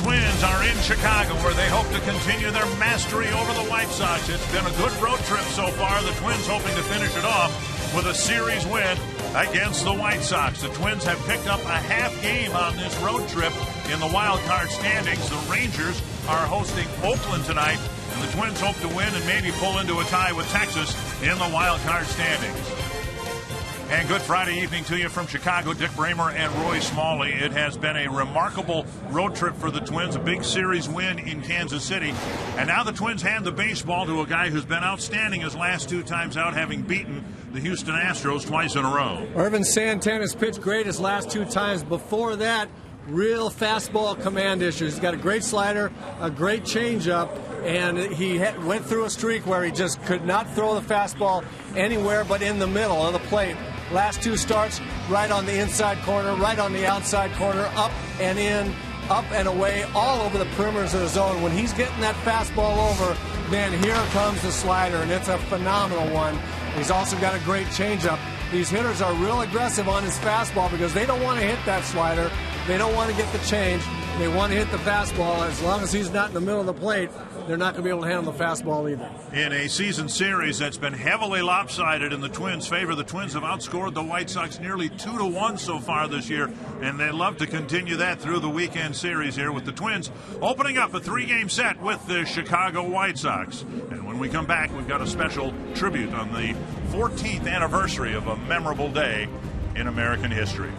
Twins are in Chicago, where they hope to continue their mastery over the White Sox. It's been a good road trip so far. The Twins hoping to finish it off with a series win against the White Sox. The Twins have picked up a half game on this road trip in the wild card standings. The Rangers are hosting Oakland tonight, and the Twins hope to win and maybe pull into a tie with Texas in the wild card standings. And good Friday evening to you from Chicago. Dick Bramer and Roy Smalley. It has been a remarkable road trip for the Twins, a big series win in Kansas City. And now the Twins hand the baseball to a guy who's been outstanding his last two times out, having beaten the Houston Astros twice in a row. Irvin Santana's pitched great his last two times. Before that, real fastball command issues. He's got a great slider, a great changeup, and he went through a streak where he just could not throw the fastball anywhere but in the middle of the plate. Last two starts, right on the inside corner, right on the outside corner, up and in, up and away, all over the perimeters of the zone. When he's getting that fastball over, then here comes the slider, and it's a phenomenal one. He's also got a great changeup. These hitters are real aggressive on his fastball because they don't want to hit that slider. They don't want to get the change. They want to hit the fastball. As long as he's not in the middle of the plate, they're not going to be able to handle the fastball either. In a season series that's been heavily lopsided in the Twins' favor, the Twins have outscored the White Sox nearly 2-1 so far this year, and they love to continue that through the weekend series here, with the Twins opening up a 3-game set with the Chicago White Sox. And when we come back, we've got a special tribute on the 14th anniversary of a memorable day in American history.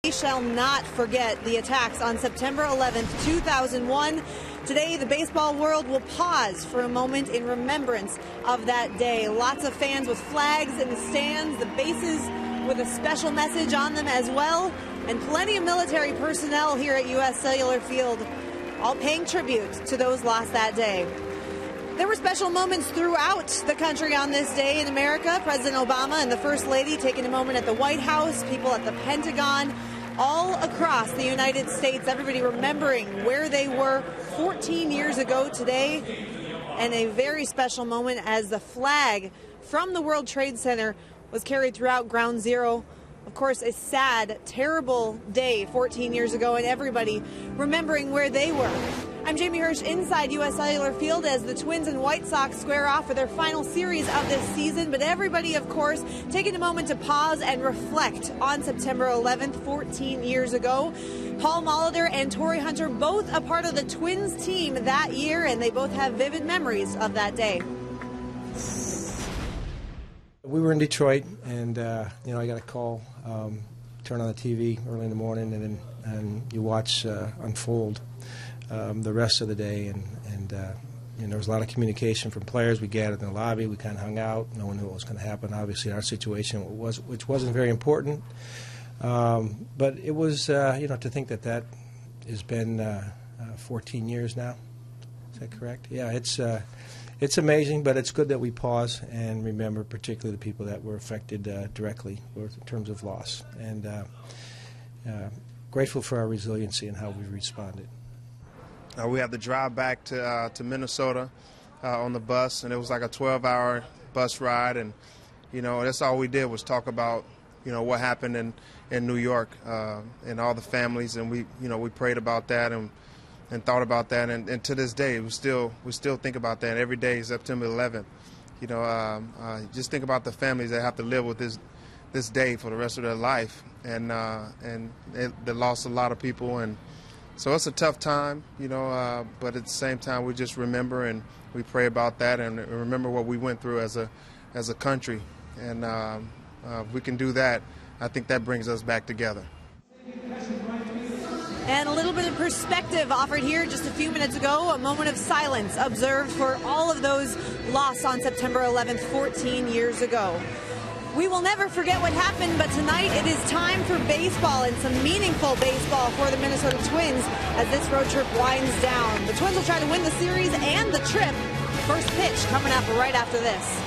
We shall not forget the attacks on September 11th, 2001. Today, the baseball world will pause for a moment in remembrance of that day. Lots of fans with flags in the stands, the bases with a special message on them as well, and plenty of military personnel here at U.S. Cellular Field, all paying tribute to those lost that day. There were special moments throughout the country on this day in America. President Obama and the First Lady taking a moment at the White House, people at the Pentagon, all across the United States, everybody remembering where they were 14 years ago today. And a very special moment as the flag from the World Trade Center was carried throughout Ground Zero. Of course, a sad, terrible day 14 years ago, and everybody remembering where they were. I'm Jamie Hirsch inside U.S. Cellular Field as the Twins and White Sox square off for their final series of this season. But everybody, of course, taking a moment to pause and reflect on September 11th, 14 years ago. Paul Molitor and Torrey Hunter, both a part of the Twins team that year, and they both have vivid memories of that day. We were in Detroit, and I got a call. Turn on the TV early in the morning, and you watch unfold the rest of the day. And there was a lot of communication from players. We gathered in the lobby. We kind of hung out. No one knew what was going to happen. Obviously, our situation which wasn't very important. But it was, to think that has been 14 years now. Is that correct? Yeah, it's amazing, but it's good that we pause and remember particularly the people that were affected directly in terms of loss. And grateful for our resiliency and how we responded. We had to drive back to Minnesota on the bus, and it was like a 12-hour bus ride. And, that's all we did was talk about, what happened in New York and all the families. And we prayed about that and thought about that, and to this day, we still think about that every day. September 11th, just think about the families that have to live with this day for the rest of their life, and they lost a lot of people, and so it's a tough time, but at the same time, we just remember and we pray about that and remember what we went through as a country, and if we can do that, I think that brings us back together. And a little bit of perspective offered here just a few minutes ago, a moment of silence observed for all of those lost on September 11th, 14 years ago. We will never forget what happened, but tonight it is time for baseball, and some meaningful baseball for the Minnesota Twins as this road trip winds down. The Twins will try to win the series and the trip. First pitch coming up right after this.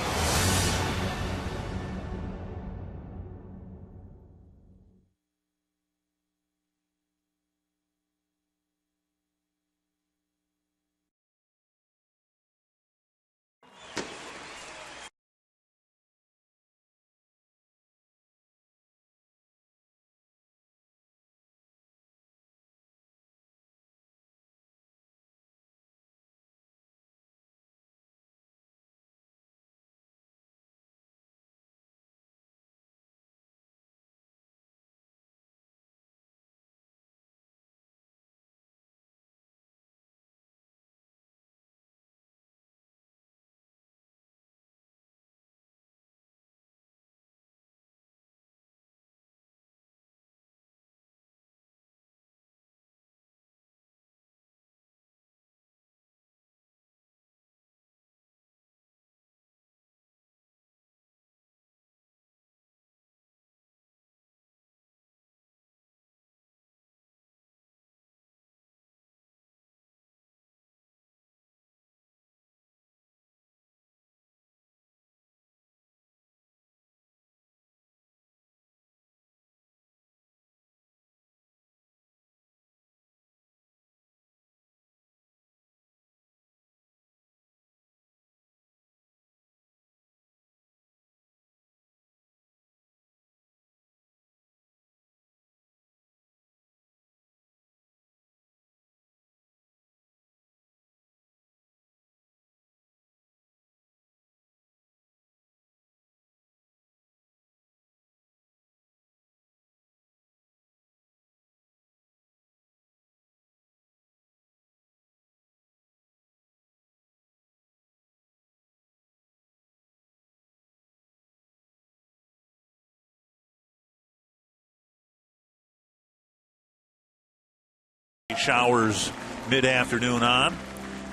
Showers mid-afternoon on,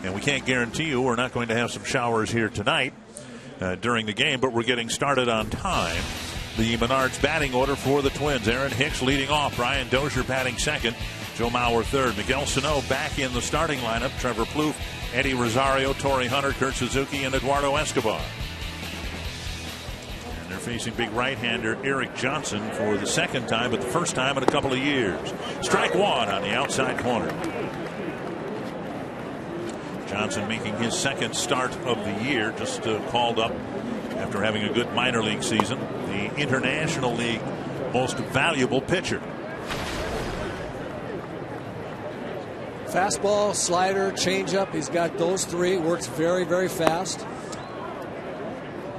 and we can't guarantee you we're not going to have some showers here tonight during the game, but we're getting started on time. The Menards batting order for the Twins. Aaron Hicks leading off. Brian Dozier batting second. Joe Mauer third. Miguel Sano back in the starting lineup. Trevor Plouffe, Eddie Rosario, Torrey Hunter, Kurt Suzuki, and Eduardo Escobar. And they're facing big right-hander Eric Johnson for the second time, but the first time in a couple of years. Strike one on the outside corner. Johnson making his second start of the year, just called up after having a good minor league season. The International League most valuable pitcher. Fastball, slider, changeup. He's got those three. Works very, very fast,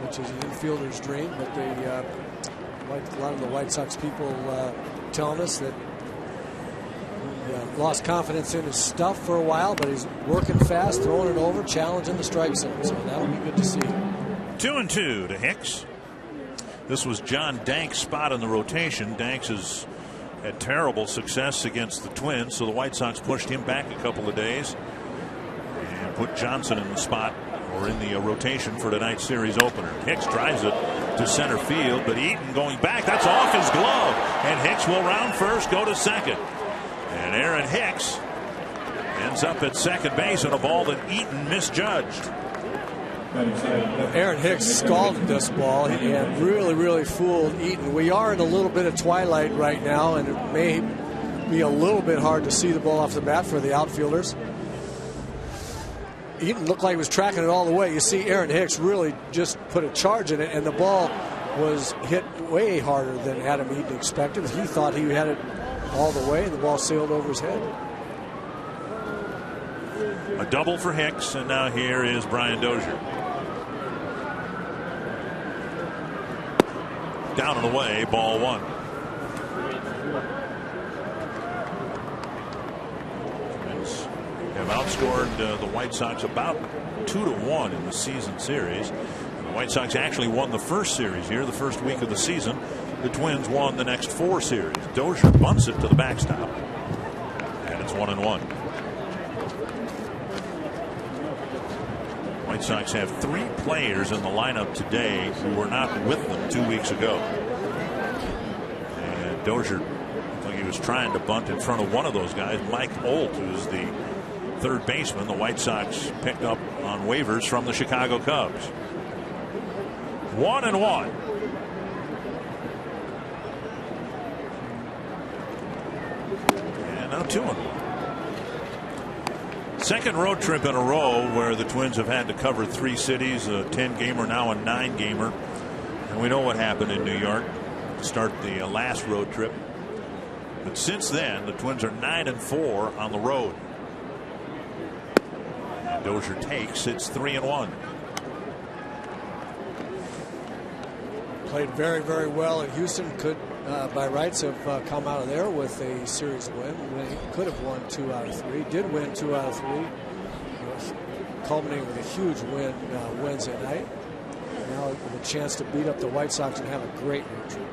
which is an infielder's dream. But a lot of the White Sox people telling us that he lost confidence in his stuff for a while, but he's working fast, throwing it over, challenging the strike zone. So that'll be good to see. 2-2 to Hicks. This was John Dank's spot in the rotation. Danks has had terrible success against the Twins, so the White Sox pushed him back a couple of days and put Johnson in the spot or in the rotation for tonight's series opener. Hicks drives it to center field, but Eaton going back. That's off his glove, and Hicks will round first, go to second. And Aaron Hicks ends up at second base on a ball that Eaton misjudged. Aaron Hicks scalded this ball and really fooled Eaton. We are in a little bit of twilight right now, and it may be a little bit hard to see the ball off the bat for the outfielders. Eaton looked like he was tracking it all the way. You see Aaron Hicks really just put a charge in it, and the ball was hit way harder than Adam Eaton expected. He thought he had it all the way, and the ball sailed over his head. A double for Hicks, and now here is Brian Dozier. Down and away, ball one. Twins have outscored the White Sox about 2-1 in the season series. And the White Sox actually won the first series here, the first week of the season. The Twins won the next 4 series. Dozier bunts it to the backstop, and it's 1-1. White Sox have 3 players in the lineup today who were not with them 2 weeks ago. And Dozier looked like he was trying to bunt in front of one of those guys, Mike Holt, who's the third baseman the White Sox picked up on waivers from the Chicago Cubs. 1-1. And now 2-1. Second road trip in a row where the Twins have had to cover 3 cities, a 10-gamer, now a 9-gamer. And we know what happened in New York to start the last road trip. But since then, the Twins are 9-4 on the road. And Dozier takes, it's 3-1. Played very well in Houston. Could by rights have come out of there with a series win. He could have won 2 out of 3. Did win 2 out of 3. Culminating with a huge win Wednesday night. Now with a chance to beat up the White Sox and have a great road trip.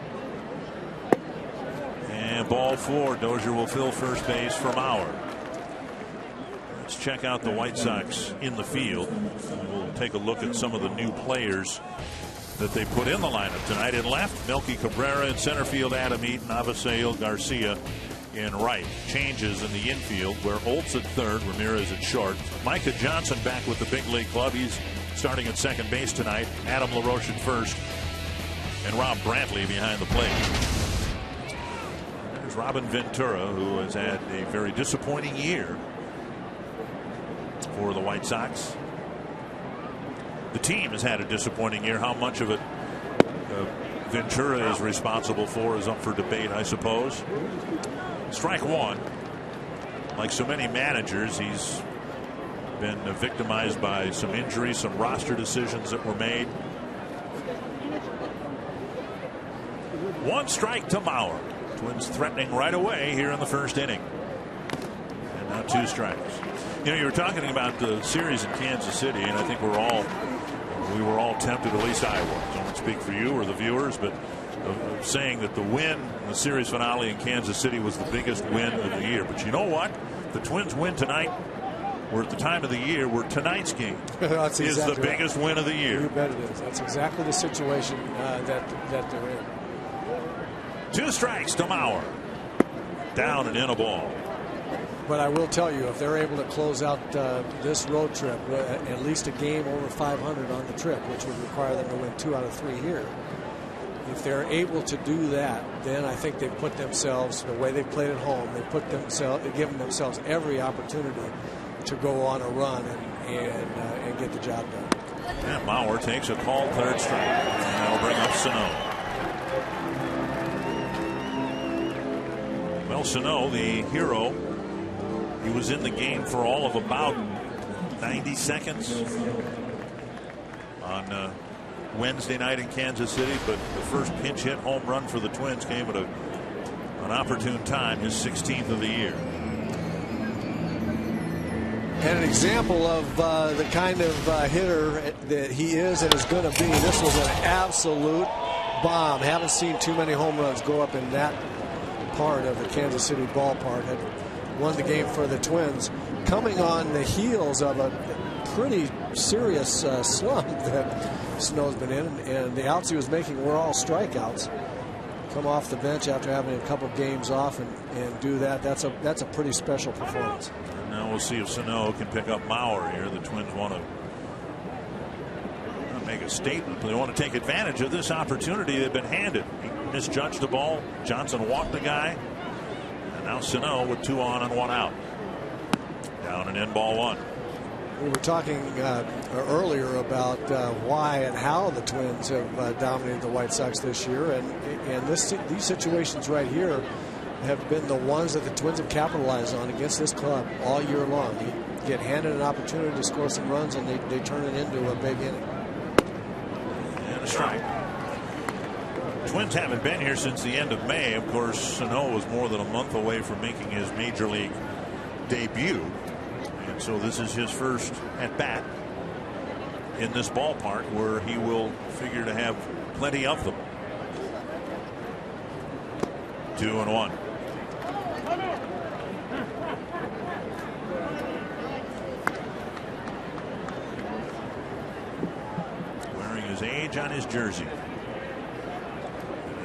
And ball 4. Dozier will fill first base for Mauer. Let's check out the White Sox in the field. We'll take a look at some of the new players that they put in the lineup tonight. In left, Melky Cabrera. In center field, Adam Eaton, Avisail Garcia in right. Changes in the infield where Oltz at third, Ramirez at short. Micah Johnson back with the big league club. He's starting at second base tonight. Adam LaRoche at first, and Rob Brantley behind the plate. There's Robin Ventura, who has had a very disappointing year for the White Sox. The team has had a disappointing year. How much of it Ventura is responsible for is up for debate, I suppose. Strike one. Like so many managers, he's been victimized by some injuries, some roster decisions that were made. 1 strike to Mauer. Twins threatening right away here in the first inning. And now 2 strikes. You know, you were talking about the series in Kansas City, and I think we were all tempted, at least I was. I won't speak for you or the viewers, but saying that the win in the series finale in Kansas City was the biggest win of the year. But you know what? The Twins win tonight. We're at the time of the year where tonight's game That's is exactly the biggest win of the year. You bet it is. That's exactly the situation that they're in. 2 strikes to Mauer. Down and in a ball. But I will tell you, if they're able to close out this road trip, at least a game over 500 on the trip, which would require them to win 2 out of 3 here. If they're able to do that, then I think they put themselves, the way they played at home, they've given themselves every opportunity to go on a run and get the job done. And Bauer takes a called third strike. And that'll bring up Sano. Well, Sano, the hero, he was in the game for all of about 90 seconds on Wednesday night in Kansas City, but the first pinch hit home run for the Twins came at an opportune time, his 16th of the year. And an example of the kind of hitter that he is and is going to be. This was an absolute bomb. Haven't seen too many home runs go up in that part of the Kansas City ballpark. Had won the game for the Twins, coming on the heels of a pretty serious slump that Sano's been in, and the outs he was making were all strikeouts. Come off the bench after having a couple games off and do that. That's a pretty special performance. And now we'll see if Sano can pick up Bauer here. The Twins want to make a statement. They want to take advantage of this opportunity they've been handed. He misjudged the ball. Johnson walked the guy. And now Sano with 2 on and 1 out. Down and in, ball 1. We were talking earlier about why and how the Twins have dominated the White Sox this year, and these situations right here have been the ones that the Twins have capitalized on against this club all year long. You get handed an opportunity to score some runs, and they turn it into a big inning. And a strike. Twins haven't been here since the end of May. Of course, Sano was more than a month away from making his major league debut. And so this is his first at bat in this ballpark, where he will figure to have plenty of them. 2-1. Wearing his age on his jersey. It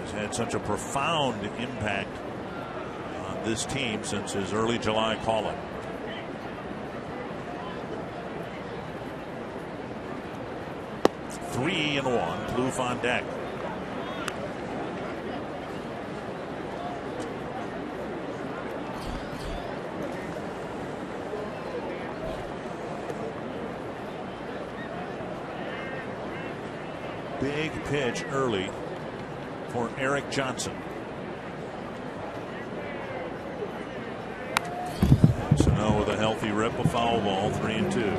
has had such a profound impact on this team since his early July call-up. Three and 1. Plouffe on deck. Big pitch early for Eric Johnson. Sano with a healthy rip, a foul ball, 3-2.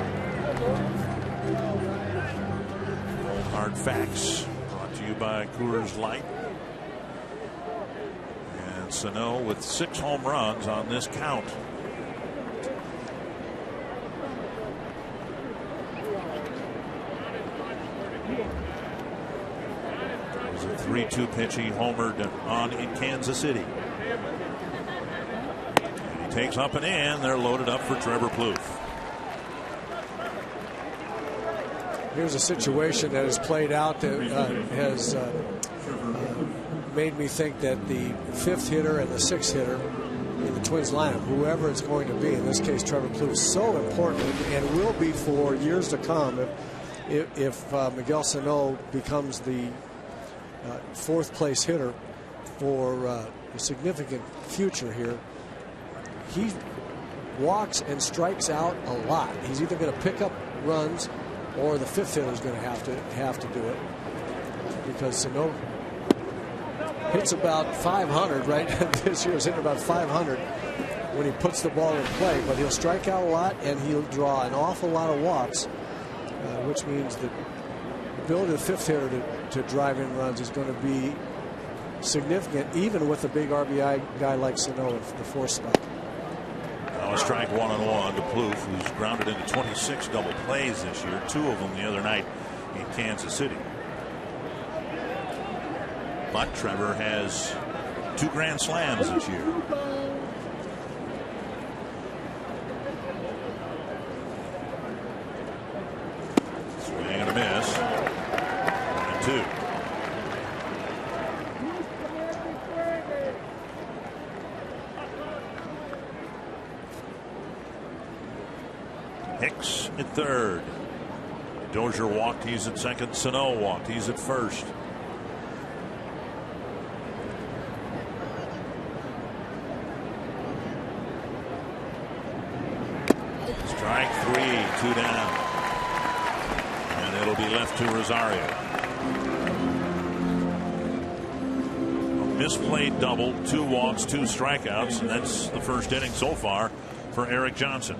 Hard Facts brought to you by Coors Light. And Sano with 6 home runs on this count. It was a 3-2 pitch he homered on in Kansas City. And he takes up and in. They're loaded up for Trevor Plouffe. Here's a situation that has played out that has made me think that the 5th hitter and the 6th hitter in the Twins lineup, whoever it's going to be, in this case Trevor Plouffe, is so important and will be for years to come if Miguel Sano becomes the 4th place hitter for a significant future here. He walks and strikes out a lot. He's either going to pick up runs or the 5th hitter is going to have to do it, because Sano hits about 500 right this year. He's hitting about 500 when he puts the ball in play, but he'll strike out a lot and he'll draw an awful lot of walks, which means that the ability of the 5th hitter to drive in runs is going to be significant, even with a big RBI guy like Sano in the 4th spot. Now a strike 1-1 to Plouffe, who's grounded into 26 double plays this year, 2 of them the other night in Kansas City. But Trevor has 2 grand slams this year. Swing and a miss. 1-2. Hicks at third. Dozier walked. He's at second. Sano walked. He's at first. Strike three, 2 down. And it'll be left to Rosario. A misplayed double, 2 walks, 2 strikeouts, and that's the first inning so far for Eric Johnson.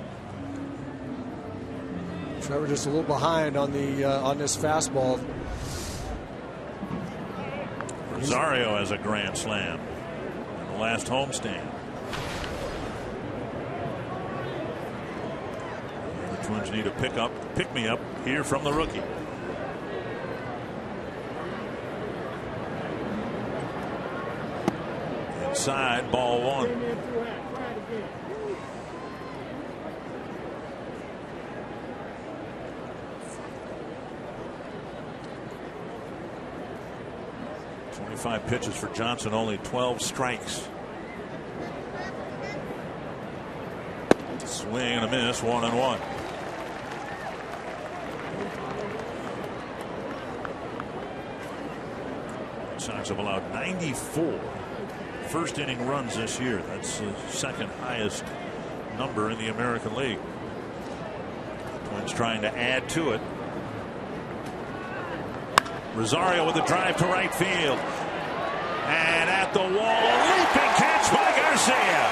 Trevor just a little behind on this fastball. Rosario has a grand slam in the last homestand. The Twins need a pick me up here from the rookie. Inside, ball 1. Five pitches for Johnson, only 12 strikes. Swing and a miss, 1-1. The Sox have allowed 94 first inning runs this year. That's the second highest number in the American League. The Twins trying to add to it. Rosario with a drive to right field. And at the wall, a leaping catch by Garcia.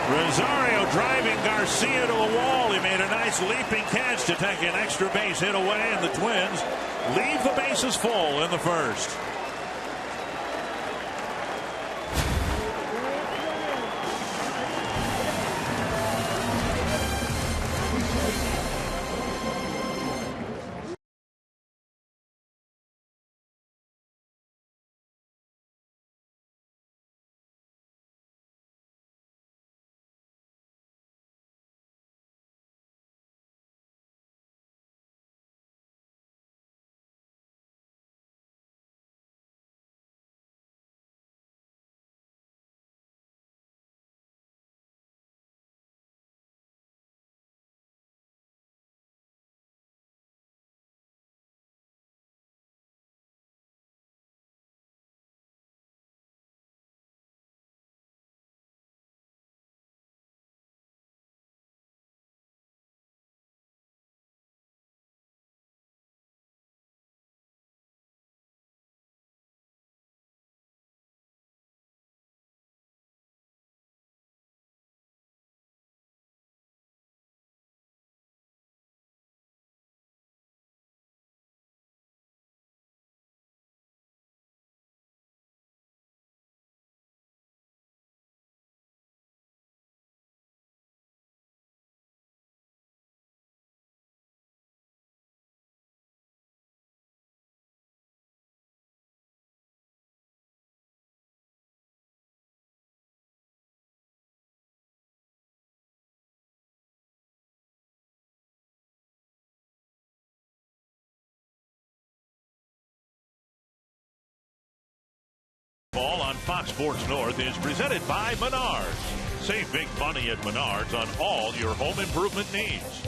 Rosario driving Garcia to the wall. He made a nice leaping catch to take an extra base hit away, and the Twins leave the bases full in the first. Ball on Fox Sports North is presented by Menards. Save big money at Menards on all your home improvement needs.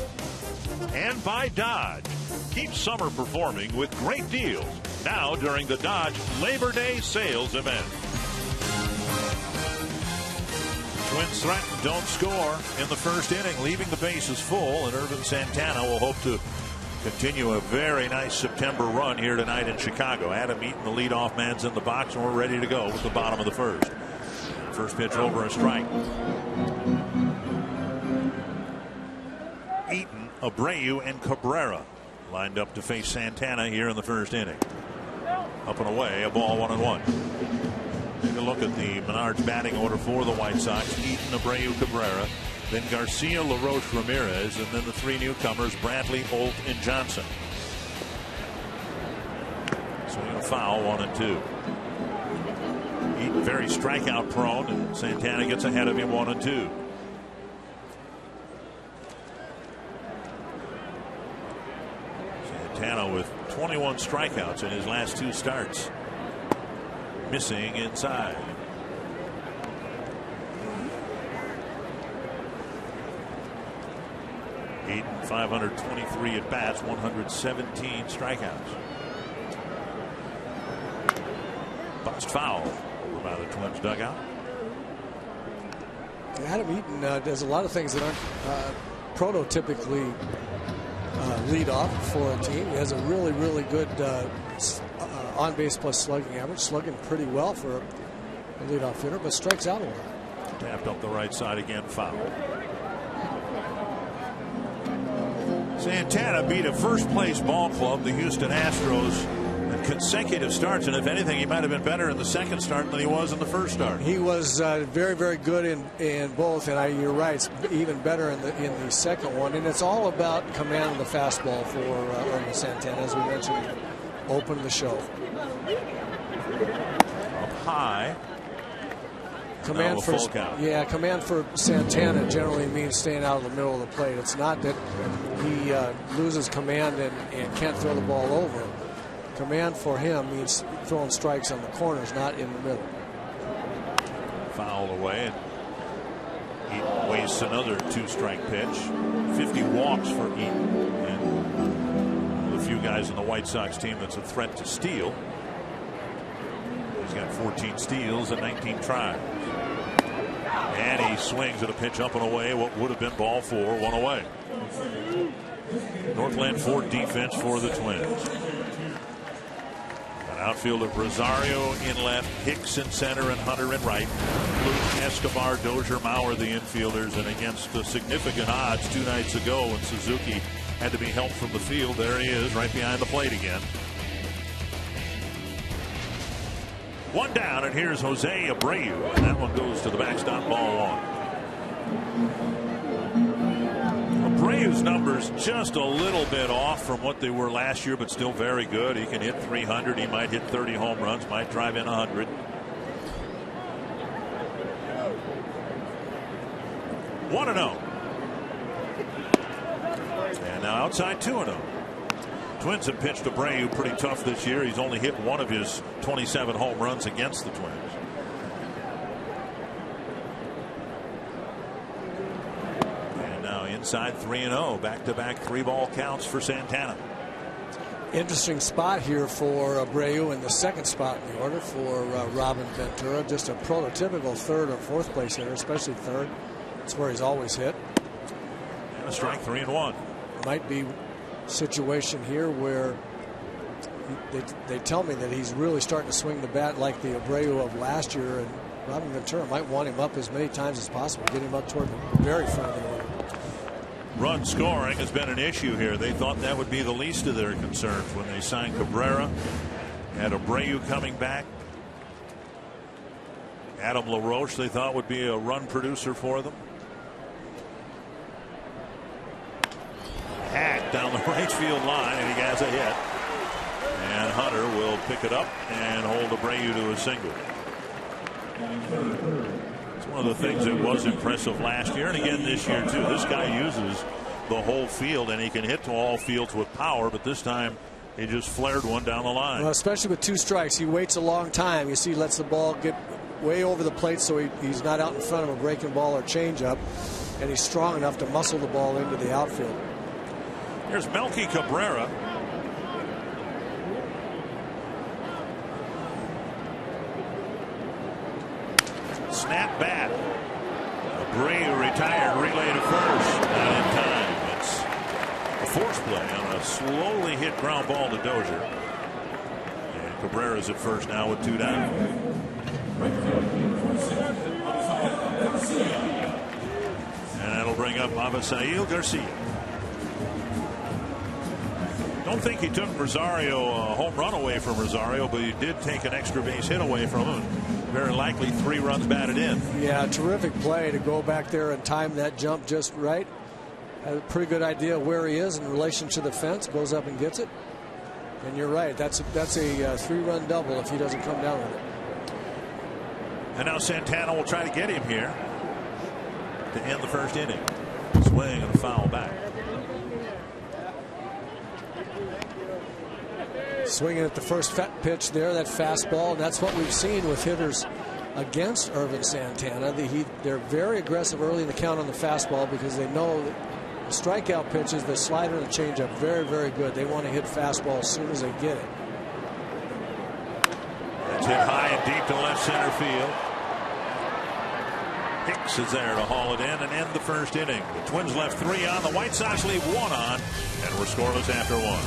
And by Dodge. Keep summer performing with great deals now during the Dodge Labor Day sales event. Twins threaten, don't score in the first inning, leaving the bases full, and Irvin Santana will hope to continue a very nice September run here tonight in Chicago. Adam Eaton, the leadoff man's in the box, and we're ready to go with the bottom of the first. First pitch over, a strike. Eaton, Abreu, and Cabrera lined up to face Santana here in the first inning. Up and away, a ball, 1-1. Take a look at the Menards batting order for the White Sox. Eaton, Abreu, Cabrera. Then Garcia, LaRoche, Ramirez, and then the 3 newcomers, Brantley, Holt, and Johnson. Swing a foul, 1-2. Eaton very strikeout prone, and Santana gets ahead of him, 1-2. Santana with 21 strikeouts in his last 2 starts. Missing inside. Eaton, 523 at bats, 117 strikeouts. Bounced foul over by the Twins dugout. Adam Eaton does a lot of things that aren't prototypically lead off for a team. He has a really, really good on base plus slugging average, slugging pretty well for a leadoff hitter, but strikes out a lot. Tapped up the right side again, foul. Santana beat a first-place ball club, the Houston Astros, in consecutive starts, and if anything, he might have been better in the second start than he was in the first start. He was very, very good in both, and you're right, even better in the second one. And it's all about command of the fastball for Ervin Santana, as we mentioned, opened the show. Up high. Command for command for Santana generally means staying out of the middle of the plate. It's not that he loses command and can't throw the ball over. Command for him means throwing strikes on the corners, not in the middle. Fouled away, and Eaton wastes another 2-strike pitch. 50 walks for Eaton, and one of the few guys on the White Sox team that's a threat to steal. He's got 14 steals and 19 tries. And he swings at a pitch up and away, what would have been ball 4, 1 away. Northland Ford defense for the Twins. An outfielder Rosario in left, Hicks in center, and Hunter in right. Luke, Escobar, Dozier, Mauer the infielders, and against significant odds 2 nights ago when Suzuki had to be helped from the field, there he is right behind the plate again. 1 down, and here's Jose Abreu, and that one goes to the backstop, ball 1. Abreu's numbers just a little bit off from what they were last year, but still very good. He can hit 300. He might hit 30 home runs, might drive in 100. 1-0. And now outside 2-0. Twins have pitched Abreu pretty tough this year. He's only hit 1 of his 27 home runs against the Twins. And now inside 3-0. Back-to-back 3-ball counts for Santana. Interesting spot here for Abreu in the second spot in the order for Robin Ventura. Just a prototypical third or fourth place hitter, especially third. That's where he's always hit. And a strike, 3-1. Might be situation here where they tell me that he's really starting to swing the bat like the Abreu of last year, and Robin Ventura might want him up as many times as possible, get him up toward the very front of the order. Run scoring has been an issue here. They thought that would be the least of their concerns when they signed Cabrera. Had Abreu coming back. Adam LaRoche they thought would be a run producer for them. Hack down the right field line, and he has a hit. And Hunter will pick it up and hold Abreu to a single. It's one of the things that was impressive last year, and again this year too. This guy uses the whole field, and he can hit to all fields with power, but this time he just flared one down the line. Well, especially with 2 strikes, he waits a long time. You see, he lets the ball get way over the plate, so he's not out in front of a breaking ball or changeup, and he's strong enough to muscle the ball into the outfield. Here's Melky Cabrera. Snap bat. Abreu retired, relay to first. Not in time. It's a force play on a slowly hit ground ball to Dozier. And Cabrera's at first now with 2 down. And that'll bring up Avisail Garcia. Don't think he took Rosario a home run away from Rosario, but he did take an extra base hit away from him. Very likely 3 runs batted in. Yeah, terrific play to go back there and time that jump just right. Had a pretty good idea of where he is in relation to the fence. Goes up and gets it. And you're right. That's a 3-run double if he doesn't come down with it. And now Santana will try to get him here to end the first inning. Swing and a foul back. Swinging at the first pitch there, that fastball, and that's what we've seen with hitters against Ervin Santana. They're very aggressive early in the count on the fastball because they know that strikeout pitches, the slider and the changeup, very, very good. They want to hit fastball as soon as they get it. It's hit high and deep to left center field. Hicks is there to haul it in and end the first inning. The Twins left 3 on. The White Sox leave 1 on, and we're scoreless after 1.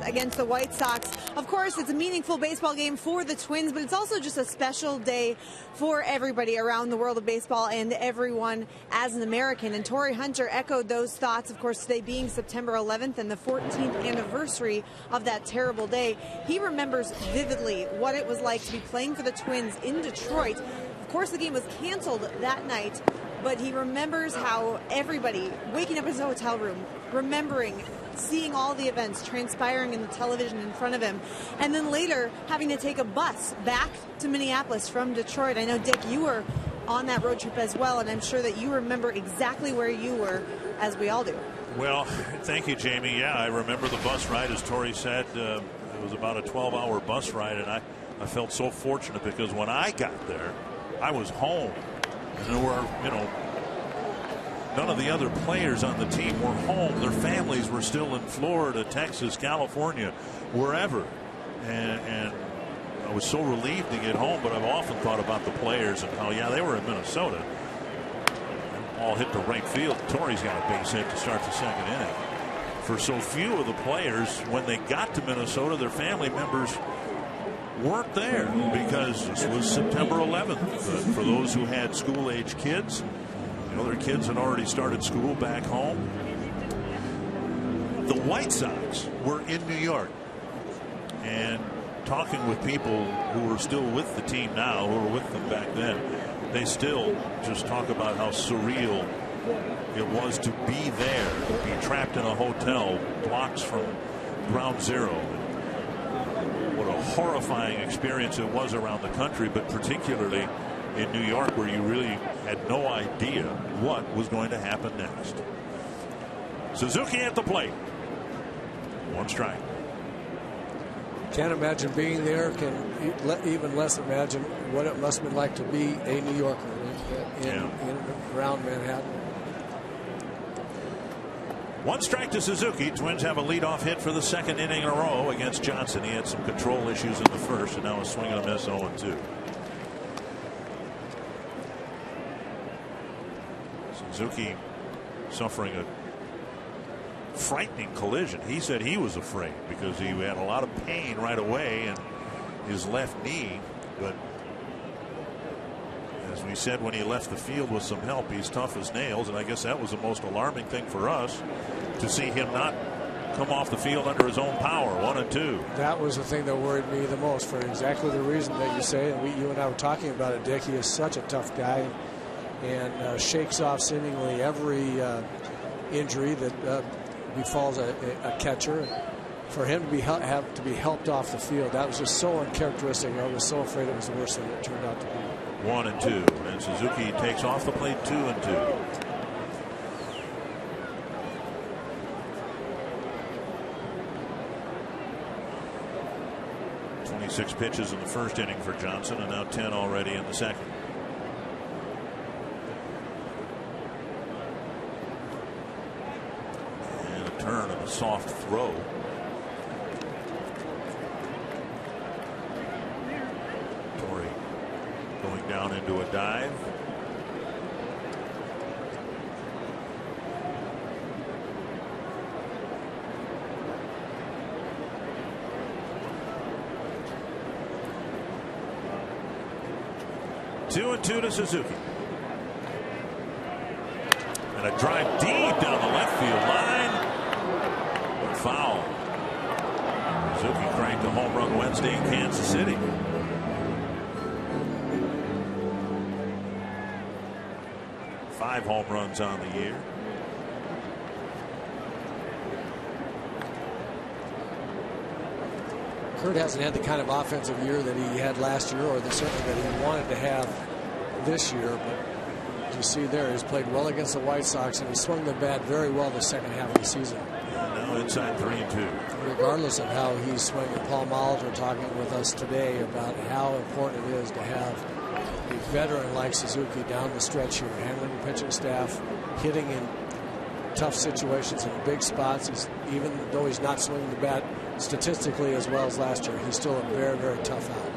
Against the White Sox. Of course, it's a meaningful baseball game for the Twins, but it's also just a special day for everybody around the world of baseball and everyone as an American. And Torrey Hunter echoed those thoughts, of course, today being September 11th and the 14th anniversary of that terrible day. He remembers vividly what it was like to be playing for the Twins in Detroit. Of course, the game was canceled that night, but he remembers how everybody waking up in his hotel room, remembering seeing all the events transpiring in the television in front of him, and then later having to take a bus back to Minneapolis from Detroit. I know, Dick, you were on that road trip as well, and I'm sure that you remember exactly where you were, as we all do. Well, thank you, Jamie. Yeah, I remember the bus ride, as Torrey said. It was about a 12-hour bus ride, and I felt so fortunate because when I got there, I was home. And there were, none of the other players on the team were home. Their families were still in Florida, Texas, California, wherever. And I was so relieved to get home, but I've often thought about the players and how, yeah, they were in Minnesota. Ball hit to right field. Torrey's got a base hit to start the second inning. For so few of the players, when they got to Minnesota, their family members weren't there because this was September 11th. For those who had school-age kids, their kids had already started school back home. The White Sox were in New York, and talking with people who are still with the team now, who were with them back then, they still just talk about how surreal it was to be there, to be trapped in a hotel blocks from ground zero. What a horrifying experience it was around the country, but particularly in New York, where you really had no idea what was going to happen next. Suzuki at the plate. 1 strike. Can't imagine being there. Can even less imagine what it must have been like to be a New Yorker in around Manhattan. 1 strike to Suzuki. Twins have a leadoff hit for the second inning in a row against Johnson. He had some control issues in the first, and now a swing and a miss, 0-2. Suzuki suffering a frightening collision. He said he was afraid because he had a lot of pain right away in his left knee, but as we said when he left the field with some help, he's tough as nails, and I guess that was the most alarming thing for us, to see him not come off the field under his own power. 1-2. That was the thing that worried me the most, for exactly the reason that you say, and you and I were talking about it, Dick. He is such a tough guy. and shakes off seemingly every injury that befalls a catcher. For him to have to be helped off the field, that was just so uncharacteristic. I was so afraid it was the worst thing it turned out to be. 1-2, and Suzuki takes off the plate 2-2. Six pitches in the first inning for Johnson, and now 10 already in the second. And a turn and a soft throw. Torrey going down into a dive. Two and two to Suzuki. And a drive deep down the left field line. Foul. Suzuki cranked a home run Wednesday in Kansas City. Five home runs on the year. Kurt hasn't had the kind of offensive year that he had last year, or certainly that he wanted to have this year. But as you see there, he's played well against the White Sox, and he swung the bat very well the second half of the season. Now inside 3-2. Regardless of how he's swinging, Paul Molitor talking with us today about how important it is to have a veteran like Suzuki down the stretch here, handling the pitching staff, hitting in tough situations in big spots. Even though he's not swinging the bat statistically as well as last year, he's still a very, very tough out.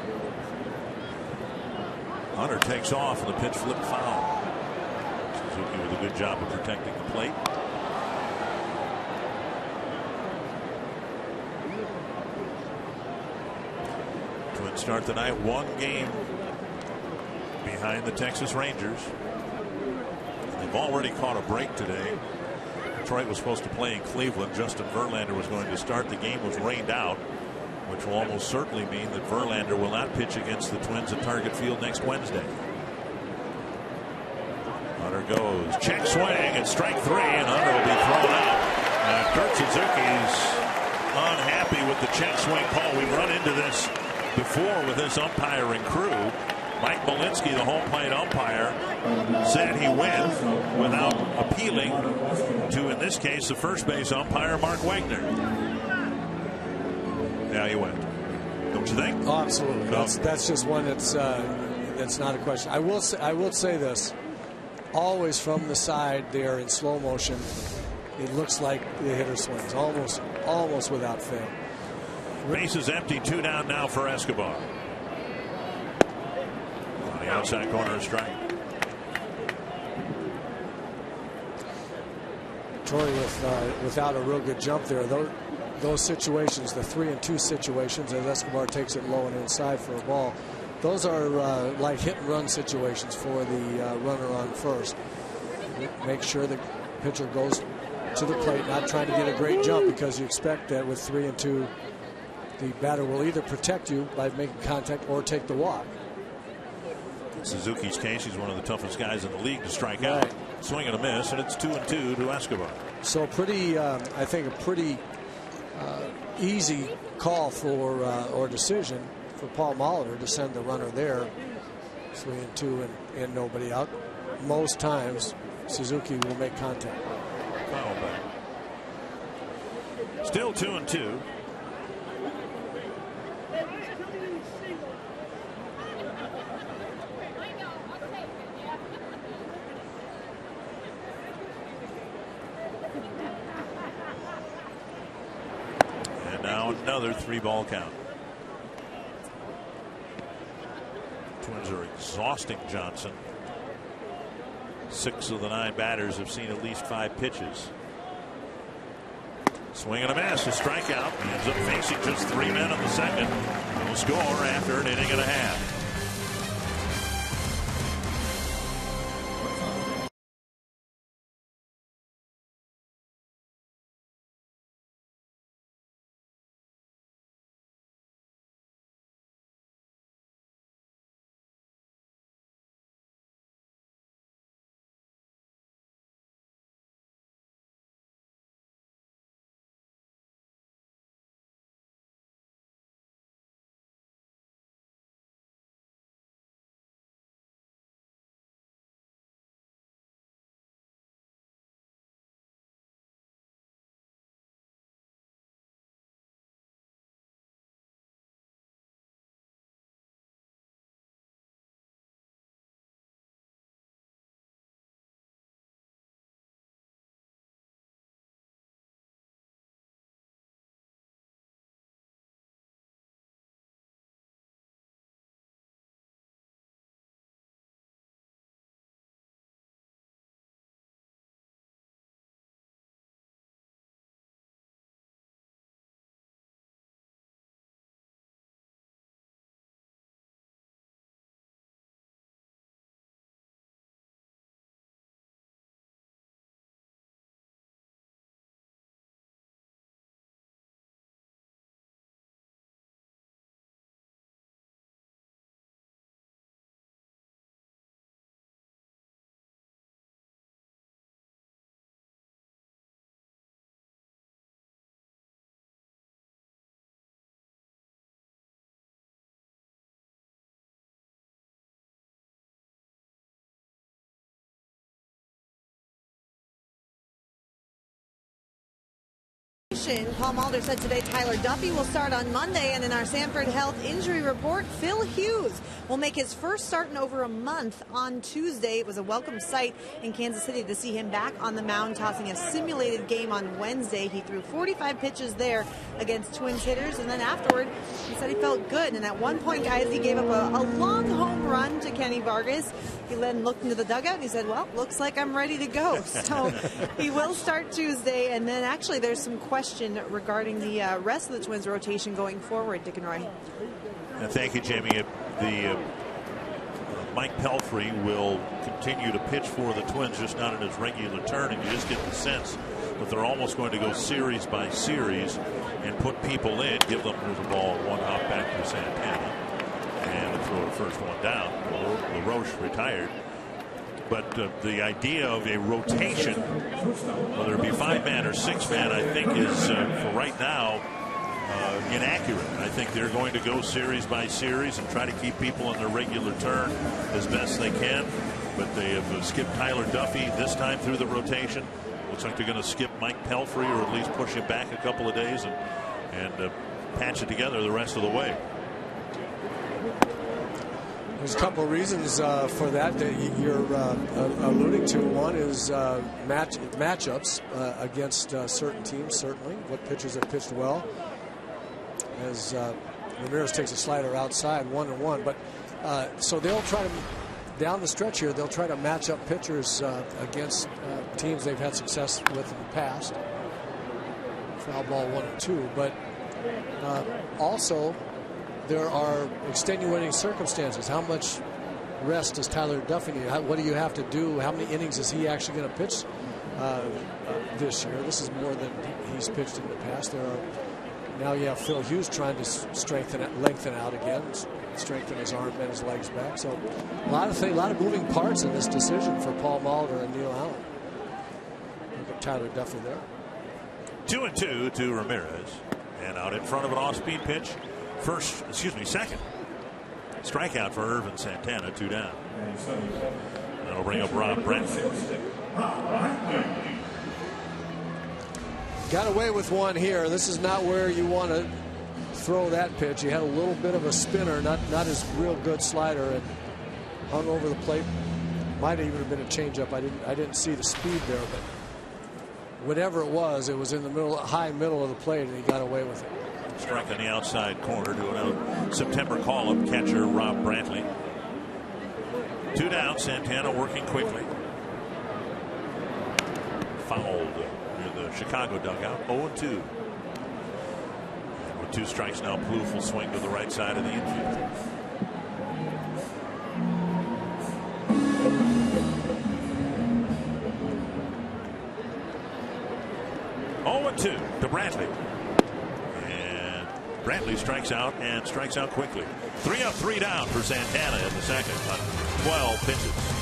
Hunter takes off and the pitch flipped foul. Suzuki with a good job of protecting the plate. Twins start the night one game behind the Texas Rangers. They've already caught a break today. Detroit was supposed to play in Cleveland. Justin Verlander was going to start. The game was rained out, which will almost certainly mean that Verlander will not pitch against the Twins at Target Field next Wednesday. Hunter goes, check swing, and strike three, and Hunter will be thrown out. Kurt Suzuki's unhappy with the check swing call. We've run into this before with this umpiring crew. Mike Malinsky, the home plate umpire, said he went without appealing to, in this case, the first base umpire, Mark Wagner. Yeah, he went. Don't you think? Oh, absolutely. No. That's just one that's not a question. I will say this. Always from the side there in slow motion, it looks like the hitter swings almost without fail. Base is empty. 2 down now for Escobar. On the outside corner, a strike. Torrey without a real good jump there. Those situations, the 3-2 situations, as Escobar takes it low and inside for a ball, those are like hit and run situations for the runner on first. Make sure the pitcher goes to the plate, not trying to get a great jump, because you expect that with 3-2, the batter will either protect you by making contact or take the walk. In Suzuki's case, he's one of the toughest guys in the league to strike out. Swing and a miss, and it's 2-2 to Escobar. So I think a pretty easy call for or decision for Paul Molitor to send the runner there. 3-2 and nobody out. Most times Suzuki will make contact. Foul back. Still 2-2. And now another 3-ball count. Twins are exhausting Johnson. 6 of the 9 batters have seen at least 5 pitches. Swing and a miss, a strikeout. He ends up facing just 3 men in the second. No score after an inning and a half. rotation. Paul Mulder said today Tyler Duffey will start on Monday, and in our Sanford Health injury report, Phil Hughes will make his first start in over a month on Tuesday. It was a welcome sight in Kansas City to see him back on the mound, tossing a simulated game on Wednesday. He threw 45 pitches there against Twins hitters, and then afterward, he said he felt good. And at one point, guys, he gave up a long home run to Kenny Vargas. He then looked into the dugout and he said, well, looks like I'm ready to go. So he will start Tuesday, and then actually there's some question regarding the rest of the Twins rotation going forward, Dick and Roy. Thank you, Jamie. Mike Pelfrey will continue to pitch for the Twins, just not in his regular turn, and you just get the sense that they're almost going to go series by series and put people in, give them the ball, one hop back to Santana, and throw the first one down. LaRoche retired. But the idea of a rotation, whether it be 5-man or 6-man, I think is, for right now, inaccurate. I think they're going to go series by series and try to keep people in their regular turn as best they can. But they have skipped Tyler Duffey this time through the rotation. Looks like they're going to skip Mike Pelfrey, or at least push him back a couple of days and patch it together the rest of the way. There's a couple of reasons for that you're alluding to. One is matchups against certain teams, certainly. What pitchers have pitched well. As Ramirez takes a slider outside, 1-1. But so they'll try to, down the stretch here, they'll try to match up pitchers against teams they've had success with in the past. Foul ball 1-2. But also, there are extenuating circumstances. How much rest does Tyler Duffey need? What do you have to do? How many innings is he actually going to pitch this year? This is more than he's pitched in the past. Now you have Phil Hughes trying to lengthen out again, strengthen his arm and his legs back. So a lot of moving parts in this decision for Paul Mulder and Neil Allen. Look at Tyler Duffey there. 2-2 to Ramirez, and out in front of an off-speed pitch. Second strikeout for Irvin Santana, 2 down. That'll bring up Rob Brent. Got away with one here. This is not where you want to throw that pitch. He had a little bit of a spinner, not his real good slider, and hung over the plate. Might even have been a changeup. I didn't see the speed there, but whatever it was in the high middle of the plate, and he got away with it. Strike on the outside corner to a September call-up catcher Rob Brantley. 2 down. Santana working quickly. Fouled near the Chicago dugout. 0-2. And with 2 strikes now, Plouffe will swing to the right side of the infield. To Brantley. Brantley strikes out and strikes out quickly. 3 up, 3 down for Santana in the second on 12 pitches.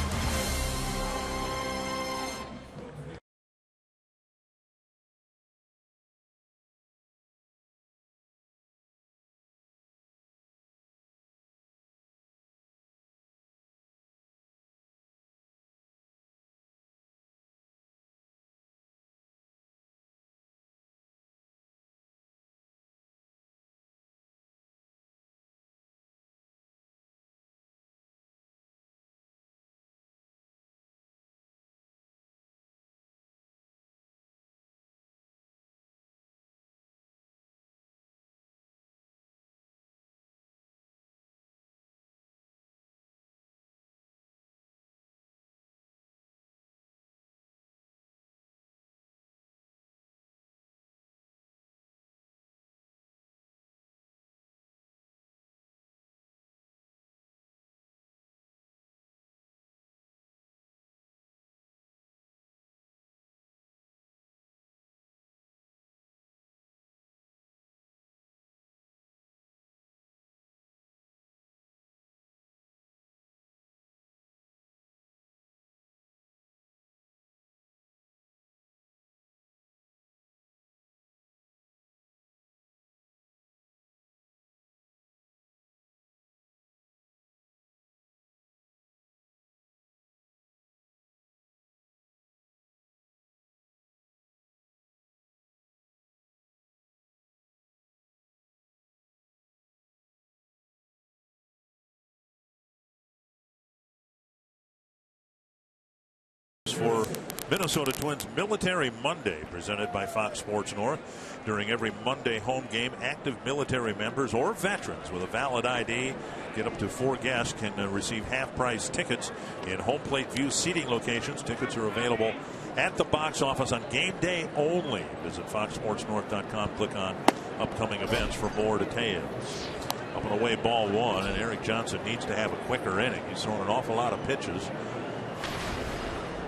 for Minnesota Twins Military Monday, presented by Fox Sports North. During every Monday home game, active military members or veterans with a valid ID, get up to 4 guests, can receive half-price tickets in home plate view seating locations. Tickets are available at the box office on game day only. Visit foxsportsnorth.com. Click on upcoming events for more details. Up and away, ball 1, and Eric Johnson needs to have a quicker inning. He's thrown an awful lot of pitches.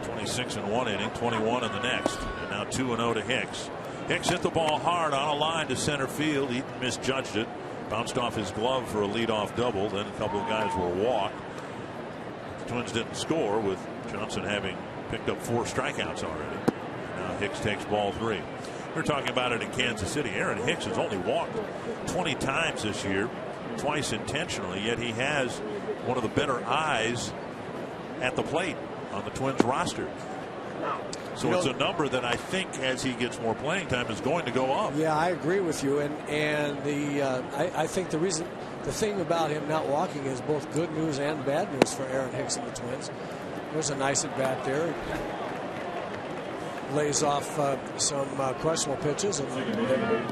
26 in one inning, 21 in the next. And now 2-0 to Hicks. Hicks hit the ball hard on a line to center field. He misjudged it. Bounced off his glove for a leadoff double. Then a couple of guys were walked. The Twins didn't score, with Johnson having picked up 4 strikeouts already. Now Hicks takes ball 3. We're talking about it in Kansas City. Aaron Hicks has only walked 20 times this year, twice intentionally, yet he has one of the better eyes at the plate on the Twins roster. So it's a number that I think, as he gets more playing time, is going to go up. Yeah, I agree with you. And I think the thing about him not walking is both good news and bad news for Aaron Hicks and the Twins. There's a nice at bat there. Lays off some questionable pitches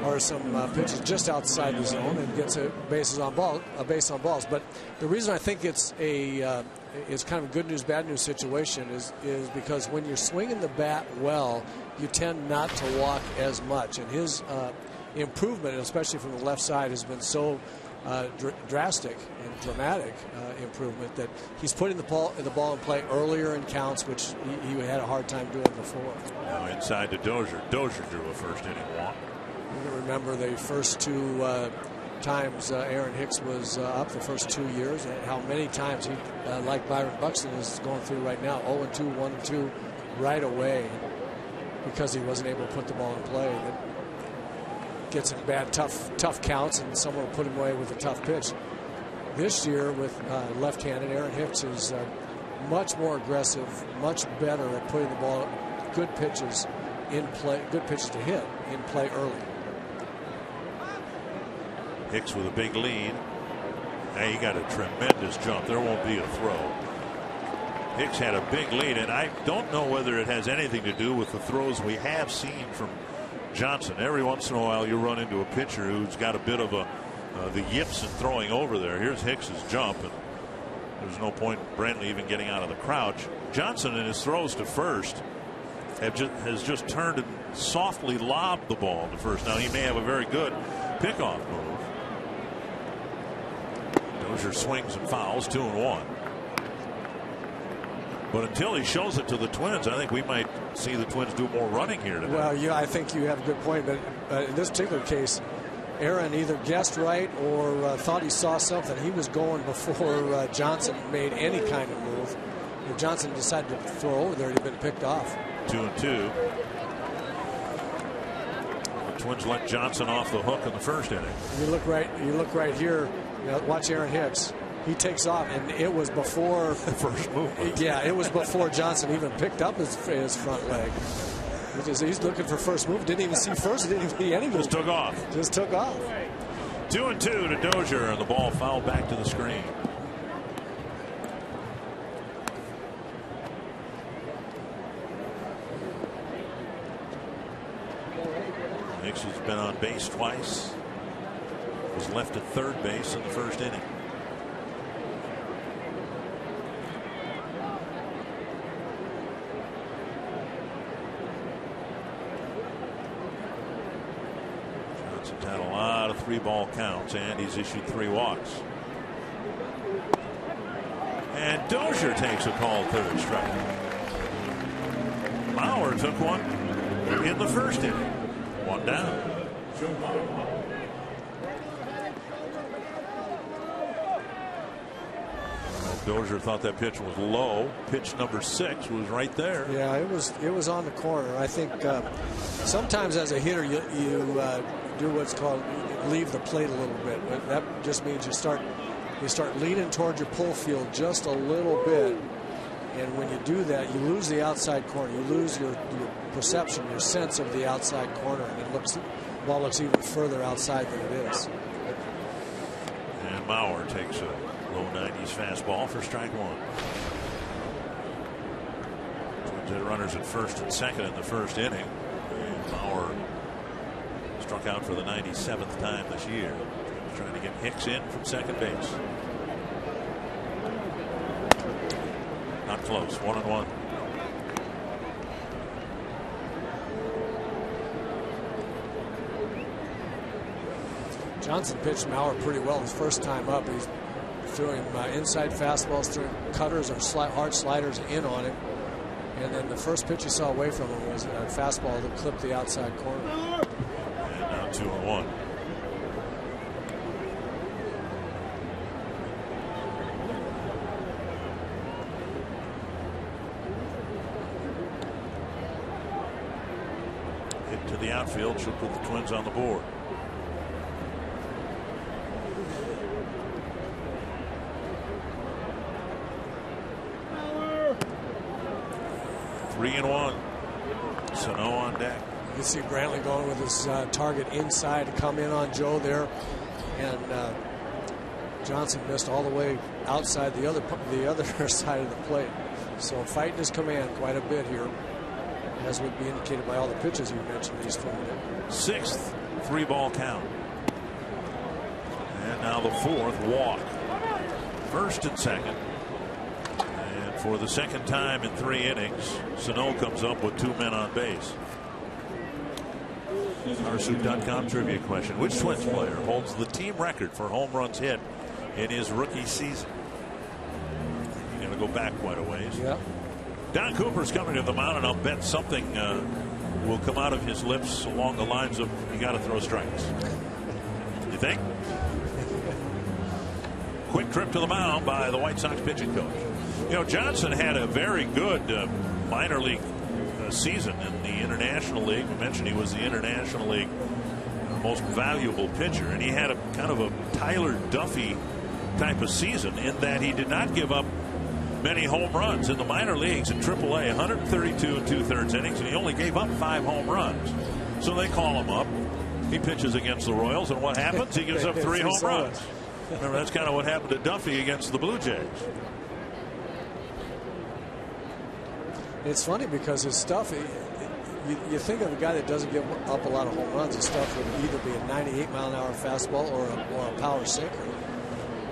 or some pitches just outside the zone and gets a base on balls. But the reason I think it's kind of a good news, bad news situation is because when you're swinging the bat well, you tend not to walk as much. And his improvement, especially from the left side, has been so drastic and dramatic improvement that he's putting the ball in play earlier in counts, which he had a hard time doing before. Now inside to Dozier. Dozier drew a first inning walk. You can remember the first 2 times Aaron Hicks was up, the first 2 years, and how many times he, like Byron Buxton is going through right now, 0-2, 1-2 right away, because he wasn't able to put the ball in play. That gets in bad, tough counts, and someone will put him away with a tough pitch. This year, with left-handed, Aaron Hicks is much more aggressive, much better at putting the ball, good pitches in play, good pitches to hit in play early. Hicks with a big lead. Now he got a tremendous jump. There won't be a throw. Hicks had a big lead, and I don't know whether it has anything to do with the throws we have seen from Johnson. Every once in a while you run into a pitcher who's got a bit of the yips and throwing over there. Here's Hicks's jump, and there's no point in Brantley even getting out of the crouch. Johnson, in his throws to first, has just turned and softly lobbed the ball to first. Now he may have a very good pickoff move. Dozier swings and fouls, 2-1. But until he shows it to the Twins, I think we might see the Twins do more running here today. Well, yeah, I think you have a good point. But in this particular case, Aaron either guessed right or thought he saw something. He was going before Johnson made any kind of move. If Johnson decided to throw over there, he'd been picked off. 2-2. The Twins let Johnson off the hook in the first inning. You look right here. You know, watch Aaron Hicks. He takes off, and it was before the first move. Yeah, it was before Johnson even picked up his front leg. He's looking for first move. Didn't even see first. Didn't even see any move. Just took off. 2-2 to Dozier, and the ball fouled back to the screen. Hicks has been on base twice. Was left at third base in the first inning. Johnson's had a lot of 3-ball counts, and he's issued 3 walks. And Dozier takes a called third strike. Mauer took one in the first inning. 1 down. Dozier thought that pitch was low. Pitch number 6 was right there. Yeah, it was on the corner. I think sometimes as a hitter you do what's called leave the plate a little bit. But that just means you start leaning towards your pull field just a little bit. And when you do that, you lose the outside corner. You lose your perception, your sense of the outside corner, and the ball looks even further outside than it is. And Mauer takes a low 90s fastball for strike 1. Twins had runners at first and second in the first inning. Bauer struck out for the 97th time this year. Trying to get Hicks in from second base. Not close. 1-1. Johnson pitched Mauer pretty well his first time up. He's throwing inside fastballs, throwing cutters or hard sliders in on him. And then the first pitch he saw away from him was a fastball that clipped the outside corner. And now 2-1. Hit to the outfield should put the Twins on the board. Three and one. Sano on deck. You can see Brantley going with his target inside to come in on Joe there, and Johnson missed all the way outside the other side of the plate. So fighting his command quite a bit here, as would be indicated by all the pitches you mentioned he's throwing in. Sixth 3-ball count. And now the fourth walk. First and second. And for the second time in 3 innings, Sano comes up with 2 men on base. Our.com trivia question. Which Twins player holds the team record for home runs hit in his rookie season? You're going to go back quite a ways. Yeah. Don Cooper's coming to the mound, and I'll bet something will come out of his lips along the lines of, you got to throw strikes. You think? Quick trip to the mound by the White Sox pitching coach. You know, Johnson had a very good minor league season in the International League. We mentioned he was the International League most valuable pitcher, and he had a kind of a Tyler Duffy type of season in that he did not give up many home runs in the minor leagues. In AAA, 132 2/3 innings, and he only gave up 5 home runs. So they call him up. He pitches against the Royals, and what happens? He gives up 3 home runs. Remember, that's kind of what happened to Duffy against the Blue Jays. It's funny because his stuff, you think of a guy that doesn't give up a lot of home runs, his stuff would either be a 98-mile-an-hour fastball or a power sinker,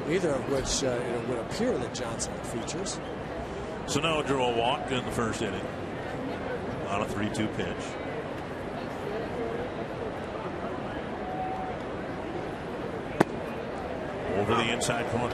either of which it would appear that Johnson features. Sano drew a walk in the first inning on a 3-2 pitch. Over the inside corner.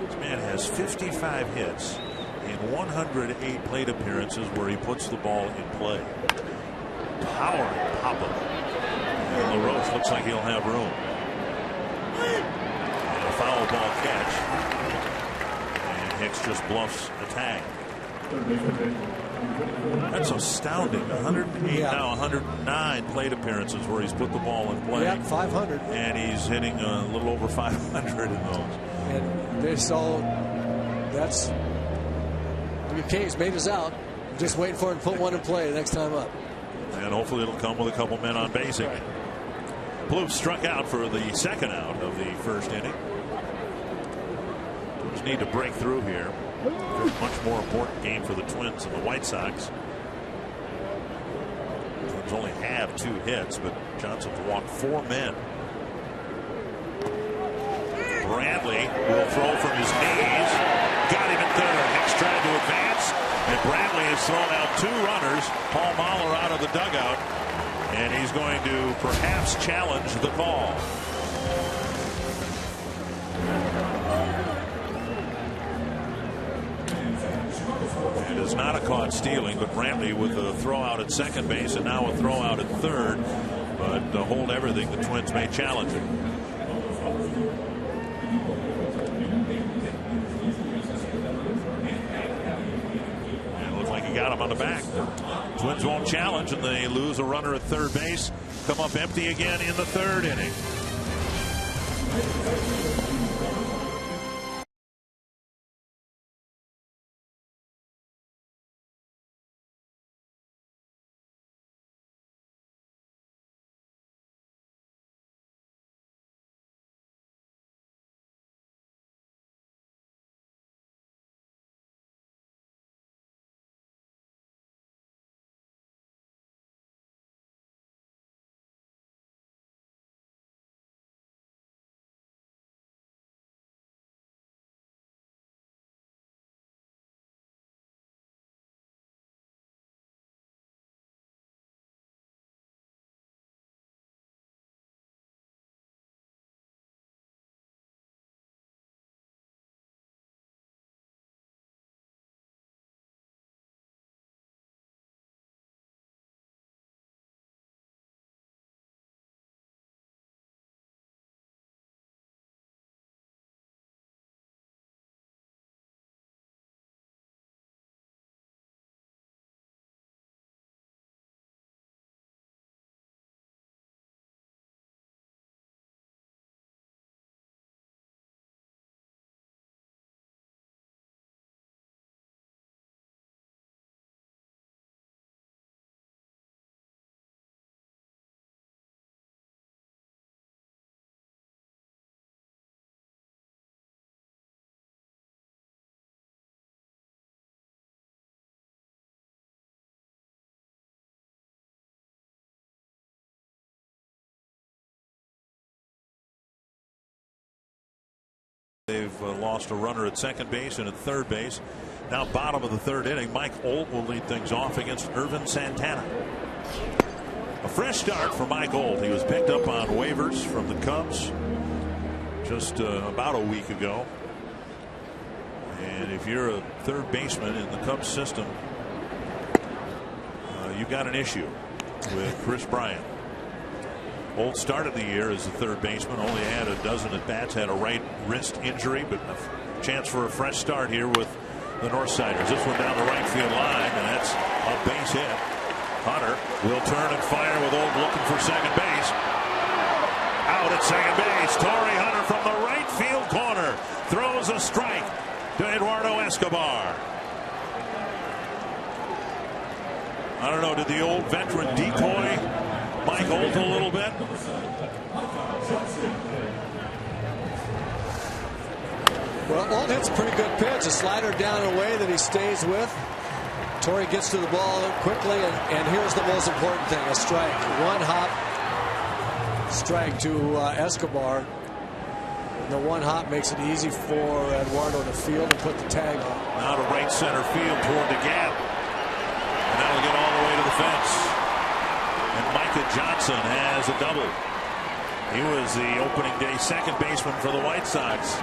This man has 55 hits in 108 plate appearances where he puts the ball in play. Towering pop-up. And LaRoche looks like he'll have room. And a foul ball catch. And Hicks just bluffs a tag. That's astounding. 108 now 109 plate appearances where he's put the ball in play. Yeah, 500. And he's hitting a little over 500 in those. And they saw that's K's made us out. Just waiting for him to put one in play the next time up. And hopefully it'll come with a couple men on base again. Plouffe struck out for the second out of the first inning. Twins need to break through here. Much more important game for the Twins than the White Sox. Twins only have 2 hits, but Johnson's walked 4 men. Bradley will throw from his knees. Got him at third. Hicks tried to advance, and Bradley has thrown out 2 runners. Paul Mahler out of the dugout, and he's going to perhaps challenge the call. It is not a caught stealing, but Brantley with a throw out at second base and now a throw out at third. But to hold everything, the Twins may challenge it. And it looks like he got him on the back. Twins won't challenge, and they lose a runner at third base. Come up empty again in the third inning. They've lost a runner at second base and at third base. Now bottom of the third inning, Mike Olt will lead things off against Irvin Santana. A fresh start for Mike Olt. He was picked up on waivers from the Cubs just about a week ago. And if you're a third baseman in the Cubs system, you've got an issue with Chris Bryant. Olt started the year as a third baseman, only had a dozen at bats, had a right wrist injury, but a chance for a fresh start here with the Northsiders. This one down the right field line, and that's a base hit. Hunter will turn and fire with Olt looking for second base. Out at second base, Torrey Hunter from the right field corner throws a strike to Eduardo Escobar. I don't know, did the old veteran decoy Mike Olt a little bit? Well, Olt hits a pretty good pitch, a slider down and away that he stays with. Torrey gets to the ball quickly, and here's the most important thing, a strike. One hop strike to Escobar. The one hop makes it easy for Eduardo to field and put the tag on. Now to right center field toward the gap. And that'll get all the way to the fence. And Micah Johnson has a double. He was the opening day second baseman for the White Sox.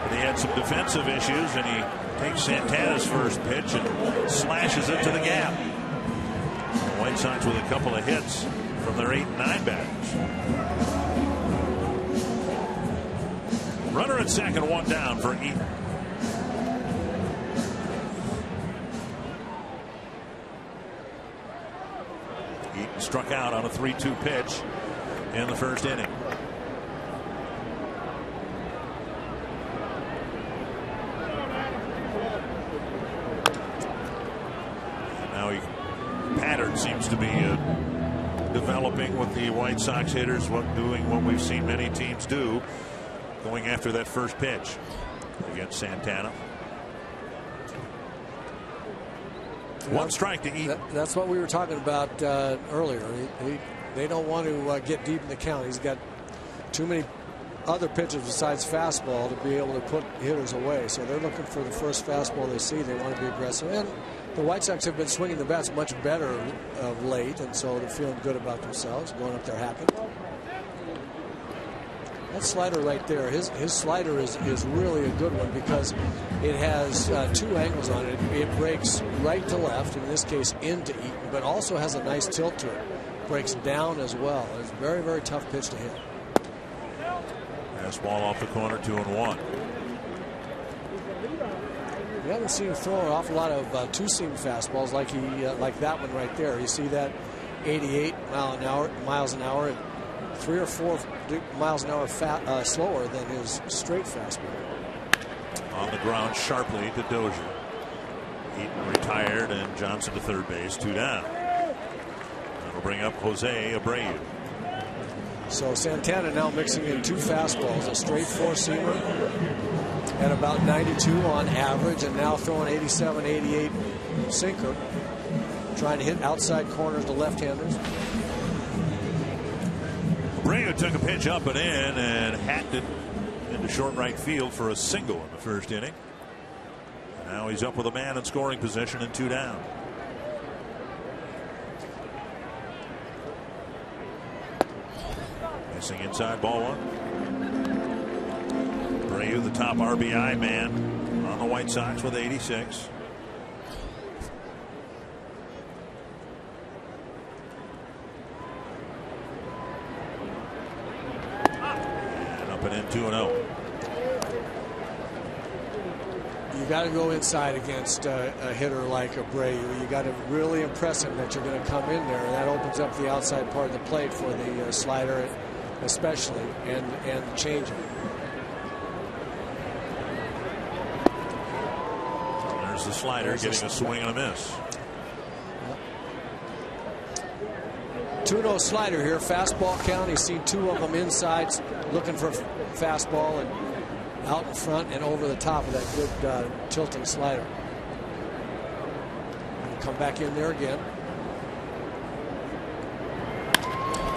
But he had some defensive issues, and he takes Santana's first pitch and slashes it to the gap. The White Sox with a couple of hits from their 8 and 9 batters. Runner at second, one down for Eaton. Eaton struck out on a 3-2 pitch in the first inning. Pattern seems to be developing with the White Sox hitters, doing what we've seen many teams do, going after that first pitch against Santana. One strike to Eaton. That's what we were talking about earlier. They don't want to get deep in the count. He's got too many other pitches besides fastball to be able to put hitters away. So they're looking for the first fastball they see. They want to be aggressive. And the White Sox have been swinging the bats much better of late, and so they're feeling good about themselves, going up there hacking. That slider right there, his slider is really a good one because it has 2 angles on it. It breaks right to left, in this case into Eaton, but also has a nice tilt to it. Breaks down as well. It's a very, very tough pitch to hit. Fastball off the corner, 2-1. We haven't seen him throw an awful lot of two-seam fastballs like that one right there. You see that 88 miles an hour, 3 or 4 miles an hour slower than his straight fastball. On the ground sharply to Dozier. Eaton retired and Johnson to third base, 2 down. That'll bring up Jose Abreu. So Santana now mixing in 2 fastballs, a straight 4-seamer at about 92 on average, and now throwing 87, 88 sinker, trying to hit outside corners to left-handers. Abreu took a pitch up and in and hacked it into short right field for a single in the first inning. Now he's up with a man in scoring position and 2 down. Missing inside, ball 1. Abreu, the top RBI man on the White Sox with 86. And up and in, 2-0. You got to go inside against a hitter like Abreu. You got to really impress him that you're going to come in there, and that opens up the outside part of the plate for the slider, especially, and the changeup. There's the slider getting a swing and a miss. 2-0 slider here. Fastball count. He's seen 2 of them inside, looking for fastball and out in front and over the top of that good tilting slider. We'll come back in there again.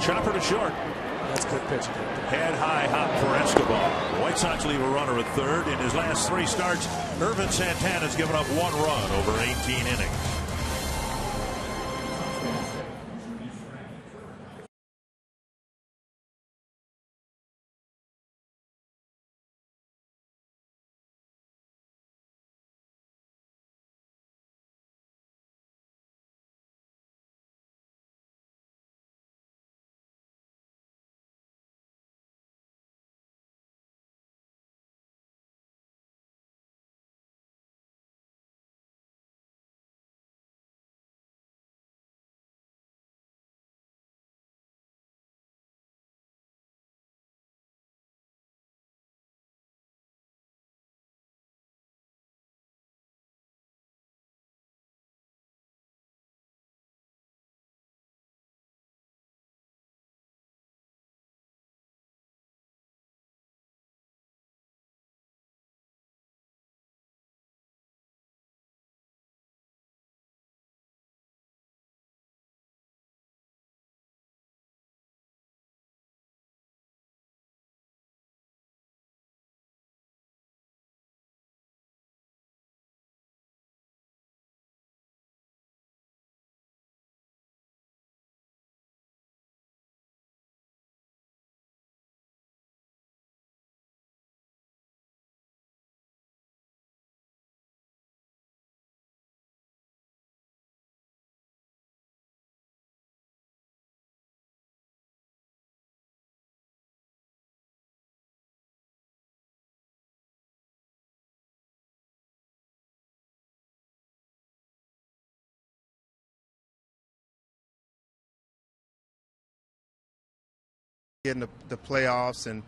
Chopper to short. That's good pitching. Head high hop for Escobar. The White Sox leave a runner at third. In his last 3 starts, Irvin Santana's given up 1 run over 18 innings. Getting the playoffs, and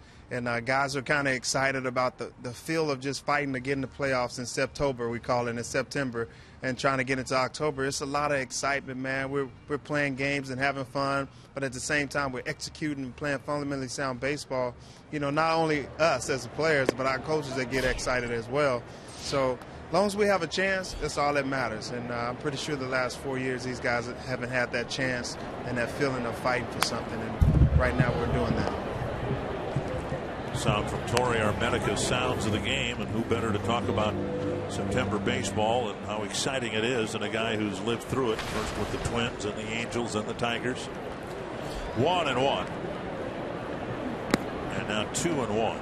guys are kind of excited about the feel of just fighting to get in the playoffs in September. We call it in September, and trying to get into October. It's a lot of excitement, man. We're playing games and having fun, but at the same time we're executing and playing fundamentally sound baseball. You know, not only us as the players, but our coaches that get excited as well. So as long as we have a chance, that's all that matters. And I'm pretty sure the last 4 years these guys haven't had that chance and that feeling of fighting for something. And right now we're doing that. Sound from Torrey Armenica's sounds of the game, and who better to talk about September baseball and how exciting it is than a guy who's lived through it, first with the Twins and the Angels and the Tigers. 1-1. And now 2-1.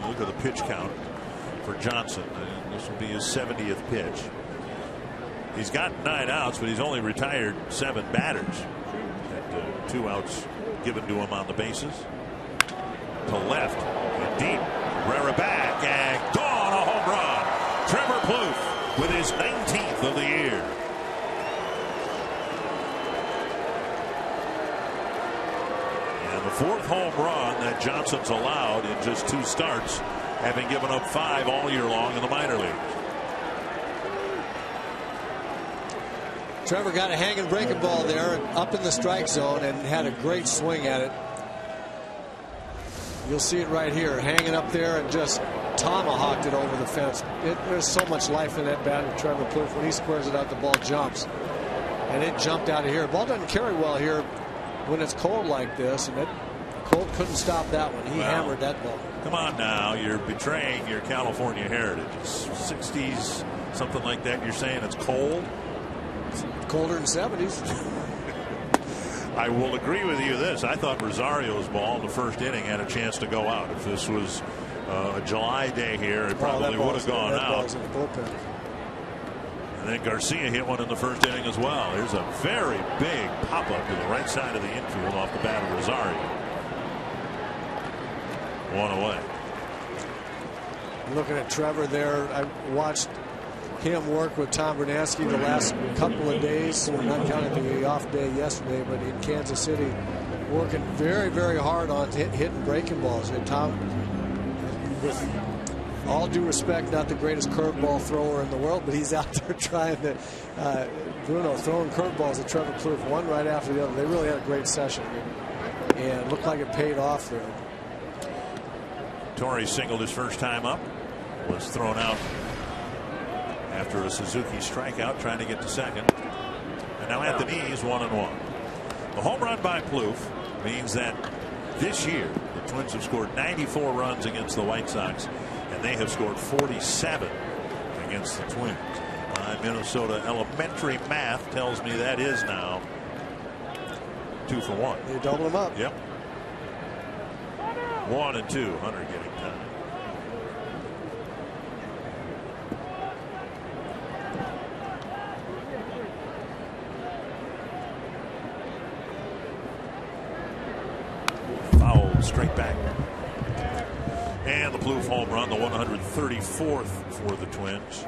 Look at the pitch count for Johnson. And this will be his 70th pitch. He's got 9 outs, but he's only retired 7 batters. And 2 outs given to him on the bases. To left and deep. Herrera back and gone, a home run. Trevor Plouffe with his 19th of the year. And the 4th home run that Johnson's allowed in just 2 starts, having given up 5 all year long in the minor leagues. Trevor got a hanging breaking ball there up in the strike zone and had a great swing at it. You'll see it right here, hanging up there, and just tomahawked it over the fence. There's so much life in that bat of Trevor Plouffe. When he squares it out, the ball jumps. And it jumped out of here. The ball doesn't carry well here when it's cold like this, and Colt couldn't stop that one. He hammered that ball. Come on now, you're betraying your California heritage. It's 60s, something like that. You're saying it's cold? It's colder than 70s. I will agree with you this. I thought Rosario's ball in the first inning had a chance to go out. If this was a July day here, it probably would have gone out. In the bullpen. And then Garcia hit one in the first inning as well. Here's a very big pop-up to the right side of the infield off the bat of Rosario. 1 away. Looking at Trevor there, I watched him work with Tom Bernanski the last couple of days, not counting the off day yesterday, but in Kansas City, working very, very hard on hitting breaking balls. And Tom, with all due respect, not the greatest curveball thrower in the world, but he's out there trying to, Bruno, throwing curveballs at Trevor Plouffe, one right after the other. They really had a great session, and looked like it paid off there. Torrey singled his first time up, was thrown out after a Suzuki strikeout, trying to get to second. And now at the knees, 1-1. The home run by Plouffe means that this year, the Twins have scored 94 runs against the White Sox, and they have scored 47 against the Twins. Minnesota elementary math tells me that is now 2 for 1. They double them up. Yep. 1 and 2. Hunter getting time. Foul straight back. And the Plouffe home run, the 134th for the Twins.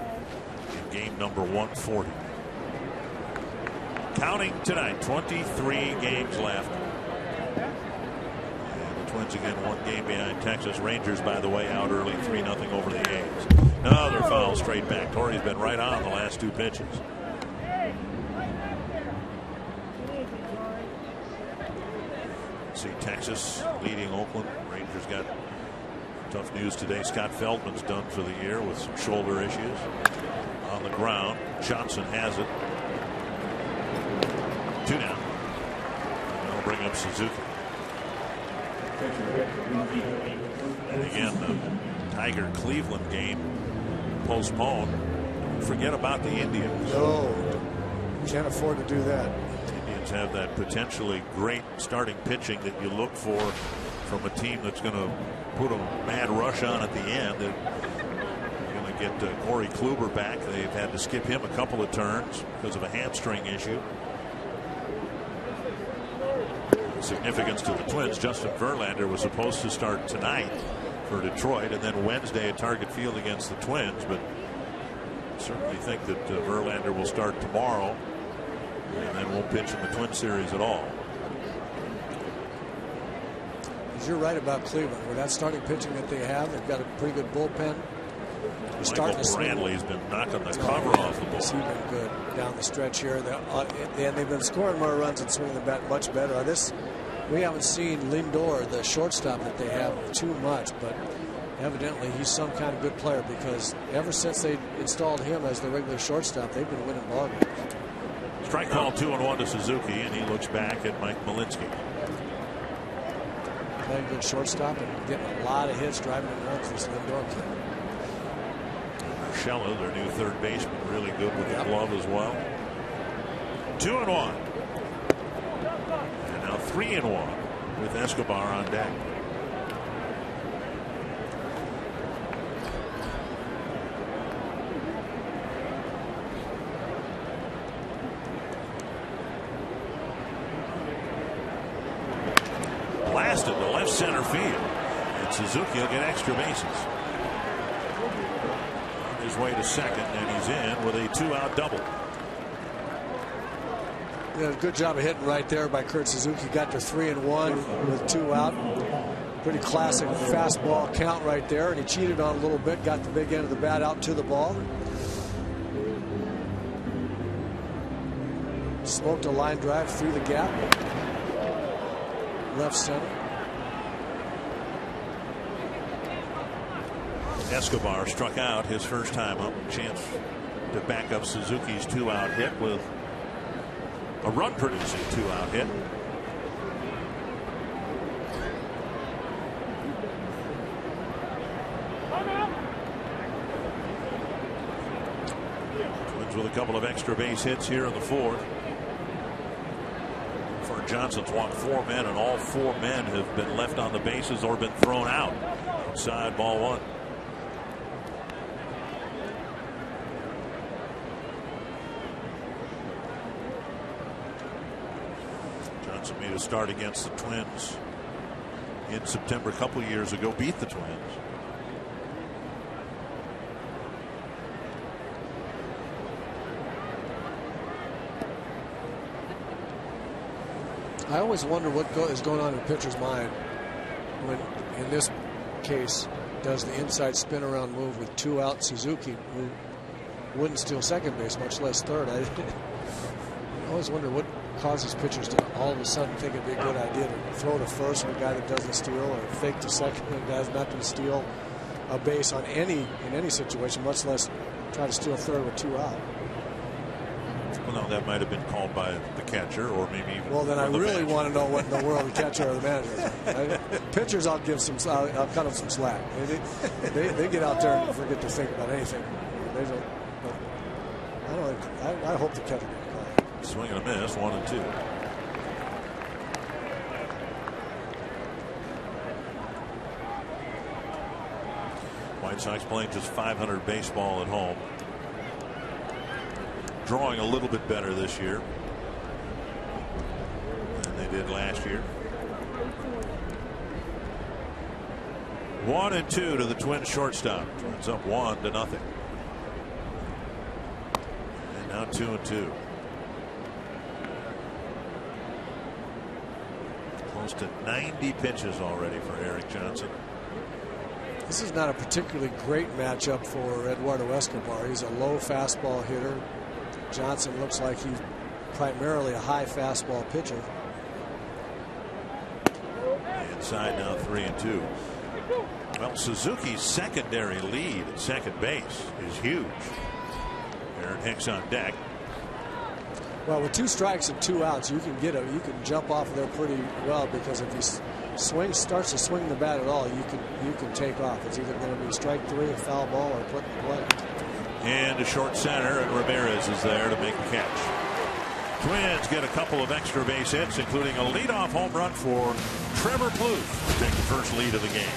Game number 140. Counting tonight, 23 games left. And the Twins again 1 game behind Texas. Rangers, by the way, out early 3-0 over the A's. Another foul straight back. Torrey's been right on the last 2 pitches. See Texas leading Oakland. Rangers got tough news today. Scott Feldman's done for the year with some shoulder issues. On the ground, Johnson has it. 2 down. That'll bring up Suzuki. And again, the Tiger Cleveland game postponed. Forget about the Indians. No, can't afford to do that. Indians have that potentially great starting pitching that you look for from a team that's going to put a mad rush on at the end. Get Corey Kluber back. They've had to skip him a couple of turns because of a hamstring issue. Significance to the Twins. Justin Verlander was supposed to start tonight for Detroit and then Wednesday at Target Field against the Twins, but I certainly think that Verlander will start tomorrow and then won't pitch in the Twin series at all. You're right about Cleveland. With that starting pitching that they have, they've got a pretty good bullpen. Michael Brantley's been knocking the cover off the ball. He's been good down the stretch here. And they've been scoring more runs and swinging the bat much better. We haven't seen Lindor, the shortstop that they have, too much, but evidently he's some kind of good player because ever since they installed him as the regular shortstop, they've been winning ball games. Strike call 2-1 to Suzuki, and he looks back at Mike Malinsky. Playing good shortstop and getting a lot of hits, driving in runs. This Lindor kid. Shella, their new third baseman, really good with the glove as well. 2-1. And now 3-1 with Escobar on deck. Blasted to left center field. And Suzuki will get extra bases. His way to second, and he's in with a 2-out double. Yeah, good job of hitting right there by Kurt Suzuki. Got to 3-1 with 2 out. Pretty classic fastball count right there, and he cheated on a little bit. Got the big end of the bat out to the ball. Smoked a line drive through the gap. Left center. Escobar struck out his first time up. Chance to back up Suzuki's 2-out hit with a run producing 2-out hit. Twins with a couple of extra base hits here in the 4th. For Johnson's walked 4 men, and all 4 men have been left on the bases or been thrown out. Outside, ball 1. Made a start against the Twins in September a couple of years ago, beat the Twins. I always wonder what is going on in a pitcher's mind when, in this case, does the inside spin around move with 2 out Suzuki, who wouldn't steal second base, much less third. I always wonder what causes pitchers to all of a sudden think it'd be a good idea to throw to first for a guy that doesn't steal, or fake to second when a guy's not going to steal a base in any situation, much less try to steal third with 2 out. Well, no, that might have been called by the catcher, or maybe even. Well, then I really manager. want to know what in the world the catcher or the manager is. Pitchers, I'll give some. I'll cut them some slack. They get out there and forget to think about anything. They don't. I hope the catcher gets called. Swing and a miss, 1-2. White Sox playing just .500 baseball at home. Drawing a little bit better this year than they did last year. 1-2 to the Twins shortstop. Twins up 1-0. And now 2-2. Close to 90 pitches already for Eric Johnson. This is not a particularly great matchup for Eduardo Escobar. He's a low fastball hitter. Johnson looks like he's primarily a high fastball pitcher. Inside now 3-2. Well, Suzuki's secondary lead at second base is huge. Aaron Hicks on deck. Well, with 2 strikes and 2 outs, you can jump off of there pretty well, because if he starts to swing the bat at all, you can take off. It's either going to be strike 3, a foul ball, or put in play. And to short center, and Ramirez is there to make the catch. Twins get a couple of extra base hits, including a leadoff home run for Trevor Plouffe to take the first lead of the game.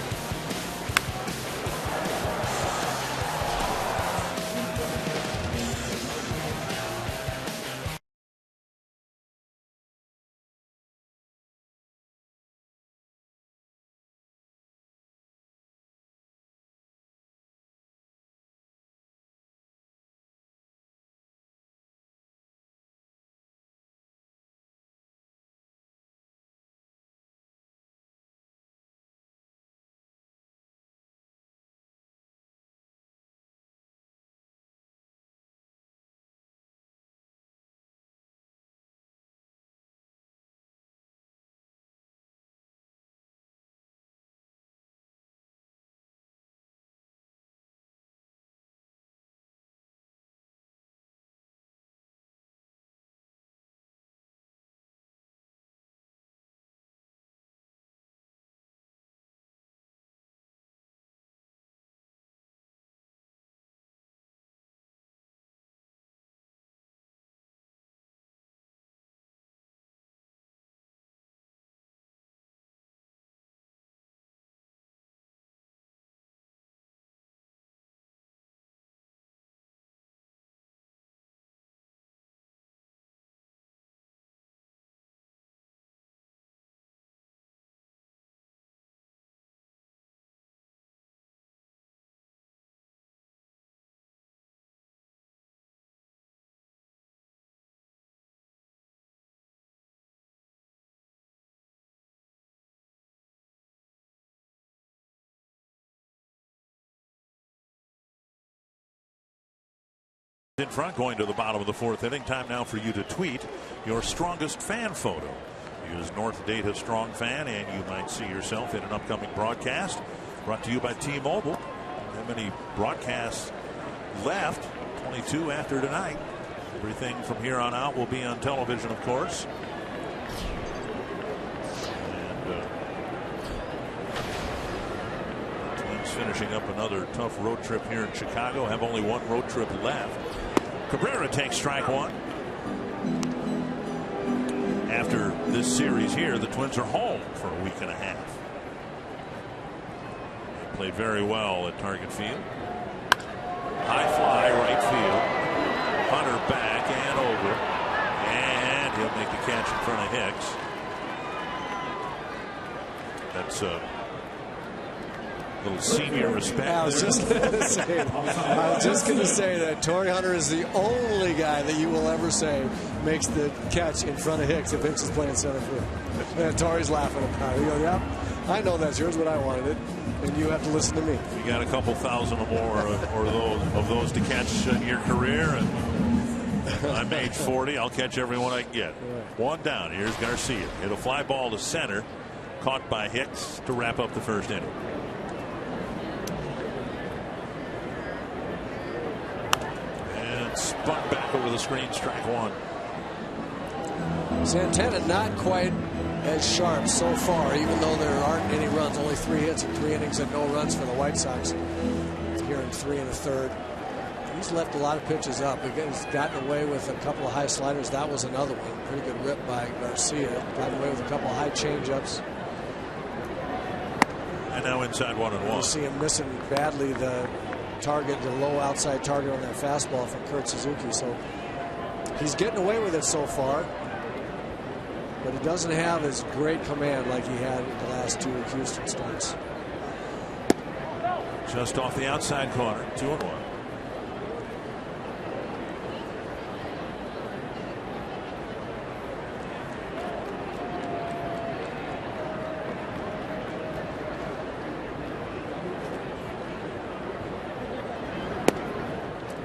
In front, going to the bottom of the 4th inning. Time now for you to tweet your strongest fan photo. Use North Data Strong Fan, and you might see yourself in an upcoming broadcast. Brought to you by T-Mobile. How many broadcasts left? 22 after tonight. Everything from here on out will be on television, of course. And Twins finishing up another tough road trip here in Chicago. Have only 1 road trip left. Cabrera takes strike 1. After this series here, the Twins are home for a week and a half. They played very well at Target Field. High fly, right field. Hunter back and over. And he'll make the catch in front of Hicks. That's a little senior respect. I was just going to say that Torrey Hunter is the only guy that you will ever say makes the catch in front of Hicks if Hicks is playing center field. And Torrey's laughing about it. He goes, "Yep, I know that's yours, but I wanted it, and you have to listen to me." You got a couple thousand or more of those to catch in your career, and I'm age 40. I'll catch every one I can get. One down. Here's Garcia. Hit a fly ball to center, caught by Hicks to wrap up the first inning. bunt back over the screen, strike one. Santana not quite as sharp so far, even though there aren't any runs. Only 3 hits in 3 innings and no runs for the White Sox here in 3 1/3. He's left a lot of pitches up. He's gotten away with a couple of high sliders. That was another one. Pretty good rip by Garcia. Gotten away with a couple of high changeups. And now inside 1-1. You see him missing badly the target, the low outside target on that fastball from Kurt Suzuki. So he's getting away with it so far. But he doesn't have as great command like he had in the last 2 Houston starts. Just off the outside corner, 2-1.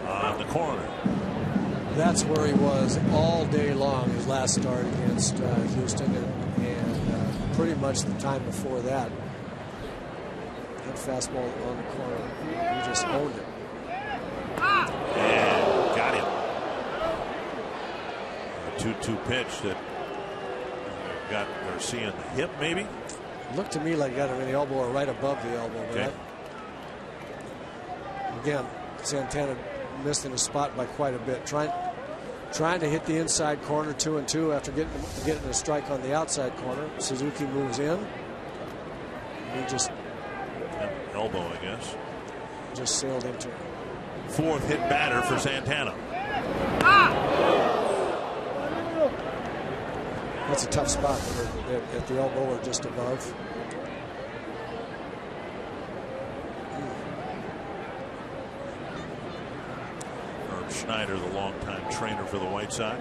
On the corner. That's where he was all day long his last start against Houston, and pretty much the time before that. That fastball on the corner, he just owned it. And got him. A 2-2 pitch that got Garcia in the hip, maybe. Looked to me like he got him in the elbow or right above the elbow. Okay. Again, Santana missed in his spot by quite a bit. Trying to hit the inside corner, 2-2 after getting a strike on the outside corner. Suzuki moves in. He just elbow, I guess. Just sailed into it. 4th hit batter for Santana. That's a tough spot at the elbow or just above. Schneider, the longtime trainer for the White Sox.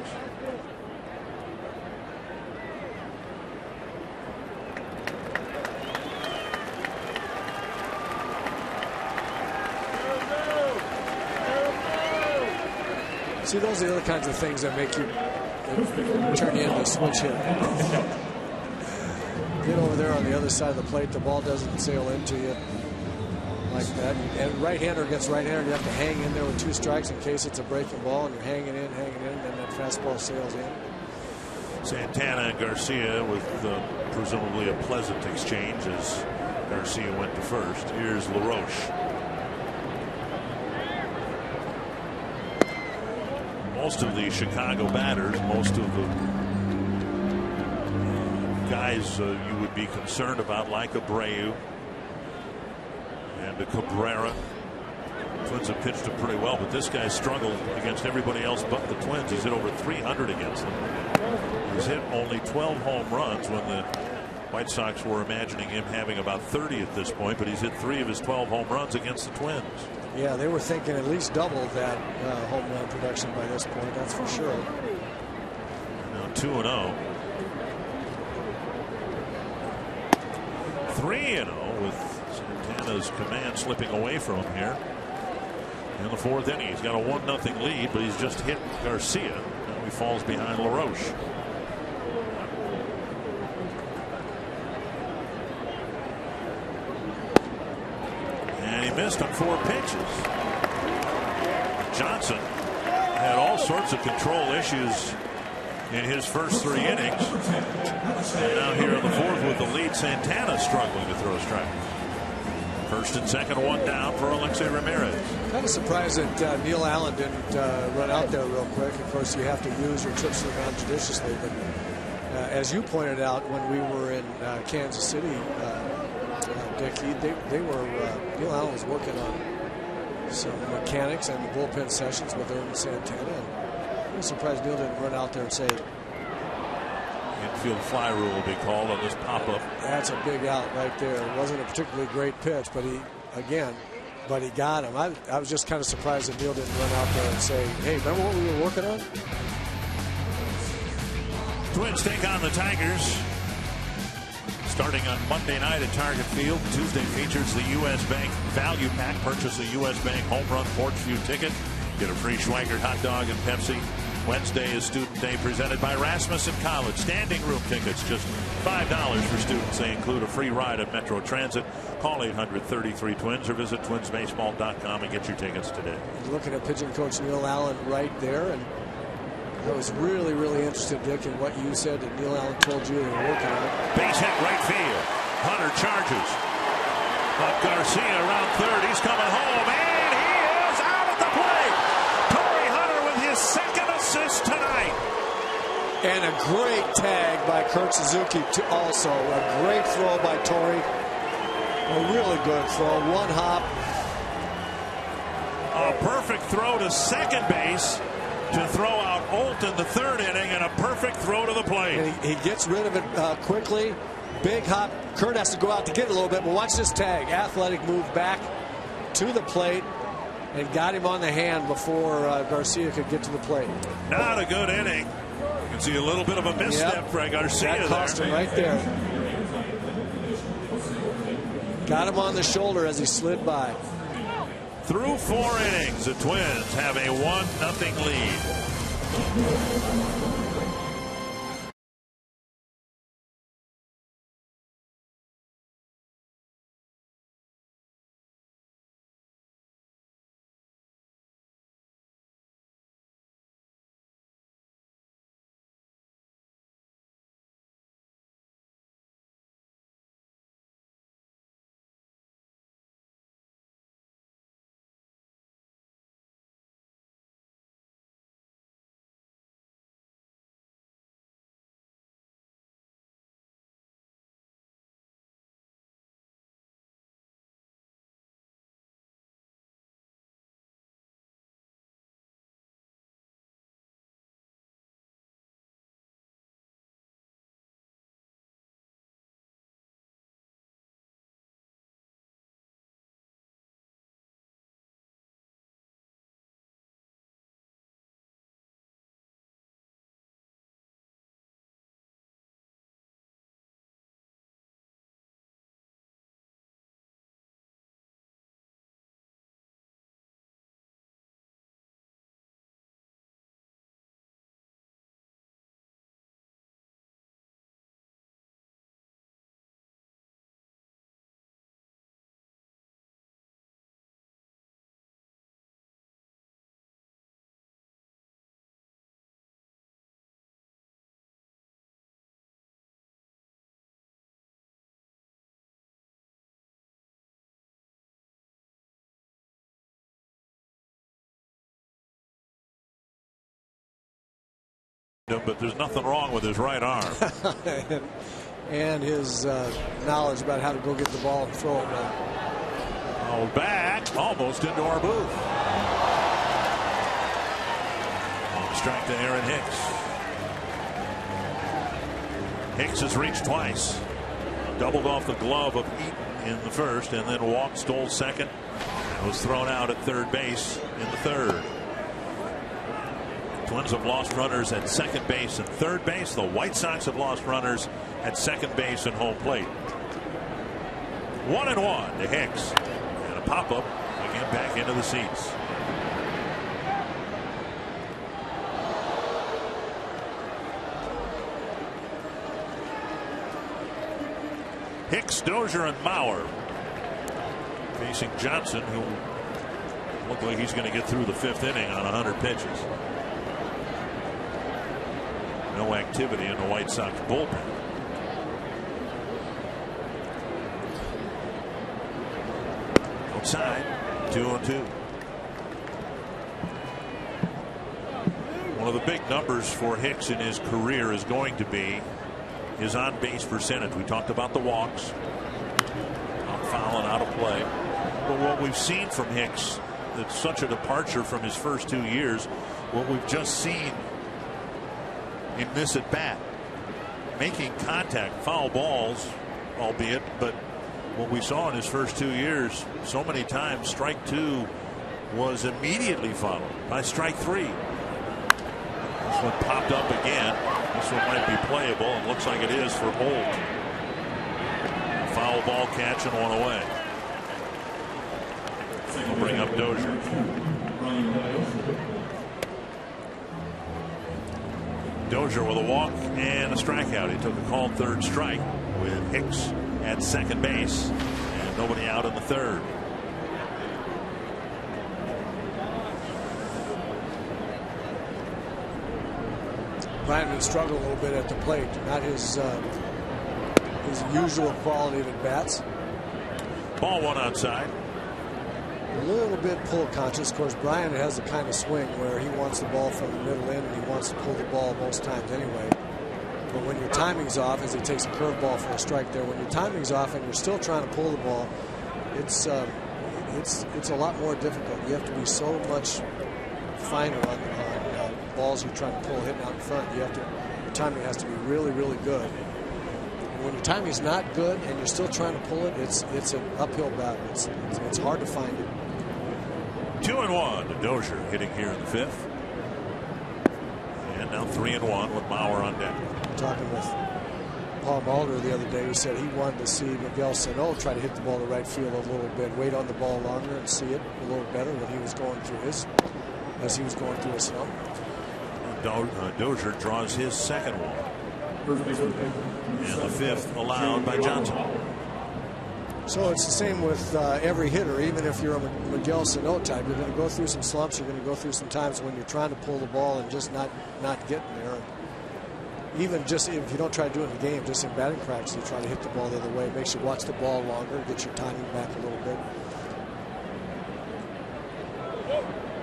See, those are the other kinds of things that make you turn you into a switch hitter. Get over there on the other side of the plate, the ball doesn't sail into you like that. And right-hander against right-hander, you have to hang in there with 2 strikes in case it's a breaking ball, and you're hanging in, and then that fastball sails in. Santana and Garcia with presumably a pleasant exchange as Garcia went to first. Here's LaRoche. Most of the Chicago batters, most of the guys you would be concerned about, like Abreu and Cabrera. Twins have pitched him pretty well, but this guy struggled against everybody else but the Twins. He's hit over 300 against them. He's hit only 12 home runs when the White Sox were imagining him having about 30 at this point, but he's hit 3 of his 12 home runs against the Twins. Yeah, they were thinking at least double that home run production by this point, that's for sure. Now 2-0. 3-0 with Santana's command slipping away from him here in the 4th inning. He's got a 1-0 lead, but he's just hit Garcia. Now he falls behind LaRoche. And he missed on 4 pitches. Johnson had all sorts of control issues in his first 3 innings. And now here in the 4th with the lead, Santana struggling to throw strikes. First and second, 1 down for Alexei Ramirez. Kind of surprised that Neil Allen didn't run out there real quick. Of course, you have to use your trips to the mound judiciously. But as you pointed out when we were in Kansas City, Dick, they were Neil Allen was working on some mechanics and the bullpen sessions with Ervin Santana. I'm surprised Neil didn't run out there and say, infield fly rule will be called on this pop-up. That's a big out right there. It wasn't a particularly great pitch, but he got him. I was just kind of surprised that Neil didn't run out there and say, hey, remember what we were working on? Twins take on the Tigers starting on Monday night at Target Field. Tuesday features the U.S. Bank Value Pack. Purchase a U.S. Bank Home Run Porch View ticket. Get a free Schweigert hot dog and Pepsi. Wednesday is Student Day presented by Rasmussen College. Standing room tickets, just $5 for students. They include a free ride at Metro Transit. Call 800-33-TWINS or visit twinsbaseball.com and get your tickets today. Looking at pitching coach Neil Allen right there, and I was really, really interested, Dick, in what you said that Neil Allen told you they were working on. Base hit right field. Hunter charges. But Garcia around third. He's coming home, and he is out at the plate. Torrey Hunter with his second assist tonight. And a great tag by Kurt Suzuki also. A great throw by Torrey. A really good throw. One hop. A perfect throw to second base to throw out Olt in the third inning, and a perfect throw to the plate. And he gets rid of it quickly. Big hop. Kurt has to go out to get it a little bit, but watch this tag. Athletic move back to the plate and got him on the hand before Garcia could get to the plate. Not a good inning. You can see a little bit of a misstep for Garcia. That cost him right there. Got him on the shoulder as he slid by. Through 4 innings, the Twins have a 1-0 lead. But there's nothing wrong with his right arm. And his knowledge about how to go get the ball and throw it. Oh, back almost into our booth. Strike to Aaron Hicks. Hicks has reached twice. Doubled off the glove of Eaton in the first, and then walked, stole second, and was thrown out at third base in the third. Twins have lost runners at second base and third base. The White Sox have lost runners at second base and home plate. 1-1 to Hicks. And a pop-up again back into the seats. Hicks, Dozier, and Mauer facing Johnson, who looked like he's going to get through the 5th inning on 100 pitches. No activity in the White Sox bullpen. Outside, 2-2. One of the big numbers for Hicks in his career is going to be his on-base percentage. We talked about the walks, out foul and out of play. But what we've seen from Hicks, that's such a departure from his first 2 years, what we've just seen in this at bat, making contact, foul balls, albeit, but what we saw in his first 2 years, so many times, strike 2 was immediately followed by strike 3. This one popped up again. This one might be playable, and looks like it is for Olt. Foul ball catch and one away. We'll bring up Dozier. Dozier with a walk and a strikeout. He took a called third strike with Hicks at second base and nobody out in the third. Bryant had struggled a little bit at the plate. Not his usual quality of at bats. Ball one outside. A little bit pull conscious. Of course, Bryant has the kind of swing where he wants the ball from the middle in and he wants to pull the ball most times anyway. But when your timing's off, as he takes a curveball for a strike there, when your timing's off and you're still trying to pull the ball, it's a lot more difficult. You have to be so much finer on balls you're trying to pull hitting out in front. Your timing has to be really, really good. And when your timing's not good and you're still trying to pull it, it's an uphill battle. It's hard to find it. 2-1 to Dozier hitting here in the fifth. And now 3-1 with Bauer on deck. Talking with Paul Mulder the other day, who said he wanted to see Miguel Sano try to hit the ball to right field a little bit, wait on the ball longer and see it a little better when he was going through his slump. Dozier draws his second walk. And the fifth allowed by Johnson. So it's the same with every hitter. Even if you're a Miguel Sano type, you're going to go through some slumps. You're going to go through some times when you're trying to pull the ball and just not getting there. Even just if you don't try to do it in the game, just in batting practice, you try to hit the ball the other way. It makes you watch the ball longer, get your timing back a little bit.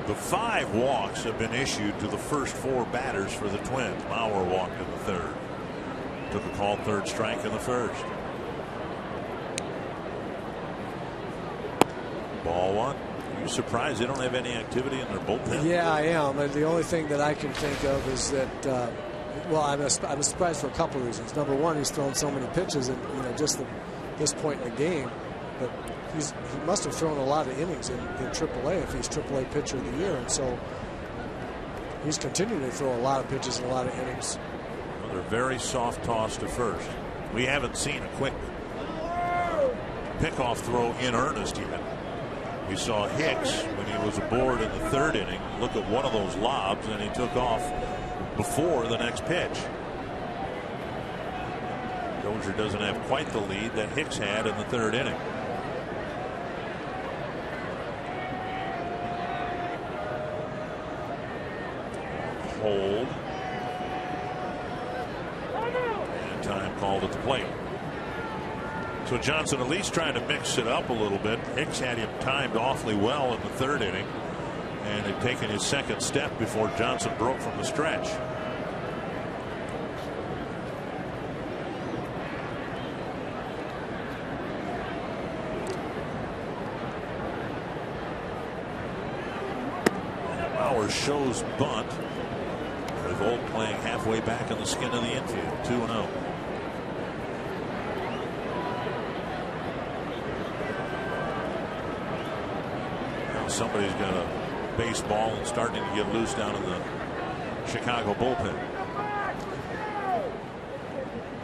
The 5 walks have been issued to the first 4 batters for the Twins. Bauer walked in the third. Took a called third strike in the first. Ball one. Are you surprised they don't have any activity in their bullpen? Yeah, I am. And the only thing that I can think of is that, well, I'm surprised for a couple of reasons. Number one, he's thrown so many pitches, and just this point in the game. But he must have thrown a lot of innings in AAA if he's AAA pitcher of the year, and so he's continuing to throw a lot of pitches and a lot of innings. Another very soft toss to first. We haven't seen a quick pickoff throw in earnest yet. We saw Hicks when he was aboard in the third inning look at one of those lobs, and he took off before the next pitch. Dozier doesn't have quite the lead that Hicks had in the third inning. Hold. And time called at the plate. So Johnson at least trying to mix it up a little bit. Hicks had him timed awfully well in the third inning and had taken his second step before Johnson broke from the stretch. Bauer shows bunt. Volt playing halfway back in the skin of the infield. 2-0. Now somebody's got a baseball and starting to get loose down in the Chicago bullpen.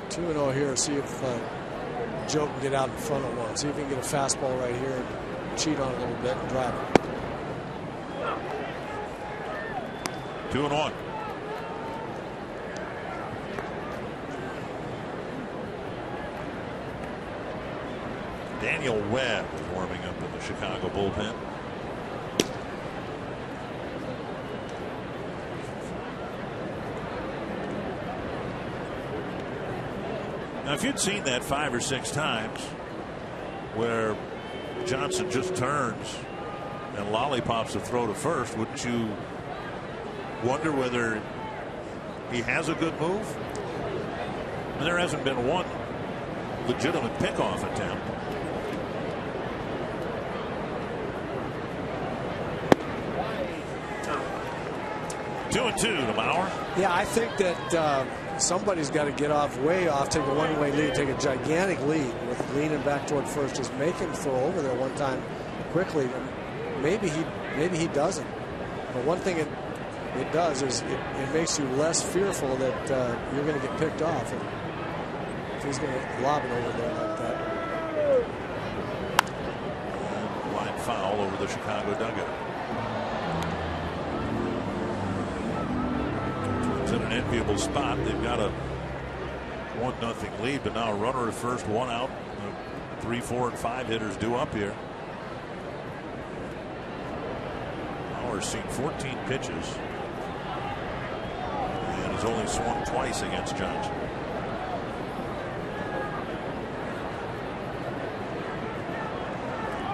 2-0 here. See if Joe can get out in front of one. See if he can get a fastball right here and cheat on it a little bit and drive it. 2-1. Daniel Webb is warming up in the Chicago bullpen. Now, if you'd seen that 5 or 6 times where Johnson just turns and lollipops a throw to first, wouldn't you wonder whether he has a good move? And there hasn't been one legitimate pickoff attempt. Two and two to Bauer. Yeah, I think that somebody's got to get way off, take a one-way lead, take a gigantic lead with leaning back toward first. Just make him throw over there one time quickly. And maybe he doesn't. But one thing it does is it makes you less fearful that you're going to get picked off if he's going to lob it over there like that. Line foul over the Chicago dugout. in an enviable spot. They've got a 1-0 lead, but now a runner at first, 1 out. 3, 4, and 5 hitters due up here. Bauer's seen 14 pitches and has only swung twice against Johnson.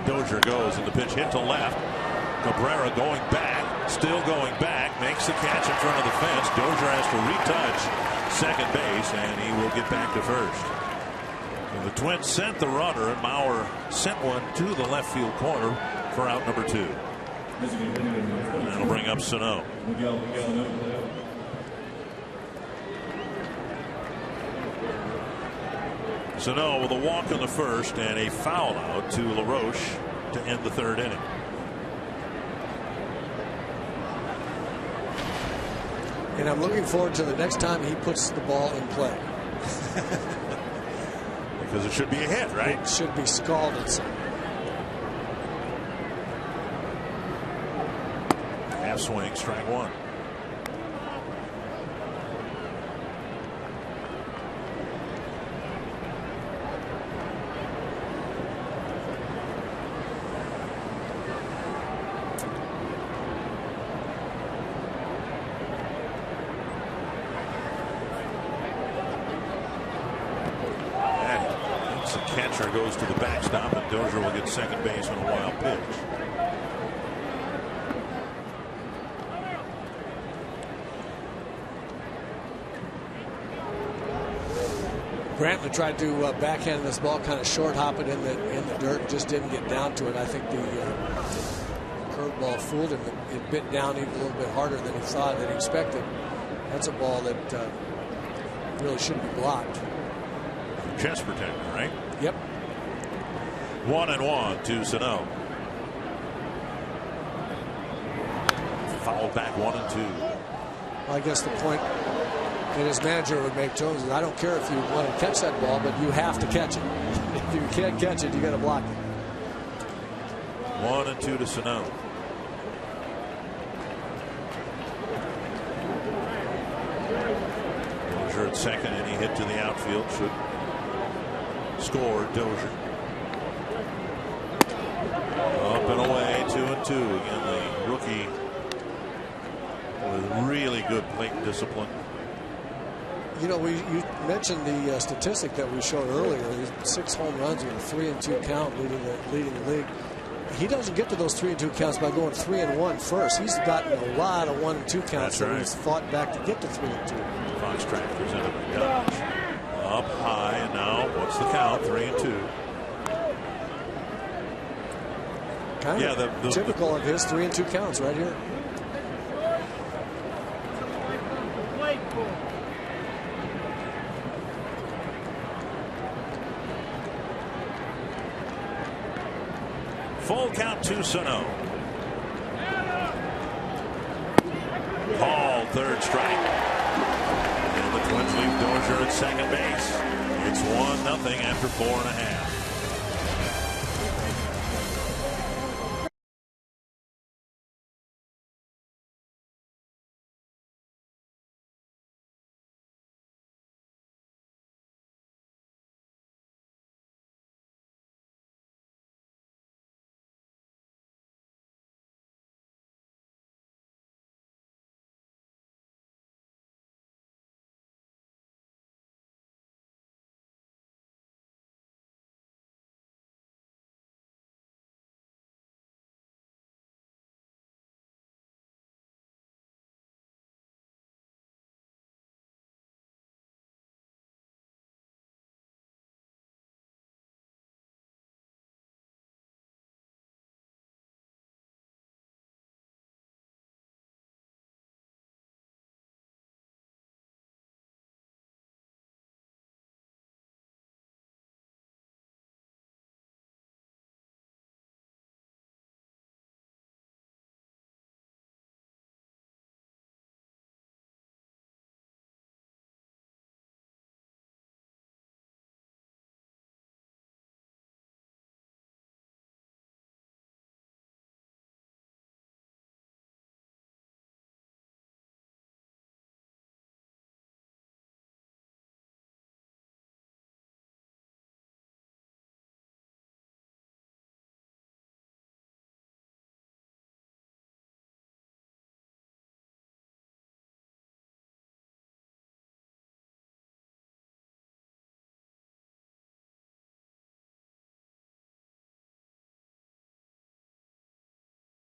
Dozier goes, and the pitch hit to left. Cabrera going back, still going back, makes the catch in front of the fence. Dozier has to retouch second base, and he will get back to first. And the Twins sent the runner, and Mauer sent one to the left field corner for out number 2. And that'll bring up Sano. Sano with a walk in the first and a foul out to LaRoche to end the 3rd inning. And I'm looking forward to the next time he puts the ball in play. Because it should be a hit, right? It should be scalded some. Half swing, strike 1. Goes to the backstop, and Dozier will get second base on a wild pitch. Brantley tried to backhand this ball, kind of short hop it in the dirt, and just didn't get down to it. I think the curveball fooled him. It bit down even a little bit harder than he thought, than he expected. That's a ball that really shouldn't be blocked. Chest protector, right? Yep. 1-1 to Sano. Fouled back 1-2. Well, I guess the point that his manager would make to him is, I don't care if you want to catch that ball, but you have to catch it. If you can't catch it, you got to block it. 1-2 to Sano. Dozier at second, and he hit to the outfield. Should score. Dozier. Up and away, 2-2. Again, the rookie with really good plate discipline. You know, you mentioned the statistic that we showed earlier. These 6 home runs with a 3-2 count, leading the league. He doesn't get to those 3-2 counts by going 3-1 first. He's gotten a lot of 1-2 counts that he's fought back to get to 3-2. Fox track presented by Dodge. Up high, and now what's the count? 3-2. Kind of typical of his 3-2 counts right here. Full count to Sano. Call, 3rd strike. And the Twins leave Dozier at second base. It's 1-0 after 4.5.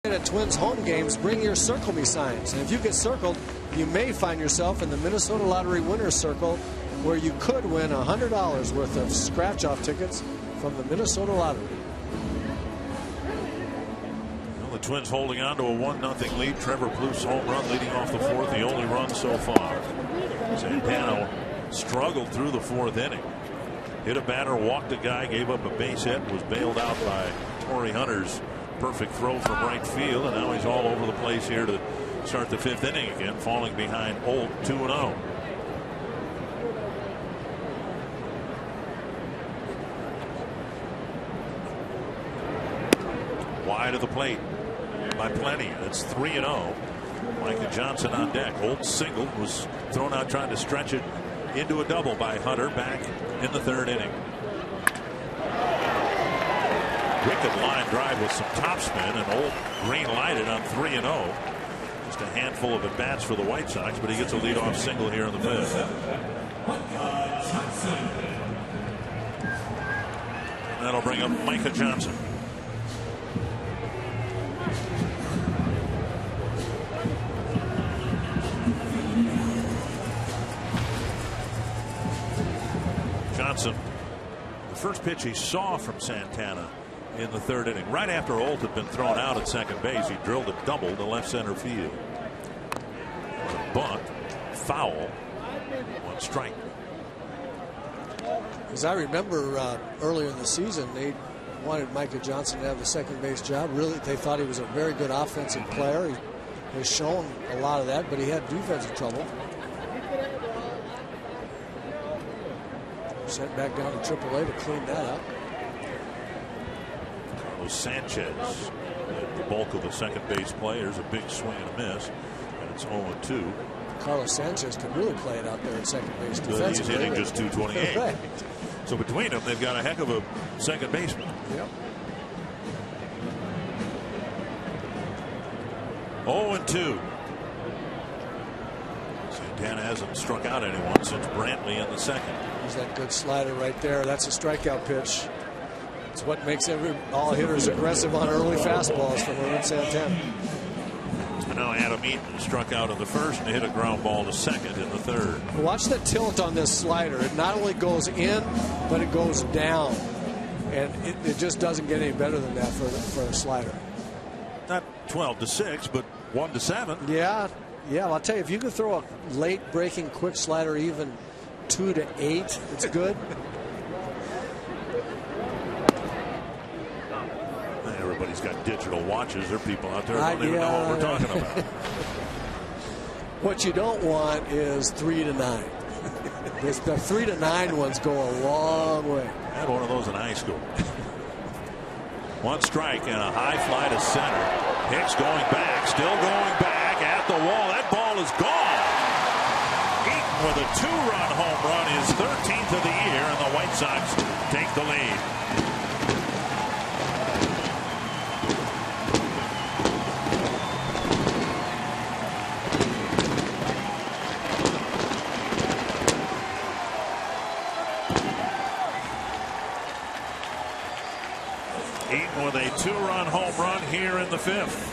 At Twins home games, bring your Circle Me signs. And if you get circled, you may find yourself in the Minnesota Lottery Winners Circle, where you could win $100 worth of scratch-off tickets from the Minnesota Lottery. Well, the Twins holding on to a 1-0 lead. Trevor Plouffe's home run leading off the fourth, the only run so far. Santana struggled through the fourth inning. Hit a batter, walked a guy, gave up a base hit, was bailed out by Torrey Hunter's perfect throw from right field, and now he's all over the place here to start the fifth inning again, falling behind Olt 2-0. Wide of the plate by plenty. That's 3-0. Micah Johnson on deck. Olt single, was thrown out trying to stretch it into a double by Hunter back in the third inning. Wicked line drive with some topspin, and Olt green lighted on 3-0. Just a handful of at-bats for the White Sox, but he gets a leadoff single here in the fifth. And that'll bring up Micah Johnson. Johnson, the first pitch he saw from Santana in the third inning, right after Olt had been thrown out at second base, he drilled a double to left center field. A bunt, foul, 1 strike. As I remember earlier in the season, they wanted Micah Johnson to have the second base job. Really, they thought he was a very good offensive player. He has shown a lot of that, but he had defensive trouble. Sent back down to AAA to clean that up. Carlos Sanchez, the bulk of the second base players, a big swing and a miss, and it's 0-2. Carlos Sanchez can really play it out there at second base defensively. He's hitting just .228. Right. So between them, they've got a heck of a second baseman. Yep. 0-2. Santana hasn't struck out anyone since Brantley in the second. There's that good slider right there. That's a strikeout pitch. It's what makes all hitters aggressive on early fastballs from Erwin Santana. And now Adam Eaton struck out in the first and hit a ground ball to second in the third. Watch the tilt on this slider. It not only goes in, but it goes down. And it just doesn't get any better than that for a slider. Not 12-6, but 1-7. Yeah. Yeah, I'll tell you, if you can throw a late breaking quick slider even 2-8, it's good. Everybody's got digital watches. There are people out there who don't even know what we're talking about. What you don't want is 3-9. The 3-9 ones go a long way. I had one of those in high school. 1 strike and a high fly to center. Hicks going back, still going back at the wall. That ball is gone. Eaton with a 2-run home run, his 13th of the year, and the White Sox take the lead. Eaton with a 2-run home run here in the fifth.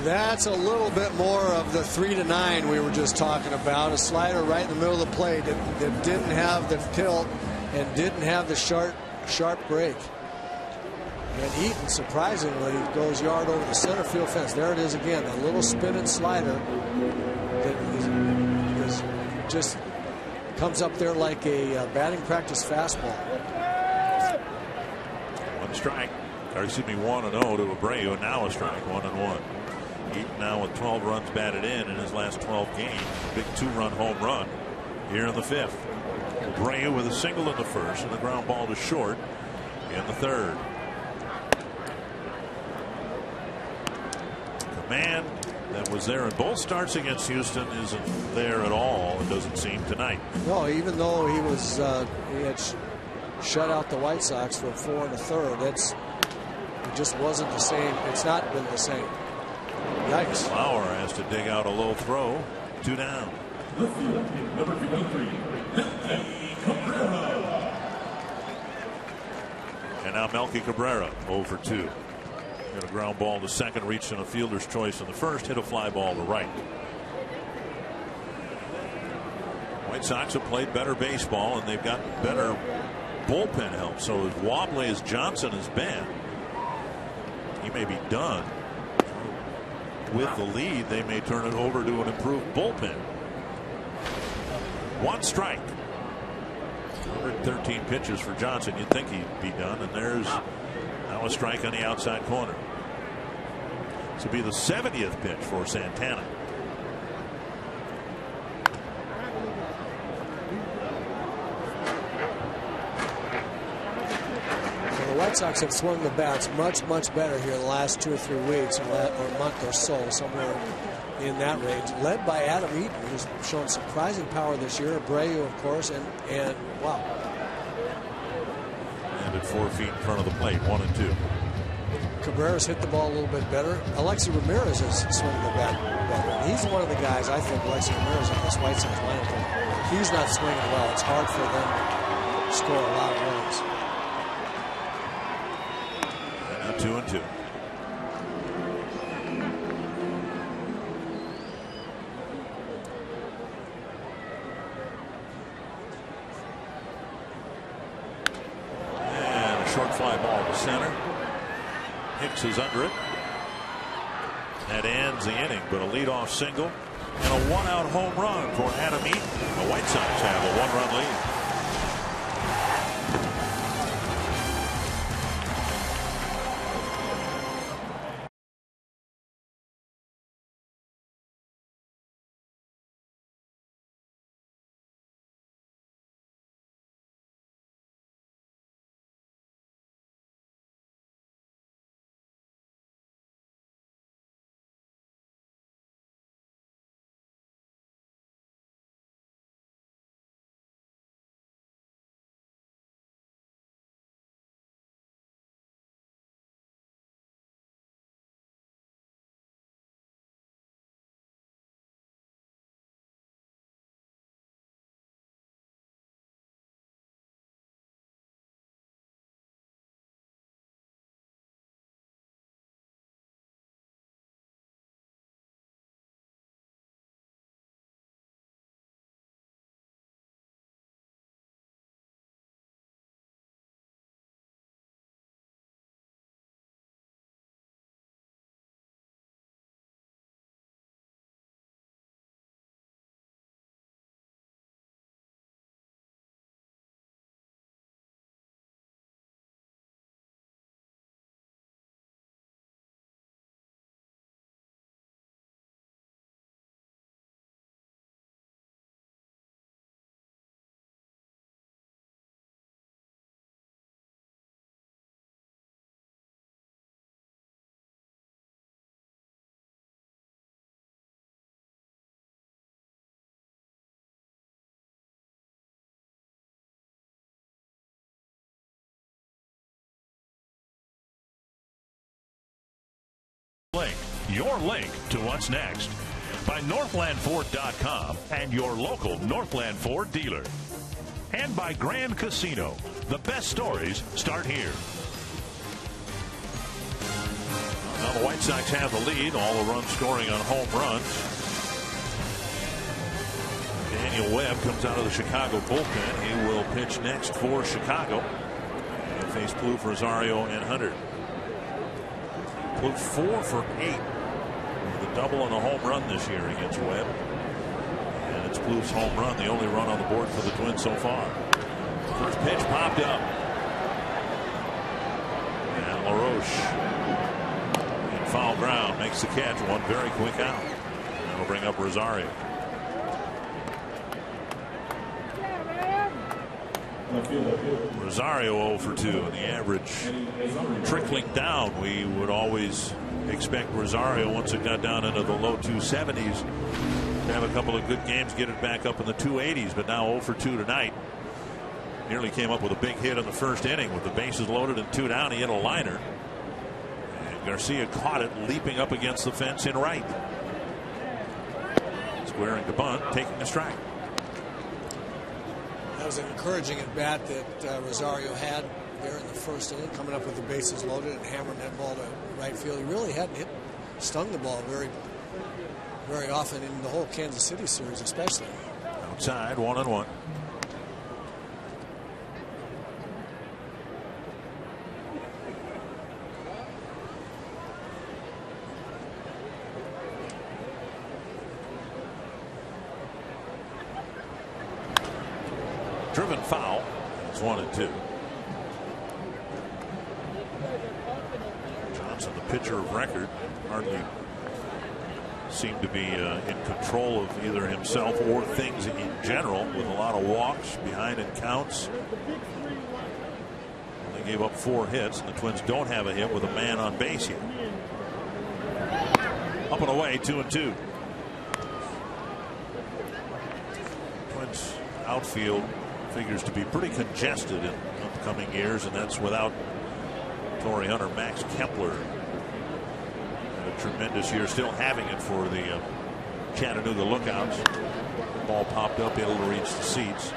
That's a little bit more of the 3-9 we were just talking about. A slider right in the middle of the plate that didn't have the tilt and didn't have the sharp break. And Eaton, surprisingly, goes yard over the center field fence. There it is again, a little spinning slider that is just comes up there like a batting practice fastball. 1 strike, or excuse me, 1-0 to Abreu, and now a strike, 1-1. Eaton now with 12 runs batted in his last 12 games. Big 2-run home run here in the fifth. Abreu with a single in the first and a ground ball to short in the third. Command that was there in both starts against Houston isn't there at all, it doesn't seem tonight. No, even though he was he had shut out the White Sox for 4 1/3, it just wasn't the same. It's not been the same. Yikes. Lauer has to dig out a low throw. 2 down. And now Melky Cabrera 0 for 2. Hit a ground ball to second, reached in a fielder's choice in the first, hit a fly ball to right. White Sox have played better baseball, and they've got better bullpen help. So as wobbly as Johnson has been, he may be done. With the lead, they may turn it over to an improved bullpen. 1 strike. 113 pitches for Johnson. You'd think he'd be done, and there's now a strike on the outside corner. This will be the 70th pitch for Santana. The White Sox have swung the bats much better here the last 2 or 3 weeks, or a month or so, somewhere in that range. Led by Adam Eaton, who's shown surprising power this year. Abreu, of course, and wow. And at 4 feet in front of the plate, 1 and 2. Cabrera's hit the ball a little bit better. Alexi Ramirez is swinging the bat better. He's one of the guys, I think, Alexi Ramirez in this White Sox lineup. He's not swinging well. It's hard for them to score a lot of runs. And now 2 and 2. Short fly ball to center. Hicks is under it. That ends the inning, but a leadoff single and a 1-out home run for Adam Eaton. The White Sox have a 1-run lead. Your link to what's next by NorthlandFord.com and your local Northland Ford dealer. And by Grand Casino. The best stories start here. Now the White Sox have the lead. All the runs scoring on home runs. Daniel Webb comes out of the Chicago bullpen. He will pitch next for Chicago. He'll face Plouffe, Rosario, and Hunter. Plouffe 4 for 8. The double and a home run this year against Webb. And it's Plouffe's home run, the only run on the board for the Twins so far. First pitch popped up. And LaRoche in foul ground makes the catch. One very quick out. That'll bring up Rosario. Rosario 0 for 2, and the average trickling down. We would always expect Rosario, once it got down into the low 270s, to have a couple of good games, get it back up in the 280s, but now 0 for 2 tonight. Nearly came up with a big hit in the first inning with the bases loaded and 2 down. He hit a liner, and Garcia caught it leaping up against the fence in right. Squaring to bunt, taking a strike. That was an encouraging at bat that Rosario had there in the first inning, coming up with the bases loaded and hammering that ball to right field. He really hadn't stung the ball very, very often in the whole Kansas City series, especially. Outside, 1-1. Driven foul. It's 1-2. Johnson, the pitcher of record, hardly seemed to be in control of either himself or things in general, with a lot of walks, behind in counts. They gave up 4 hits, and the Twins don't have a hit with a man on base yet. Up and away, 2-2. Twins outfield figures to be pretty congested in upcoming years, and that's without Torrey Hunter. Max Kepler had a tremendous year, still having it for the Chattanooga Lookouts. Ball popped up, able to reach the seats.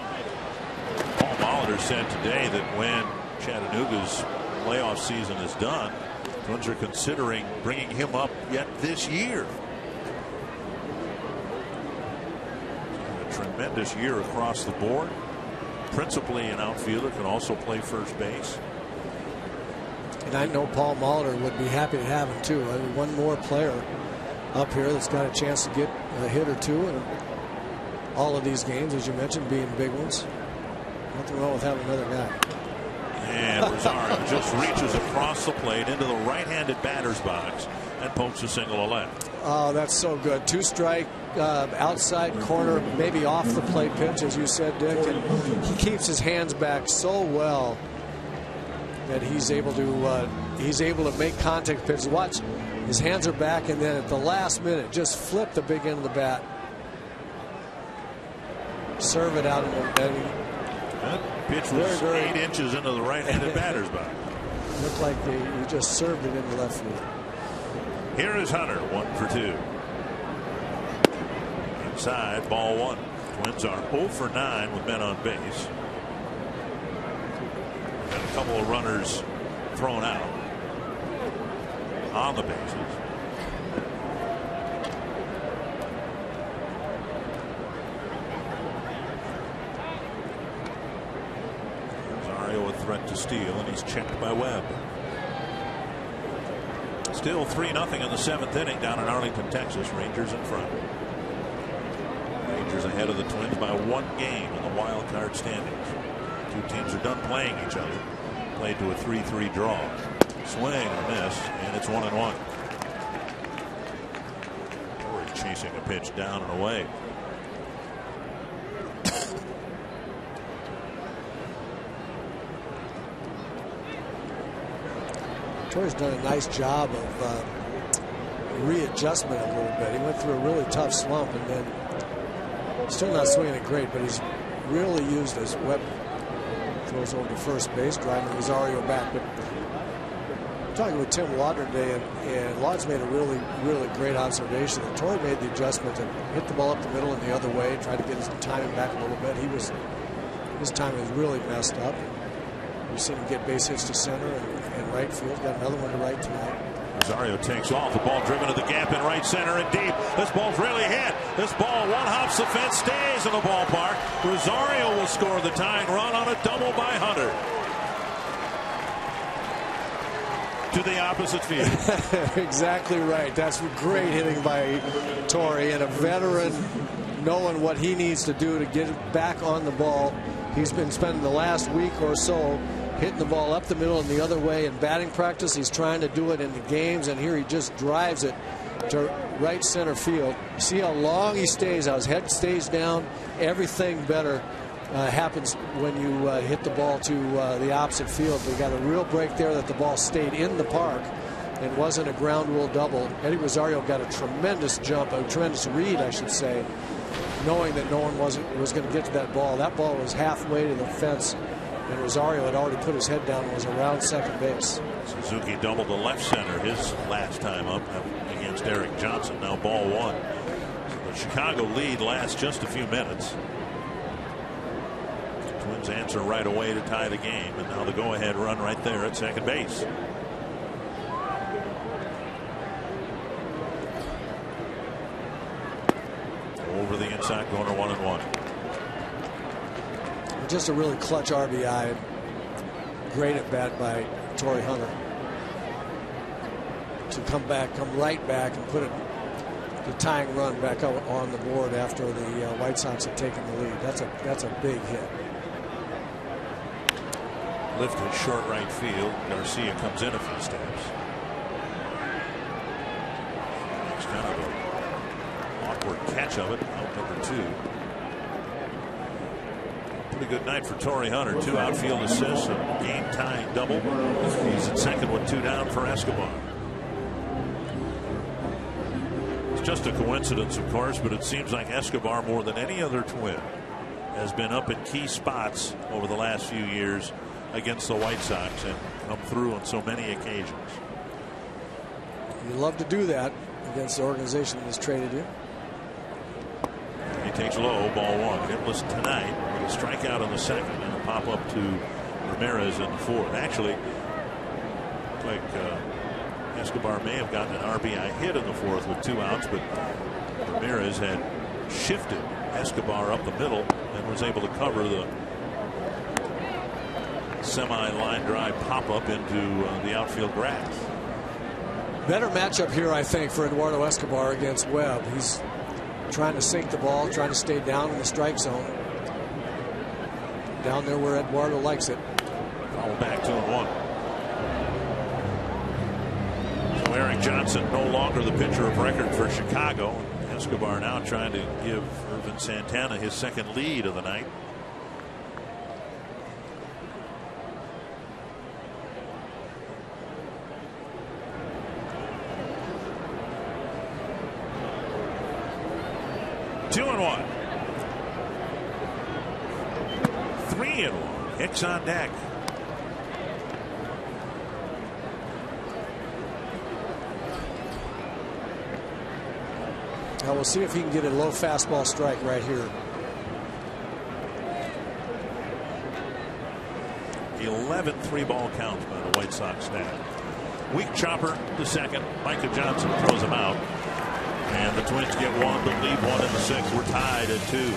Paul Molitor said today that when Chattanooga's playoff season is done, Twins are considering bringing him up yet this year. A tremendous year across the board. Principally an outfielder, can also play first base. And I know Paul Molitor would be happy to have him too. I mean, one more player up here that's got a chance to get a hit or two in all of these games, as you mentioned, being big ones. Nothing wrong with having another guy. And Rosario just reaches across the plate into the right-handed batter's box and pokes a single to left. Oh, that's so good. 2-strike, outside corner, maybe off the plate pitch, as you said, Dick. And he keeps his hands back so well that he's able to make contact pitches. Watch, his hands are back, and then at the last minute, just flip the big end of the bat, serve it out, and that pitch was 8 inches into the right-handed batter's box. Looked like he just served it into left field. Here is Hunter, 1 for 2. Inside, ball 1. Twins are 0 for 9 with men on base. And a couple of runners thrown out on the bases. Rosario a threat to steal, and he's checked by Webb. Still 3-0 in the 7th inning down in Arlington, Texas. Rangers in front. Rangers ahead of the Twins by 1 game in the wild card standings. 2 teams are done playing each other. Played to a 3-3 draw. Swing and a miss, and it's 1-1. Torrey chasing a pitch down and away. Torrey's done a nice job of readjustment a little bit. He went through a really tough slump, and then still not swinging it great, but he's really used his Webb throws over to first base, driving Rosario back. But I'm talking with Tim Wadner today, and Lodge made a really, really great observation that Torrey made the adjustment and hit the ball up the middle and the other way, tried to get his timing back a little bit. His timing was really messed up. We've seen him get base hits to center and right field. Got another one to right tonight. Rosario takes off. The ball driven to the gap in right center and deep. This ball's really hit. This ball one hops the fence, stays in the ballpark. Rosario will score the tying run on a double by Hunter. To the opposite field. Exactly right. That's great hitting by Torrey, and a veteran knowing what he needs to do to get it back on the ball. He's been spending the last week or so hitting the ball up the middle and the other way in batting practice. He's trying to do it in the games, and here he just drives it to right center field. See how long he stays, how his head stays down. Everything better happens when you hit the ball to the opposite field. We got a real break there that the ball stayed in the park and wasn't a ground rule double. Eddie Rosario got a tremendous jump, a tremendous read, I should say, knowing that no one was going to get to that ball. That ball was halfway to the fence, and Rosario had already put his head down and was around second base. Suzuki doubled to left center his last time up against Eric Johnson. Now ball 1. So the Chicago lead lasts just a few minutes. Twins answer right away to tie the game, and now the go-ahead run right there at second base. Over the inside corner, 1-1. Just a really clutch RBI. Great at bat by Torrey Hunter to come right back and put the tying run back up on the board after the White Sox have taken the lead. That's a big hit. Lifted short right field. Garcia comes in a few steps. It's kind of an awkward catch of it. Out number 2. Pretty good night for Torrey Hunter. 2 outfield assists, a game-tying double. He's at second with 2 down for Escobar. It's just a coincidence, of course, but it seems like Escobar, more than any other Twin, has been up in key spots over the last few years against the White Sox and come through on so many occasions. You love to do that against the organization that has traded you. He takes low, ball 1. Hitless tonight. With a strikeout in the second and a pop up to Ramirez in the fourth. Actually, like Escobar may have gotten an RBI hit in the fourth with 2 outs, but Ramirez had shifted Escobar up the middle and was able to cover the semi-line drive pop up into the outfield grass. Better matchup here, I think, for Eduardo Escobar against Webb. He's trying to sink the ball, trying to stay down in the strike zone, down there where Eduardo likes it. Foul back 2-1. So Eric Johnson no longer the pitcher of record for Chicago. Escobar now trying to give Irvin Santana his second lead of the night. Two and 1. 3-1. Hicks on deck. Now we'll see if he can get a low fastball strike right here. 11 3-ball counts by the White Sox staff. Weak chopper to second. Micah Johnson throws him out. And the Twins get 1 but leave 1 in the 6th. We're tied at 2.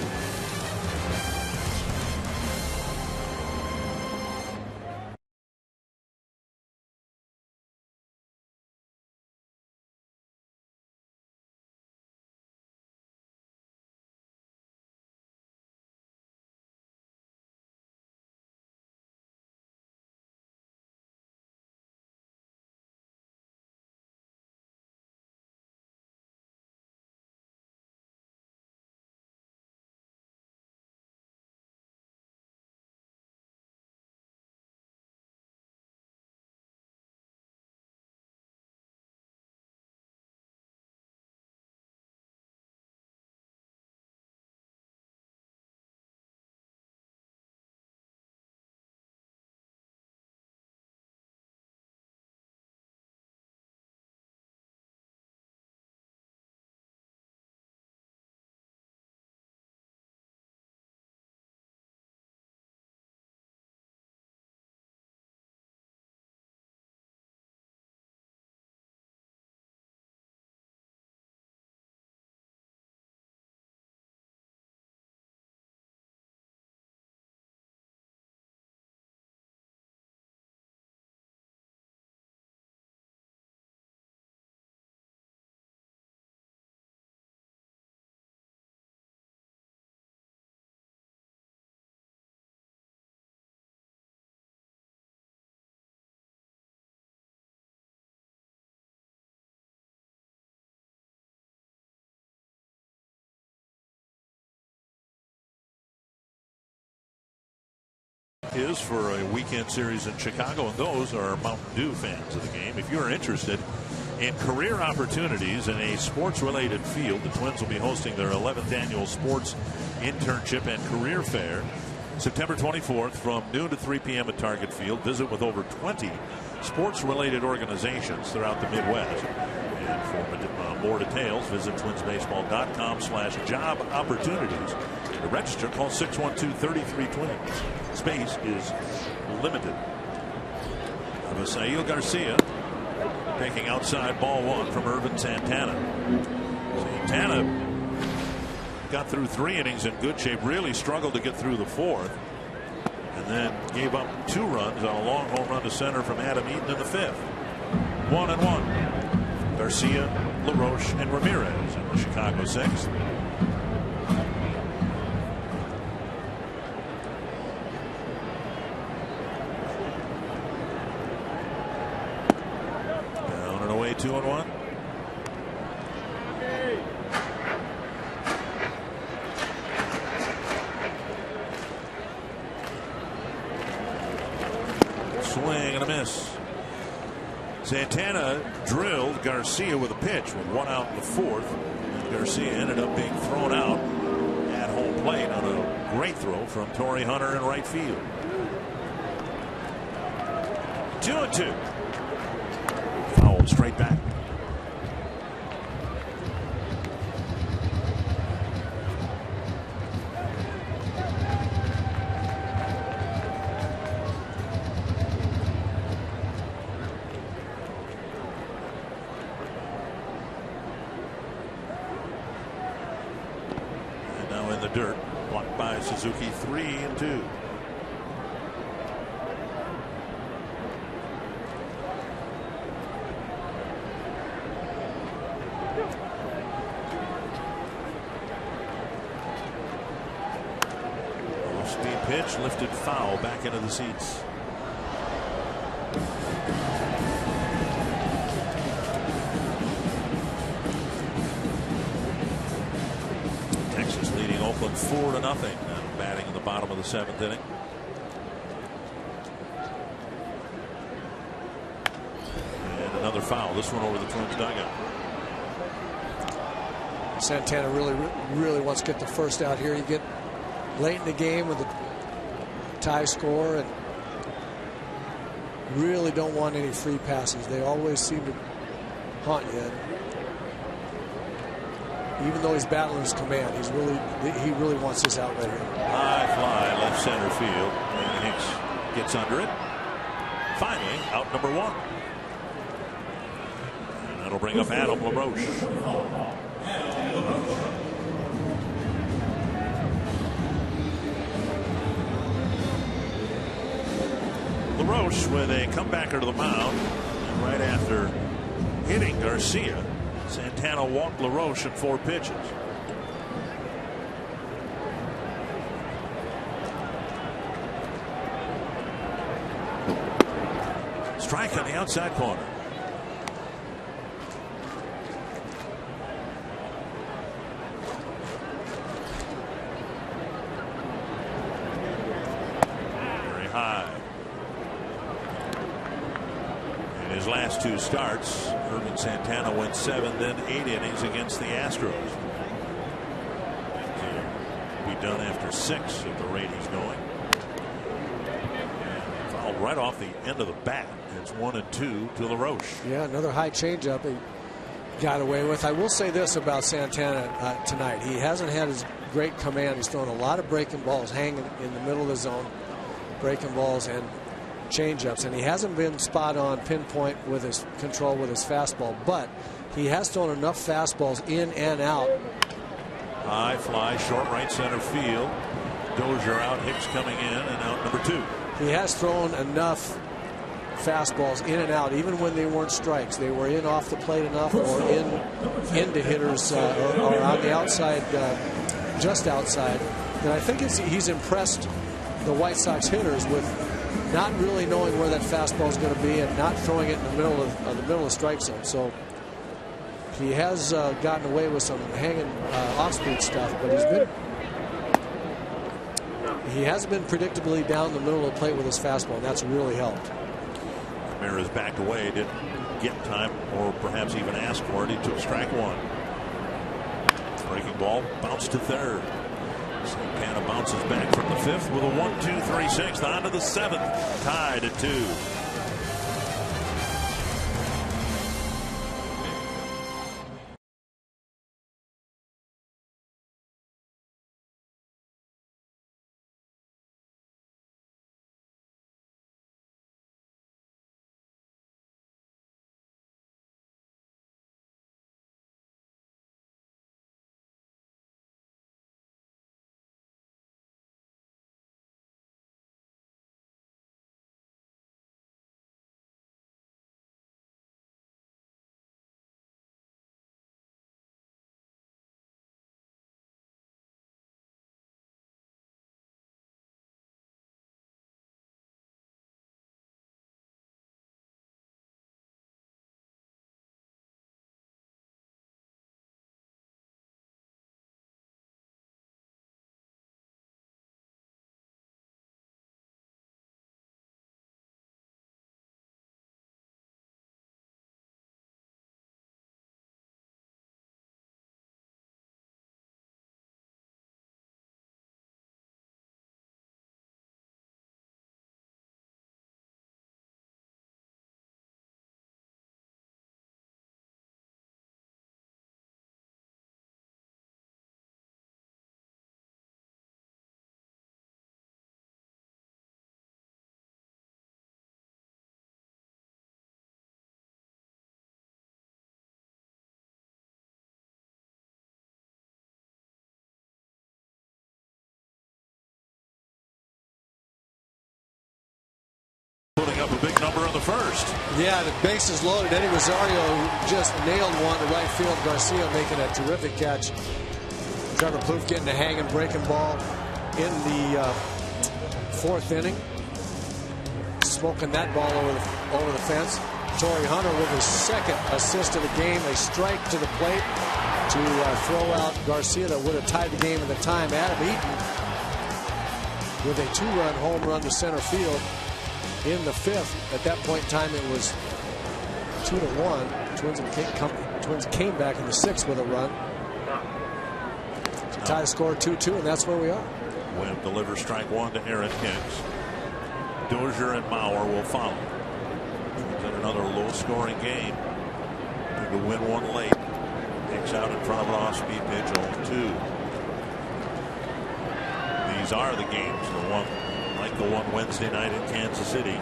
Is for a weekend series in Chicago, and those are Mountain Dew fans of the game. If you're interested in career opportunities in a sports-related field, the Twins will be hosting their 11th annual Sports Internship and Career Fair September 24th from noon to 3 p.m. at Target Field. Visit with over 20 sports-related organizations throughout the Midwest. And for more details, visit twinsbaseball.com/job opportunities. To register, call 612-33-TWINS. Space is limited. Avisail Garcia taking outside ball one from Irvin Santana. Santana got through 3 innings in good shape, really struggled to get through the 4th, and then gave up 2 runs on a long home run to center from Adam Eaton in the 5th. 1-1. Garcia, LaRoche, and Ramirez in the Chicago 6th. Down and away, 2-1. Swing and a miss. Santana drilled Garcia with a pitch with 1 out in the 4th. And Garcia ended up being thrown out at home plate on a great throw from Torrey Hunter in right field. 2-2. Foul straight back. Dirt, blocked by Suzuki. 3-2. Off-speed pitch, lifted foul, back into the seats. Oakland 4-0, batting in the bottom of the 7th inning. And another foul, this one over the Twins dugout. Santana really wants to get the first out here. You get late in the game with a tie score and really don't want any free passes. They always seem to haunt you. Even though he's battling his command, he really wants this out right here. High fly, left center field. And Hicks gets under it. Finally, out number 1. And that'll bring up Adam LaRoche. LaRoche with a comebacker to the mound. And right after hitting Garcia, Santana walked LaRoche in 4 pitches. Strike on the outside corner. Very high. In his last 2 starts, Irvin Santana went 7, then 8 innings against the Astros. To be done after 6 at the rate he's going. Fouled right off the end of the bat. It's 1-2 to LaRoche. Yeah, another high changeup he got away with. I will say this about Santana tonight. He hasn't had his great command. He's thrown a lot of breaking balls hanging in the middle of the zone. Breaking balls and changeups, and he hasn't been spot on pinpoint with his control with his fastball, but he has thrown enough fastballs in and out. High fly, short right center field. Dozier out, Hicks coming in, and out number 2. He has thrown enough fastballs in and out, even when they weren't strikes. They were in off the plate enough, or into hitters, or on the outside, just outside. And I think he's impressed the White Sox hitters with not really knowing where that fastball is going to be and not throwing it in the middle of the strike zone. So he has gotten away with some hanging off-speed stuff, but he hasn't been predictably down the middle of the plate with his fastball, and that's really helped. Ramirez backed away, didn't get time or perhaps even ask for it. He took strike 1. Breaking ball, bounced to third. Santana bounces back from the 5th with a 1-2-3-6 on to the 7th, tied at 2. on the first. Yeah, the bases loaded. Eddie Rosario just nailed one to right field. Garcia making a terrific catch. Trevor Plouffe getting a hanging breaking ball in the fourth inning. Smoking that ball over the fence. Torrey Hunter with his second assist of the game. A strike to the plate to throw out Garcia that would have tied the game at the time. Adam Eaton with a 2-run home run to center field in the fifth. At that point in time, it was 2-1. Twins came back in the sixth with a run to tie the score 2-2, and that's where we are. Webb delivers strike one to Aaron Hicks. Dozier and Mauer will follow. In another low-scoring game. To win one late. Hicks out in front of an off-speed pitch, 0-2. These are the games, the one like the one Wednesday night in Kansas City.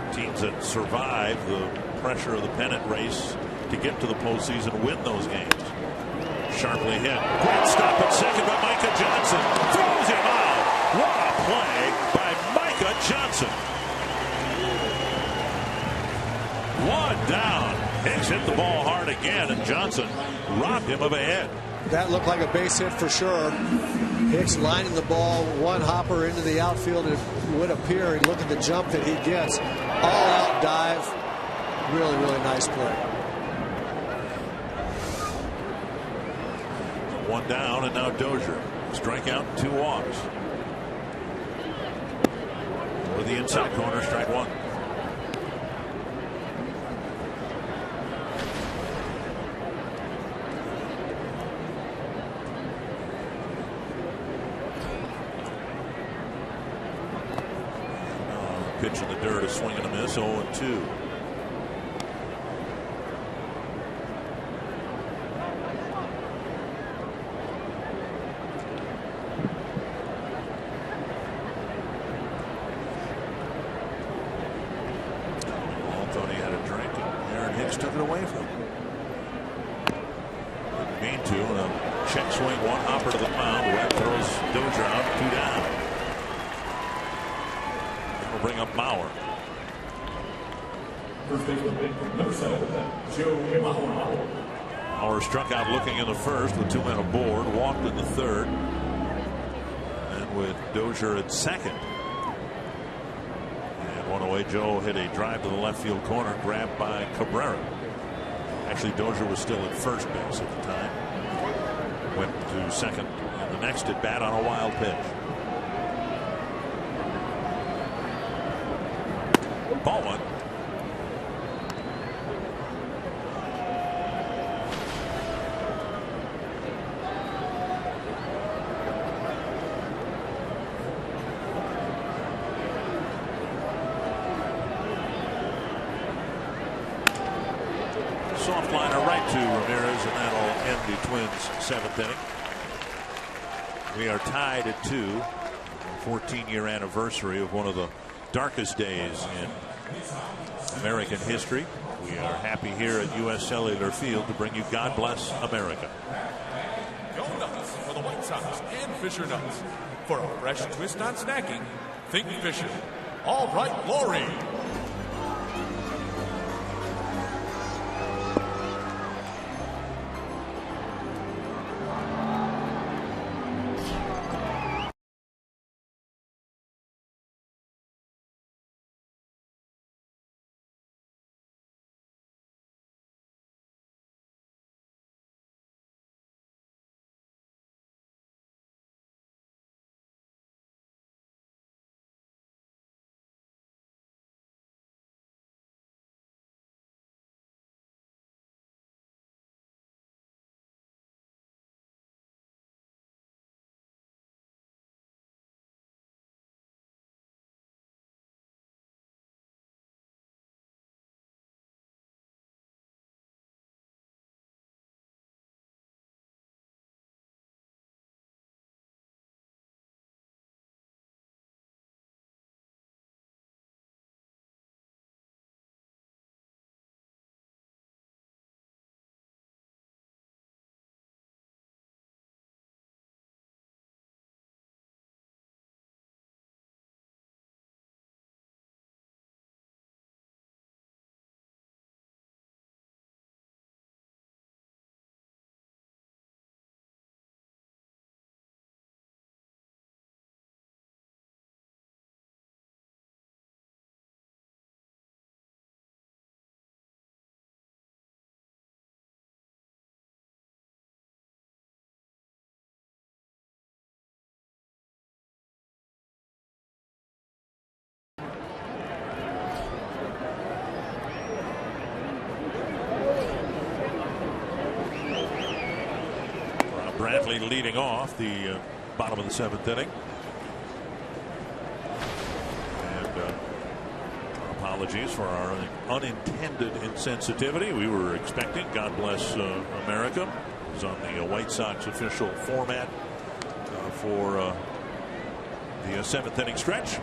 The teams that survive the pressure of the pennant race to get to the postseason win those games. Sharply hit. Great stop at second by Micah Johnson. Throws him out. What a play by Micah Johnson. One down. Hicks hit the ball hard again, and Johnson robbed him of a hit. That looked like a base hit for sure. Hicks lining the ball, one hopper into the outfield. It would appear, and look at the jump that he gets. All out dive. Really, really nice play. One down, and now Dozier. Strikeout, 2 walks. Over the inside corner, strike one. Pitch in the dirt, a swing and a miss, 0-2. Thought he had a drink, and Aaron Hicks took it away from him. Didn't mean to, and a check swing, one hopper to the mound. Webb throws Dozier out, 2 down. We'll bring up Mauer. First baseman, number 7, Joe Mauer. Mauer struck out looking in the first with 2 men aboard, walked in the third, and with Dozier at second. And one away, Joe hit a drive to the left field corner, grabbed by Cabrera. Actually, Dozier was still at first base at the time. Went to second in the next at bat on a wild pitch. Ball one. Soft liner right to Ramirez, and that'll end the Twins' 7th inning. We are tied at 2. 14-year anniversary of one of the darkest days in American history. We are happy here at U.S. Cellular Field to bring you God Bless America. Go nuts for the White Sox and Fisher Nuts. For a fresh twist on snacking, think Fisher. All right, Lori. Brantley leading off the bottom of the 7th inning. And apologies for our unintended insensitivity. We were expecting, God bless America, is on the White Sox official format for the 7th inning stretch.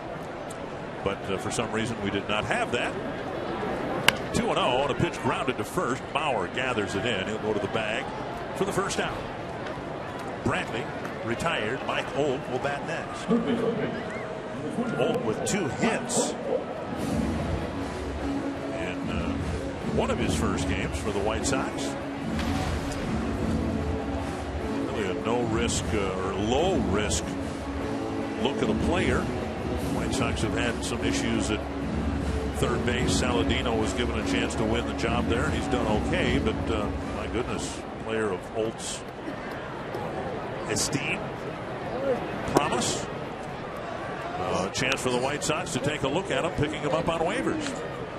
But for some reason we did not have that. 2-0 on a pitch grounded to first. Bauer gathers it in. He'll go to the bag for the first out. Brantley retired. Mike Olt will bat next. Olt with 2 hits in one of his first games for the White Sox. Really a no risk or low risk look at a player. The White Sox have had some issues at third base. Saladino was given a chance to win the job there, and he's done okay. But my goodness, player of Holt's esteem, promise. Chance for the White Sox to take a look at him, picking him up on waivers.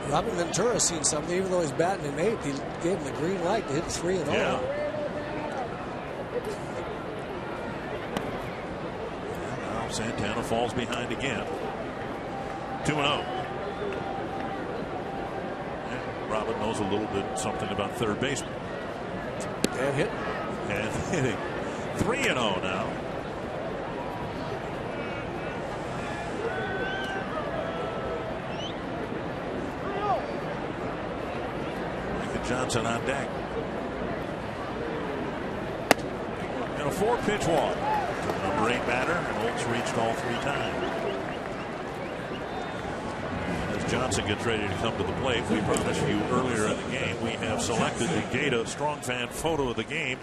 Robin Ventura's seen something. Even though he's batting in 8th, he gave him the green light to hit 3-0. Yeah. Now Santana falls behind again. 2-0. Robin knows a little bit something about third baseman. And hit. And hitting. 3-0 now. Micah Johnson on deck. And a 4-pitch walk. Number 8 batter, and Olt's reached all 3 times. Johnson gets ready to come to the plate. We promised you earlier in the game we have selected the Data Strong Fan photo of the game.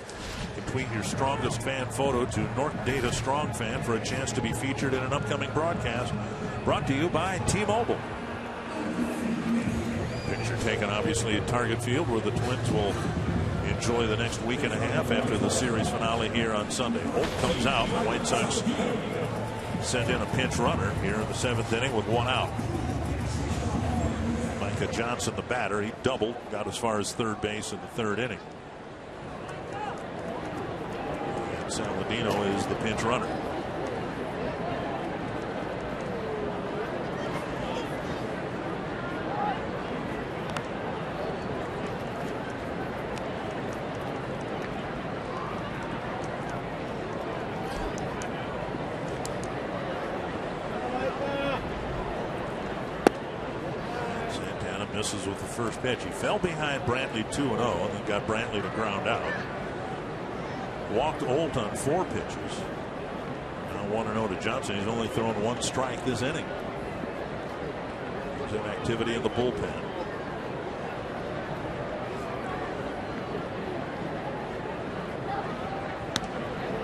You can tweet your strongest fan photo to Norton Data Strong Fan for a chance to be featured in an upcoming broadcast brought to you by T-Mobile. Picture taken obviously at Target Field, where the Twins will enjoy the next week and a half after the series finale here on Sunday. Holt comes out. The White Sox send in a pinch runner here in the 7th inning with 1 out. Johnson, the batter, he doubled, got as far as third base in the 3rd inning. And Saladino is the pinch runner. Misses with the first pitch. He fell behind Brantley 2-0 and then got Brantley to ground out. Walked Olt on 4 pitches. Now 1-0 to Johnson. He's only thrown 1 strike this inning. There's an activity in the bullpen.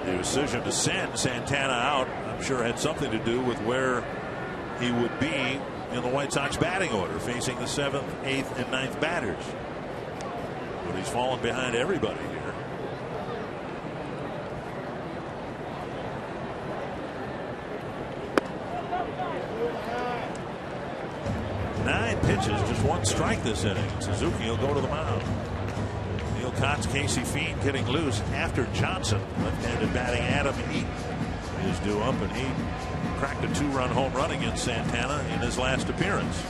The decision to send Santana out, I'm sure, had something to do with where he would be in the White Sox batting order, facing the 7th, 8th, and 9th batters. But he's fallen behind everybody here. Nine pitches, just 1 strike this inning. Suzuki will go to the mound. Neil Cott's Casey Fiend getting loose after Johnson. Left-handed batting Adam Eaton is due up, and he cracked a 2-run home run against Santana in his last appearance.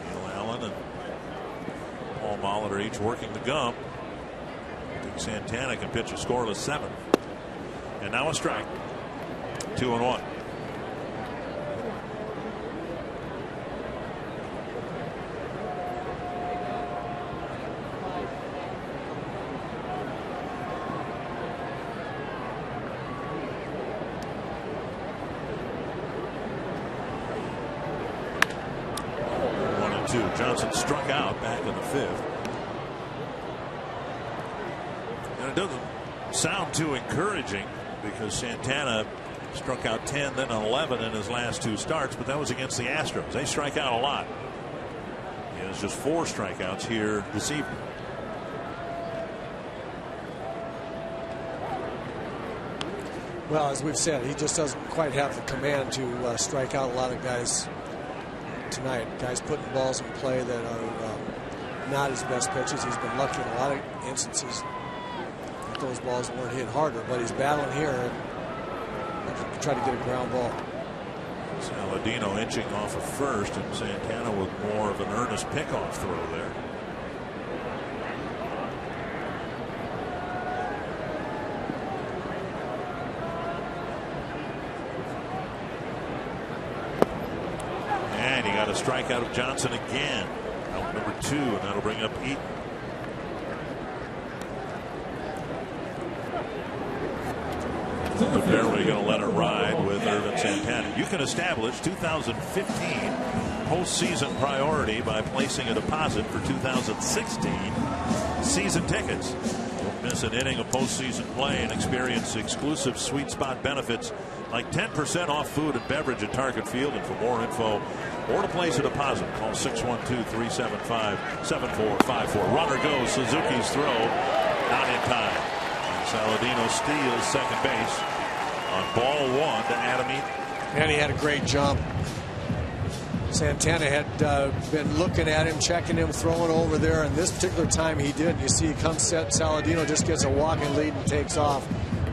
Neil Allen and Paul Mollett are each working the gum. I think Santana can pitch a scoreless 7th. And now a strike. 2-1. Johnson struck out back in the 5th. And it doesn't sound too encouraging because Santana struck out 10, then 11 in his last 2 starts, but that was against the Astros. They strike out a lot. He has just 4 strikeouts here this evening. Well, as we've said, he just doesn't quite have the command to strike out a lot of guys tonight. Guys putting balls in play that are not his best pitches. He's been lucky in a lot of instances that those balls weren't hit harder, but he's battling here and try to get a ground ball. Saladino inching off of first, and Santana with more of an earnest pickoff throw there. And he got a strikeout of Johnson again. Out number 2, and that'll bring up Eaton. Apparently going to let it ride with Irvin Santana. You can establish 2015 postseason priority by placing a deposit for 2016 season tickets. Don't miss an inning of postseason play and experience exclusive sweet spot benefits like 10% off food and beverage at Target Field. And for more info or to place a deposit, call 612-375-7454. Runner goes. Suzuki's throw not in time. Saladino steals second base on ball 1 to Adam Eaton. And he had a great jump. Santana had been looking at him, checking him, throwing over there, and this particular time he did. You see he comes set. Saladino just gets a walking lead and takes off.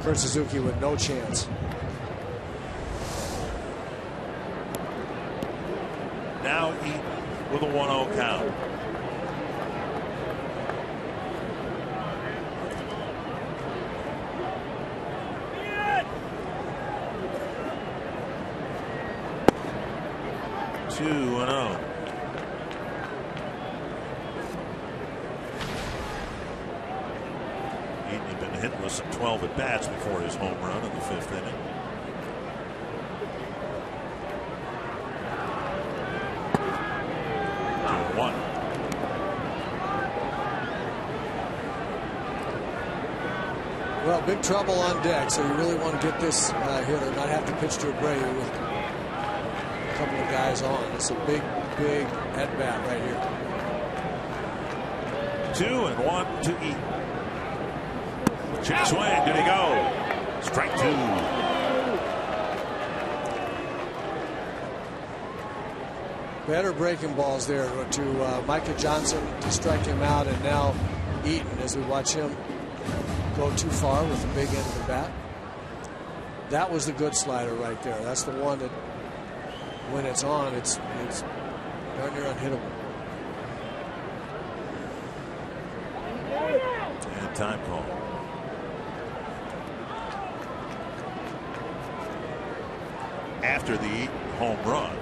Kurt Suzuki with no chance. Now Eaton with a 1-0 count. Eaton had been hitless in 12 at bats before his home run in the 5th inning. Well, big trouble on deck, so you really want to get this hitter, not have to pitch to Abreu with a couple of guys on. It's a big at bat right here. 2-1 to Eaton. Check swing. Did he go? Strike 2. Better breaking balls there to Micah Johnson to strike him out, and now Eaton as we watch him go too far with the big end of the bat. That was the good slider right there. That's the one that when it's on, it's darn near unhittable. And time call. After the Eaton home run,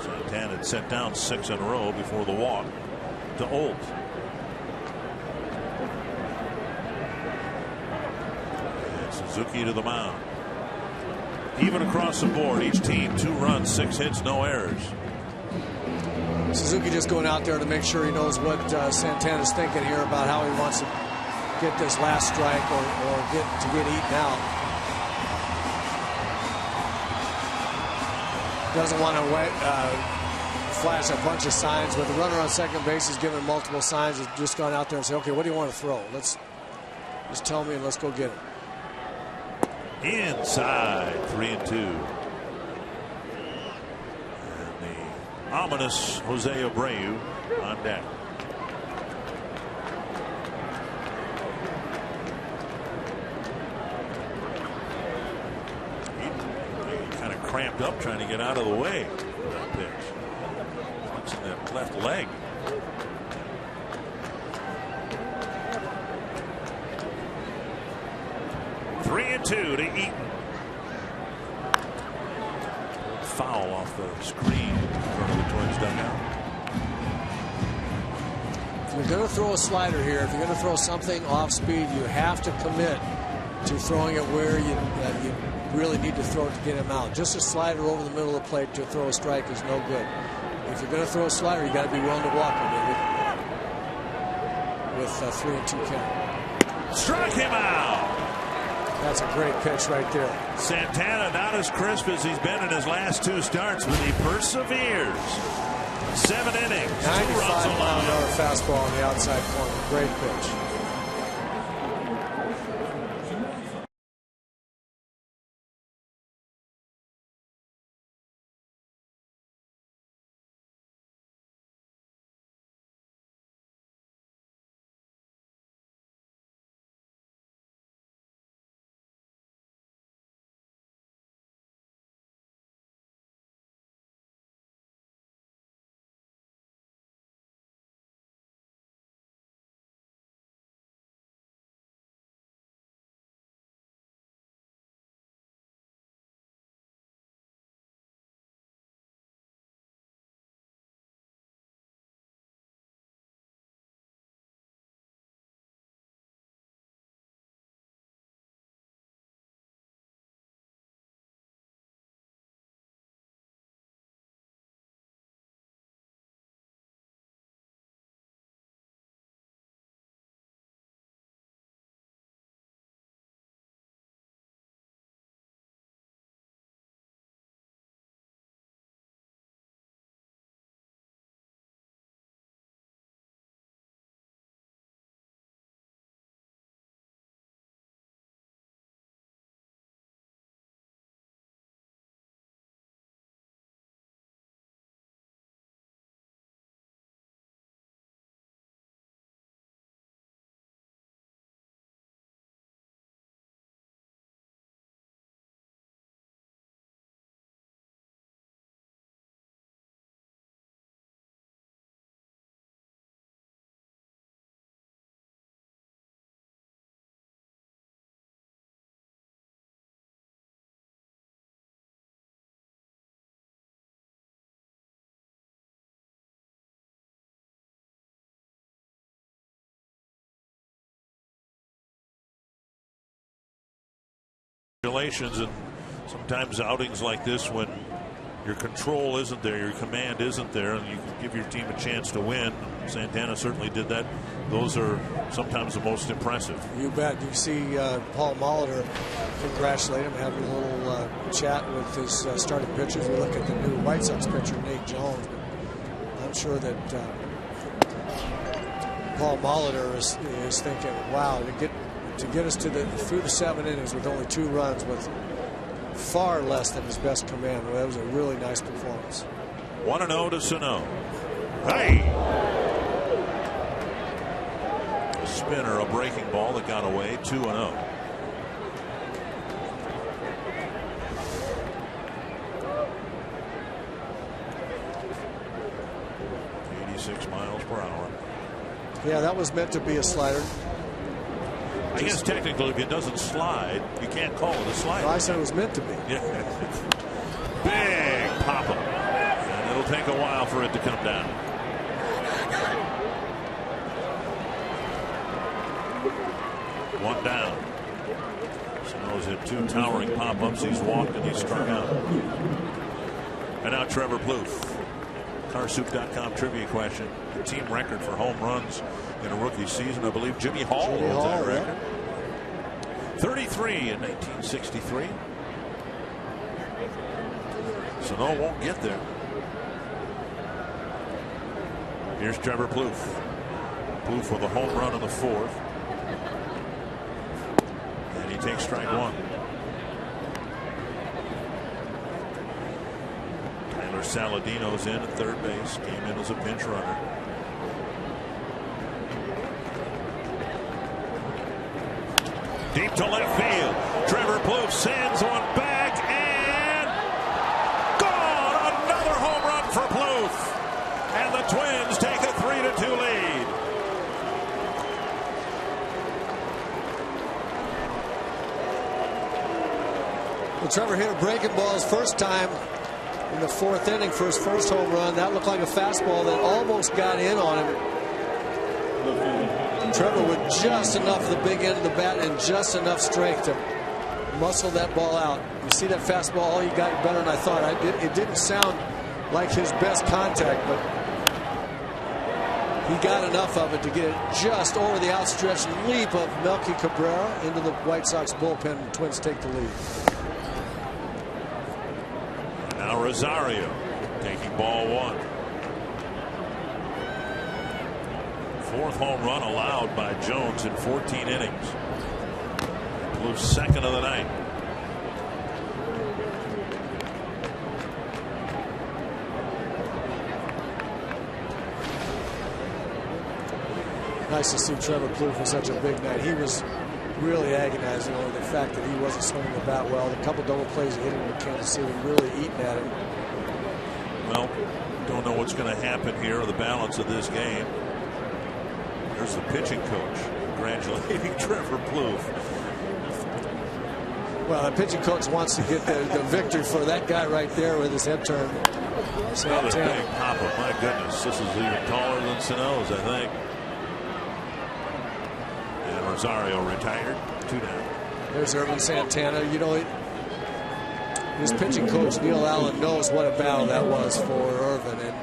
Santana had set down 6 in a row before the walk to Olt. And Suzuki to the mound. Even across the board, each team 2 runs, 6 hits, no errors. Suzuki just going out there to make sure he knows what Santana's thinking here about how he wants to get this last strike or get Eaton out. Doesn't want to flash a bunch of signs, but the runner on second base is giving multiple signs. He's just gone out there and said, okay, what do you want to throw? Let's just tell me and let's go get him. Inside, 3-2. And the ominous Jose Abreu on deck. Kind of cramped up trying to get out of the way of that pitch. Fixing that left leg. Three and 2 to Eaton. Foul off the screen in front of the Twins dugout. If you're going to throw a slider here, if you're going to throw something off speed, you have to commit to throwing it where you really need to throw it to get him out. Just a slider over the middle of the plate to throw a strike is no good. If you're going to throw a slider, you got to be willing to walk him with a 3-2 count. Struck him out. That's a great pitch right there. Santana not as crisp as he's been in his last 2 starts, but he perseveres. 7 innings. 95-mile-an-hour fastball on the outside corner. Great pitch. congratulations. And sometimes outings like this, when your control isn't there, your command isn't there, and you can give your team a chance to win. Santana certainly did that. Those are sometimes the most impressive. You bet. You see Paul Molitor congratulate him, having a little chat with his starting pitchers. We look at the new White Sox pitcher, Nate Jones. But I'm sure that Paul Molitor is thinking, wow, to get us through the 7 innings with only 2 runs with far less than his best command. Well, that was a really nice performance. 1-0 to Sano. Hey! A spinner, a breaking ball that got away. 2-0. miles per hour. Yeah, that was meant to be a slider. I guess technically, if it doesn't slide, you can't call it a slider. No, I said it was meant to be. Yeah. Big pop-up. And it'll take a while for it to come down. One down. Sano's hit 2 towering pop-ups. He's walked and he's struck out. And now Trevor Plouffe. Carsoup.com trivia question. The team record for home runs in a rookie season. I believe Jimmy Hall holds that record. 33 in 1963. Sano won't get there. Here's Trevor Plouffe. Plouffe with a home run in the 4th. And he takes strike 1. Saladino's in at third base. Came in as a pinch runner. Deep to left field. Trevor Plouffe sends one back and gone. Another home run for Plouffe. And the Twins take a 3-2 lead. Well, Trevor hit a breaking ball his first time in the 4th inning for his first home run. That looked like a fastball that almost got in on him. Trevor with just enough of the big end of the bat and just enough strength to muscle that ball out. You see that fastball, all you got better than I thought. It didn't sound like his best contact, but he got enough of it to get it just over the outstretched leap of Melky Cabrera into the White Sox bullpen, and the Twins take the lead. Now Rosario taking ball 1. 4th home run allowed by Jones in 14 innings. Plouffe's 2nd of the night. Nice to see Trevor Plouffe for such a big night. He was really agonizing over the fact that he wasn't swinging the bat well. The couple double plays he hit him in Kansas City really eating at him. Well, don't know what's going to happen here, or the balance of this game. There's the pitching coach congratulating Trevor Plouffe. Well, the pitching coach wants to get the victory for that guy right there with his head turned. Another big pop-up. My goodness, this is even taller than Sano's, I think. And Rosario retired. 2 down. There's Irvin Santana. You know, his pitching coach, Neil Allen, knows what a battle that was for Irvin and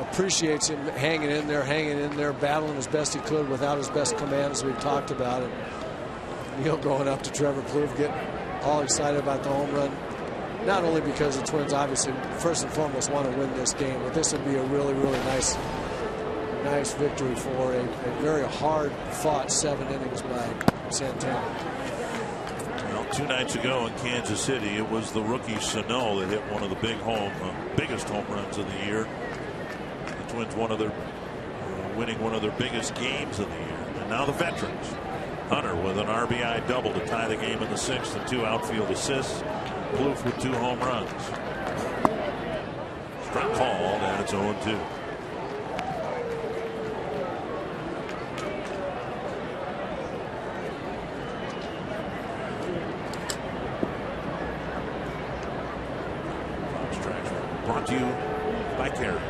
appreciates him hanging in there, battling as best he could without his best command, as we've talked about. And Neil going up to Trevor Plouffe, getting all excited about the home run. Not only because the Twins obviously first and foremost want to win this game, but this would be a really, really nice victory for a very hard-fought 7 innings by Santana. Well, 2 nights ago in Kansas City, it was the rookie Sano that hit one of the biggest home runs of the year. The Twins winning one of their biggest games of the year. And now the veterans. Hunter with an RBI double to tie the game in the 6th and 2 outfield assists. Plouffe with 2 home runs. Strike called, and it's 0-2. Brought to you by Carey.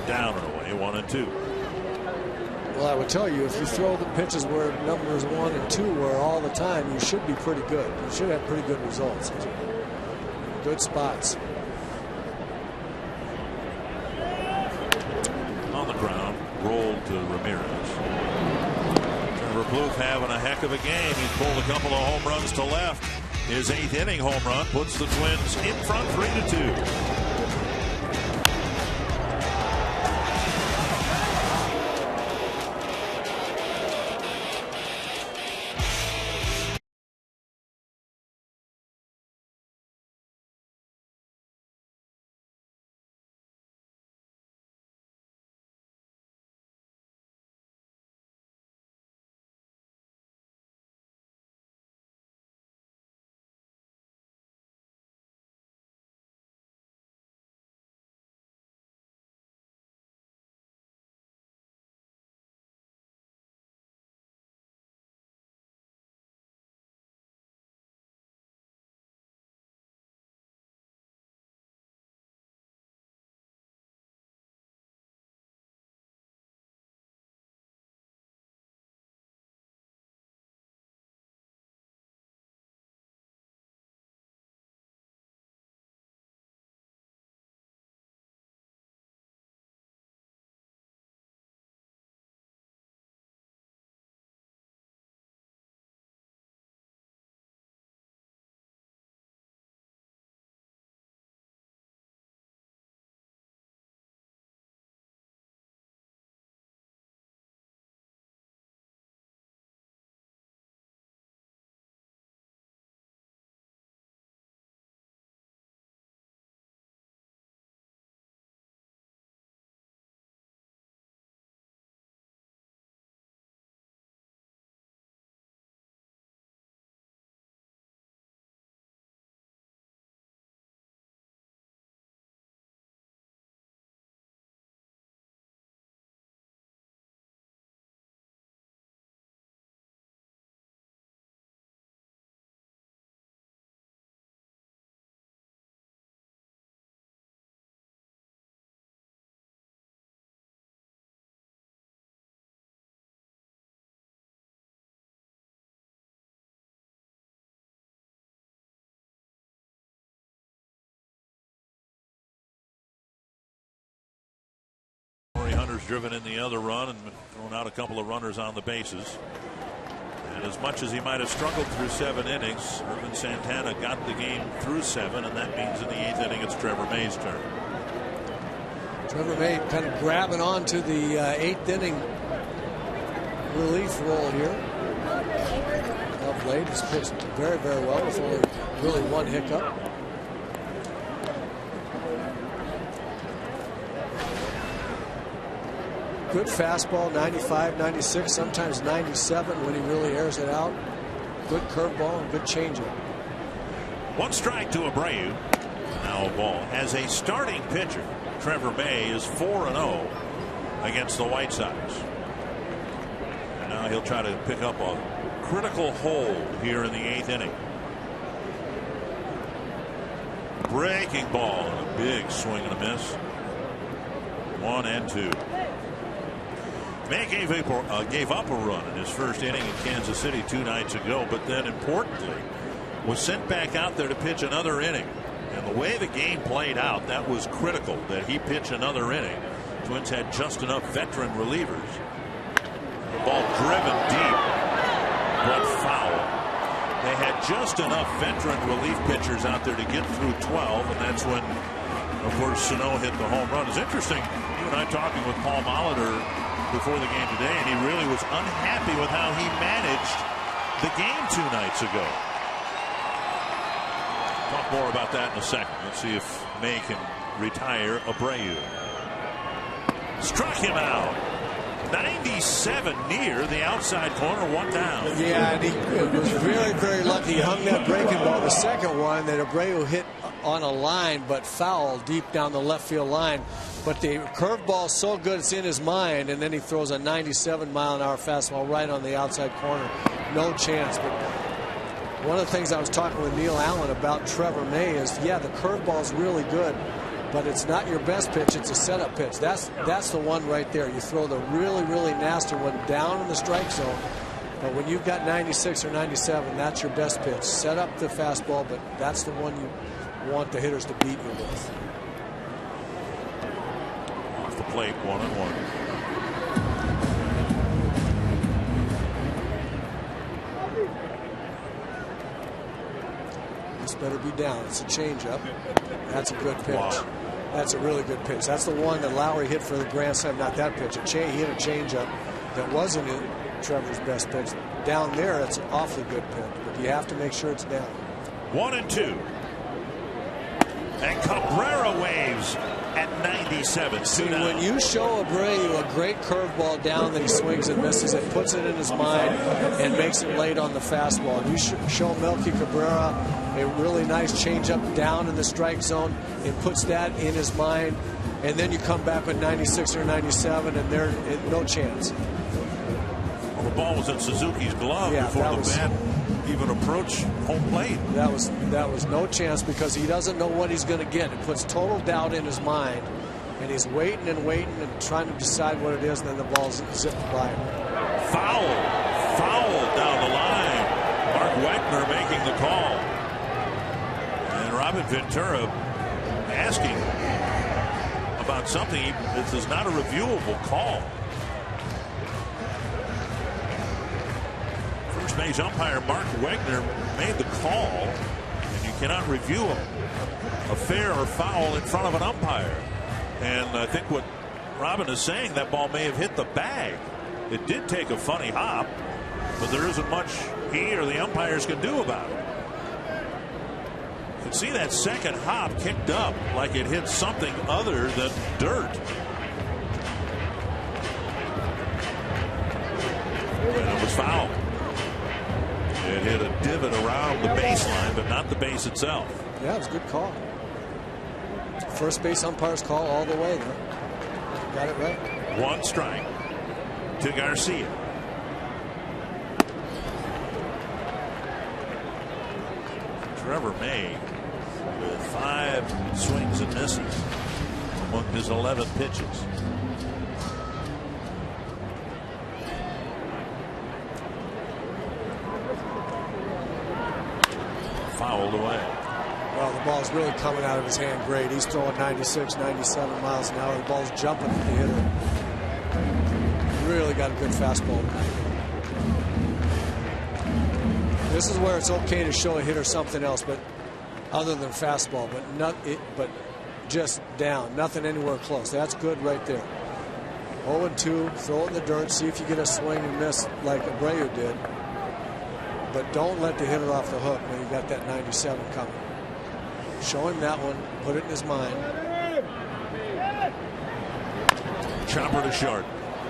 Down and away, 1-2. Well, I would tell you, if you throw the pitches where numbers 1 and 2 were all the time, you should be pretty good. You should have pretty good results. Good spots. On the ground, rolled to Ramirez. Trevor Plouffe having a heck of a game. He's pulled a couple of home runs to left. His 8th inning home run puts the Twins in front 3-2. Hunter's driven in the other run and thrown out a couple of runners on the bases. And as much as he might have struggled through 7 innings, Irvin Santana got the game through 7, and that means in the 8th inning it's Trevor May's turn. Trevor May kind of grabbing on to the 8th inning relief role here. Of late, he's pitched very, very well with only really one hiccup. Good fastball, 95, 96, sometimes 97 when he really airs it out. Good curveball and good changeup. 1 strike to Abreu. Now a ball. As a starting pitcher, Trevor May is 4-0 against the White Sox. And now he'll try to pick up a critical hold here in the 8th inning. Breaking ball and a big swing and a miss. 1-2. May gave up a run in his first inning in Kansas City 2 nights ago, but then importantly was sent back out there to pitch another inning. And the way the game played out, that was critical that he pitch another inning. Twins had just enough veteran relievers. The ball driven deep, but foul. They had just enough veteran relief pitchers out there to get through 12, and that's when, of course, Sano hit the home run. It's interesting, you and I talking with Paul Molitor before the game today, and he really was unhappy with how he managed the game 2 nights ago. Talk more about that in a second. Let's see if May can retire Abreu. Struck him out. 97 near the outside corner, 1 down. Yeah, and he was very, very lucky. He hung that breaking ball, the second one that Abreu hit on a line, but foul deep down the left field line. But the curveball's so good, it's in his mind, and then he throws a 97-mile-an-hour fastball right on the outside corner. No chance. But one of the things I was talking with Neil Allen about Trevor May is, yeah, the curveball's really good, but it's not your best pitch. It's a setup pitch. That's the one right there. You throw the really, really nasty one down in the strike zone. But when you've got 96 or 97, that's your best pitch. Set up the fastball, but that's the one you want the hitters to beat you with. Off the plate, 1-1. This better be down. It's a changeup. That's a good pitch. Wow. That's a really good pitch. That's the one that Lowry hit for the grand slam. Not that pitch. He hit a changeup that wasn't Trevor's best pitch. Down there, it's an awfully good pitch, but you have to make sure it's down. 1-2. And Cabrera waves at 97. See, when you show Abreu a great curveball down that he swings and misses, it puts it in his mind and makes it late on the fastball. You show Melky Cabrera a really nice changeup down in the strike zone, it puts that in his mind, and then you come back with 96 or 97, and there's no chance. Well, the ball was in Suzuki's glove before the bat even approached home plate. That was no chance because he doesn't know what he's going to get. It puts total doubt in his mind, and he's waiting and waiting and trying to decide what it is, and then the ball's zipped by him. Foul down the line. Mark Wegner making the call. And Robin Ventura asking about something. This is not a reviewable call. First base umpire Mark Wegner made the call, and you cannot review a fair or foul in front of an umpire. And I think what Robin is saying, that ball may have hit the bag. It did take a funny hop, but there isn't much he or the umpires can do about it. You can see that second hop kicked up like it hit something other than dirt. And it was foul. It hit a divot around the baseline, but not the base itself. Yeah, it was a good call. First base umpire's call all the way, though. Got it right. One strike to Garcia. Trevor May with 5 swings and misses among his 11 pitches. Fouled away. Well, the ball's really coming out of his hand great. He's throwing 96, 97 miles an hour. The ball's jumping at the hitter. Really got a good fastball tonight. This is where it's okay to show a hitter something else, but other than fastball, but just down, nothing anywhere close. That's good right there. 0-2, throw it in the dirt, see if you get a swing and miss like Abreu did. But don't let the hitter off the hook when you got that 97 coming. Show him that one, put it in his mind. Chopper to short.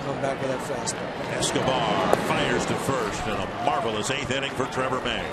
Come back with that fastball. Escobar fires to first in a marvelous 8th inning for Trevor May.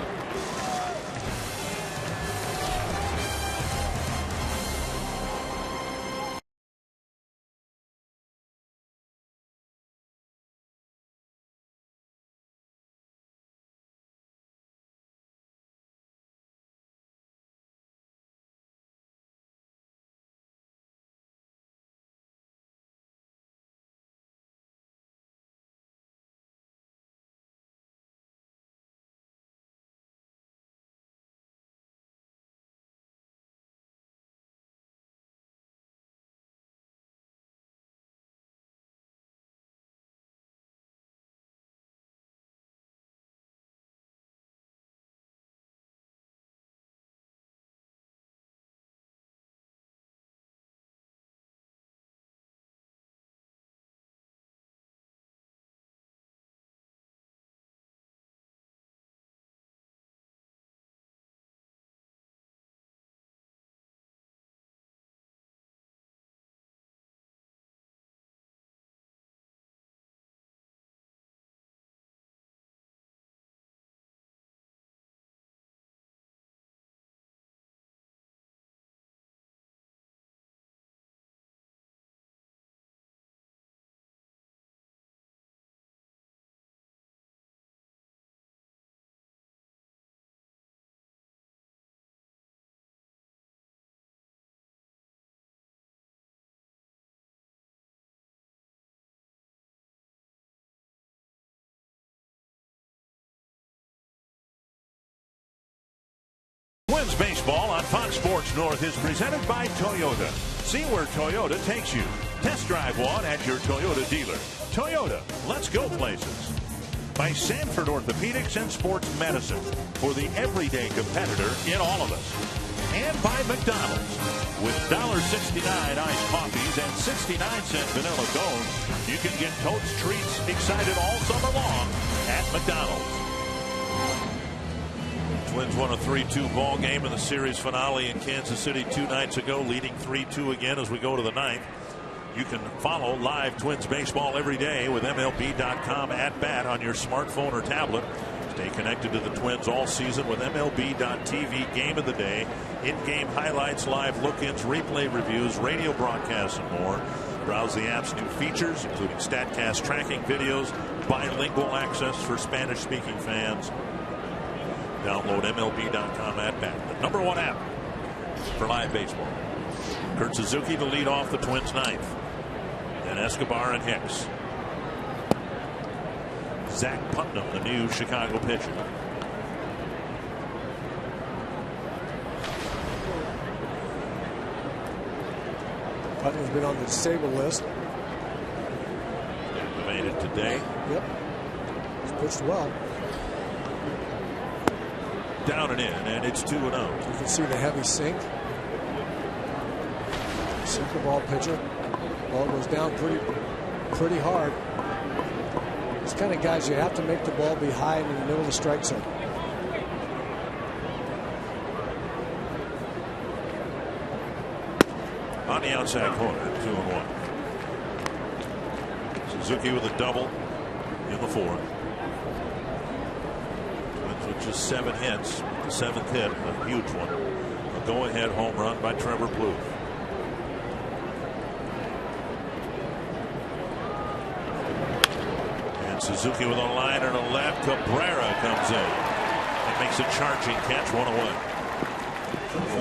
Twins baseball on Fox Sports North is presented by Toyota. See where Toyota takes you. Test drive one at your Toyota dealer. Toyota, let's go places. By Sanford Orthopedics and Sports Medicine, for the everyday competitor in all of us. And by McDonald's, with $1.69 iced coffees and 69-cent vanilla cones, you can get Totes treats excited all summer long at McDonald's. Twins won a 3-2 ball game in the series finale in Kansas City 2 nights ago, leading 3-2 again as we go to the ninth. You can follow live Twins baseball every day with MLB.com @bat on your smartphone or tablet. Stay connected to the Twins all season with MLB.tv Game of the Day, in-game highlights, live look-ins, replay reviews, radio broadcasts, and more. Browse the app's new features, including StatCast tracking videos, bilingual access for Spanish-speaking fans. Download MLB.com @bat, the #1 app for live baseball. Kurt Suzuki to lead off the Twins' ninth. Then Escobar and Hicks. Zach Putnam, the new Chicago pitcher. Putnam's been on the disabled list. Made it today. Yep. He's pitched well. Down and in, and it's 2-0. You can see the heavy sink. Sinker ball pitcher. Ball goes down pretty hard. These kind of guys, you have to make the ball be high and in the middle of the strike zone. On the outside corner, 2-1. Suzuki with a double in the fourth. With just 7 hits, the 7th hit, a huge one. A go-ahead home run by Trevor Plouffe. And Suzuki with a liner to left. Cabrera comes in and makes a charging catch, 1 away.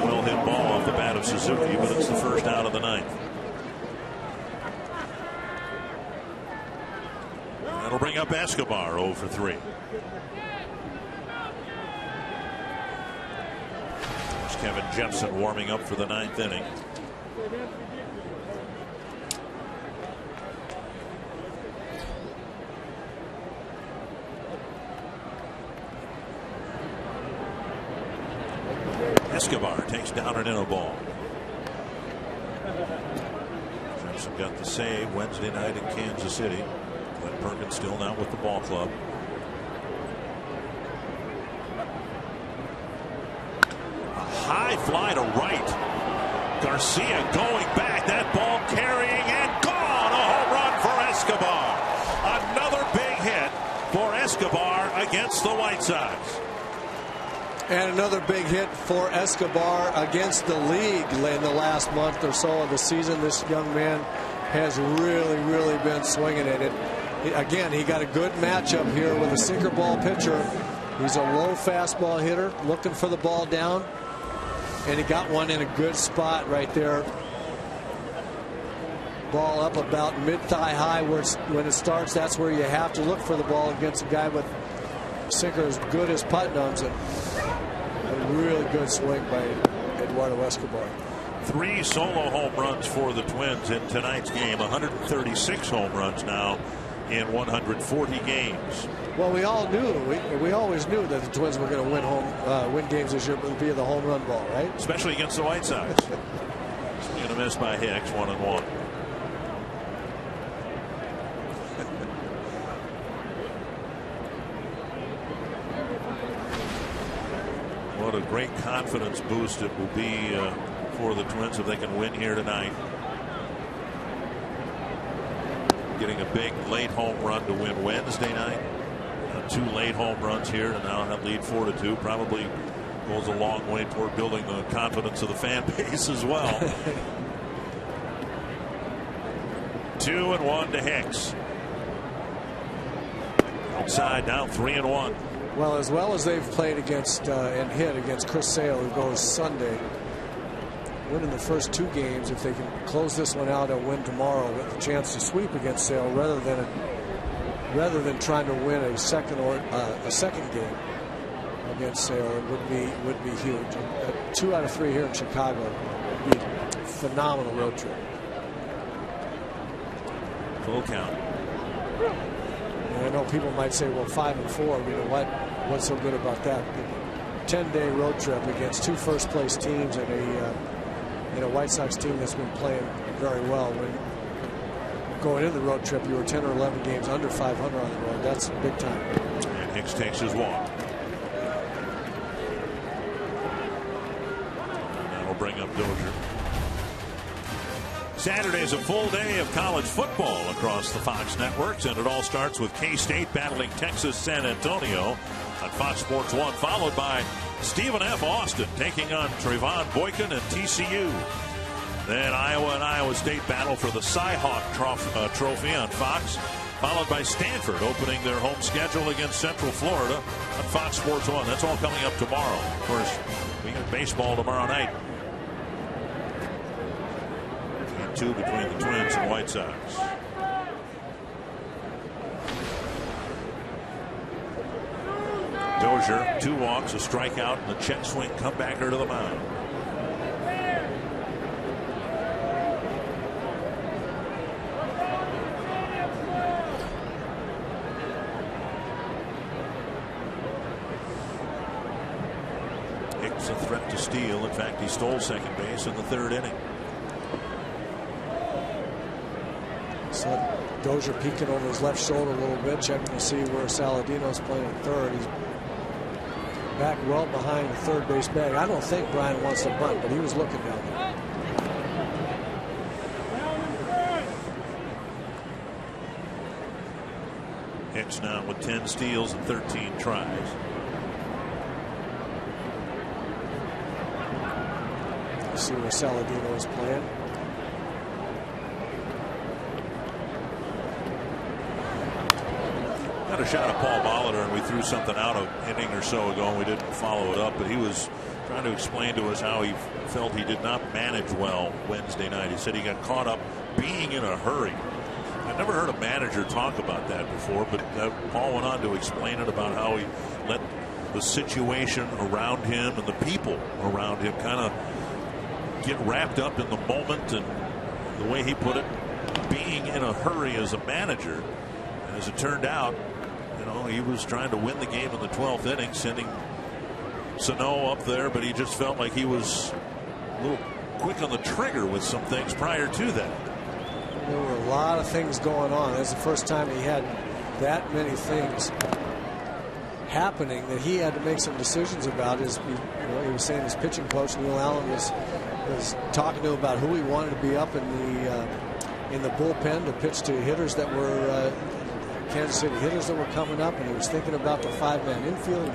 A well-hit ball off the bat of Suzuki, but it's the first out of the ninth. That'll bring up Escobar 0 for 3. Kevin Jepson warming up for the 9th inning. Escobar takes down an in a ball. Jepson got the save Wednesday night in Kansas City. Glenn Perkins still not with the ball club. High fly to right. Garcia going back. That ball carrying and gone. A home run for Escobar. Another big hit for Escobar against the White Sox. And another big hit for Escobar against the league in the last month or so of the season. This young man has really been swinging at it. Again, he got a good matchup here with a sinker ball pitcher. He's a low fastball hitter looking for the ball down. And he got one in a good spot right there. Ball up about mid-thigh high when it starts. That's where you have to look for the ball against a guy with a sinker as good as Putnam's. And a really good swing by Eduardo Escobar. 3 solo home runs for the Twins in tonight's game. 136 home runs now in 140 games. Well, we all knew, we always knew that the Twins were going to win games this year via the home run ball, right? Especially against the White Sox. Swing and a miss by Hicks, 1-1. What a great confidence boost it will be for the Twins if they can win here tonight. Getting a big late home run to win Wednesday night. 2 late home runs here to now have lead 4-2. Probably goes a long way toward building the confidence of the fan base as well. 2-1 to Hicks. Outside now 3-1. Well as they've played against and hit against Chris Sale, who goes Sunday, winning the first 2 games, if they can close this one out and win tomorrow with a chance to sweep against Sale rather than trying to win a second game. against Sale would be huge. 2 out of 3 here in Chicago would be a phenomenal road trip. Full count. And I know people might say, well, 5-4. You know what? What's so good about that? The 10-day road trip against 2 first-place teams and a White Sox team that's been playing very well. When going into the road trip, you were 10 or 11 games under 500 on the road. That's big time. And Hicks takes his walk. And that'll bring up Dozier. Saturday's a full day of college football across the Fox networks, and it all starts with K-State battling Texas San Antonio on Fox Sports 1, followed by Stephen F. Austin taking on Trevon Boykin and TCU. Then Iowa and Iowa State battle for the Cy-Hawk Trophy on Fox, followed by Stanford opening their home schedule against Central Florida on Fox Sports 1. That's all coming up tomorrow. Of course, we got baseball tomorrow night. Game 2 between the Twins and White Sox. Dozier, 2 walks, a strikeout, and a check swing comebacker to the mound. Hicks a threat to steal. In fact, he stole second base in the 3rd inning. So Dozier peeking over his left shoulder a little bit, checking to see where Saladino's playing at third. He's back well behind the third base bag. I don't think Brian wants to bunt, but he was looking down there. Hicks now with 10 steals and 13 tries. Let's see where Saladino is playing. Got a shot of Paul Molitor, and we threw something out an inning or so ago, and we didn't follow it up. But he was trying to explain to us how he felt he did not manage well Wednesday night. He said he got caught up being in a hurry. I've never heard a manager talk about that before, but Paul went on to explain it about how he let the situation around him and the people around him kind of get wrapped up in the moment, and the way he put it, being in a hurry as a manager. And as it turned out, he was trying to win the game in the 12th inning, sending Sano up there, but he just felt like he was a little quick on the trigger with some things prior to that. There were a lot of things going on. That's the first time he had that many things happening that he had to make some decisions about. He was saying his pitching coach Neil Allen was talking to him about who he wanted to be up in the bullpen to pitch to hitters that were Kansas City hitters that were coming up, and he was thinking about the 5-man infield.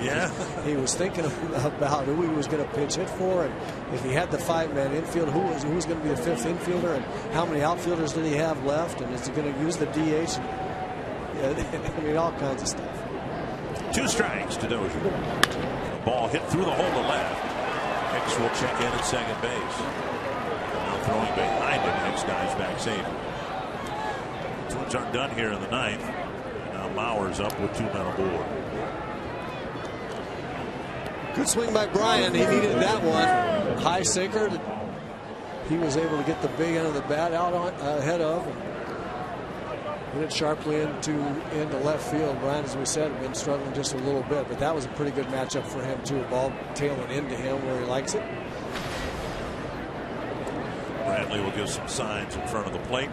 He was thinking about who he was going to pitch hit for, and if he had the 5-man infield, who was going to be the 5th infielder, and how many outfielders did he have left, and is he going to use the DH? I mean, all kinds of stuff. 2 strikes to Dozier. The ball hit through the hole to left. Hicks will check in at second base. Now throwing behind him, Hicks dives back safe. Twins aren't done here in the 9th. Now Mauer's up with 2 men aboard. Good swing by Brian. He needed that one. High sinker. He was able to get the big end of the bat out ahead of. Hit it sharply into left field. Brian, as we said, had been struggling just a little bit, but that was a pretty good matchup for him too. Ball tailing into him where he likes it. Bradley will give some signs in front of the plate.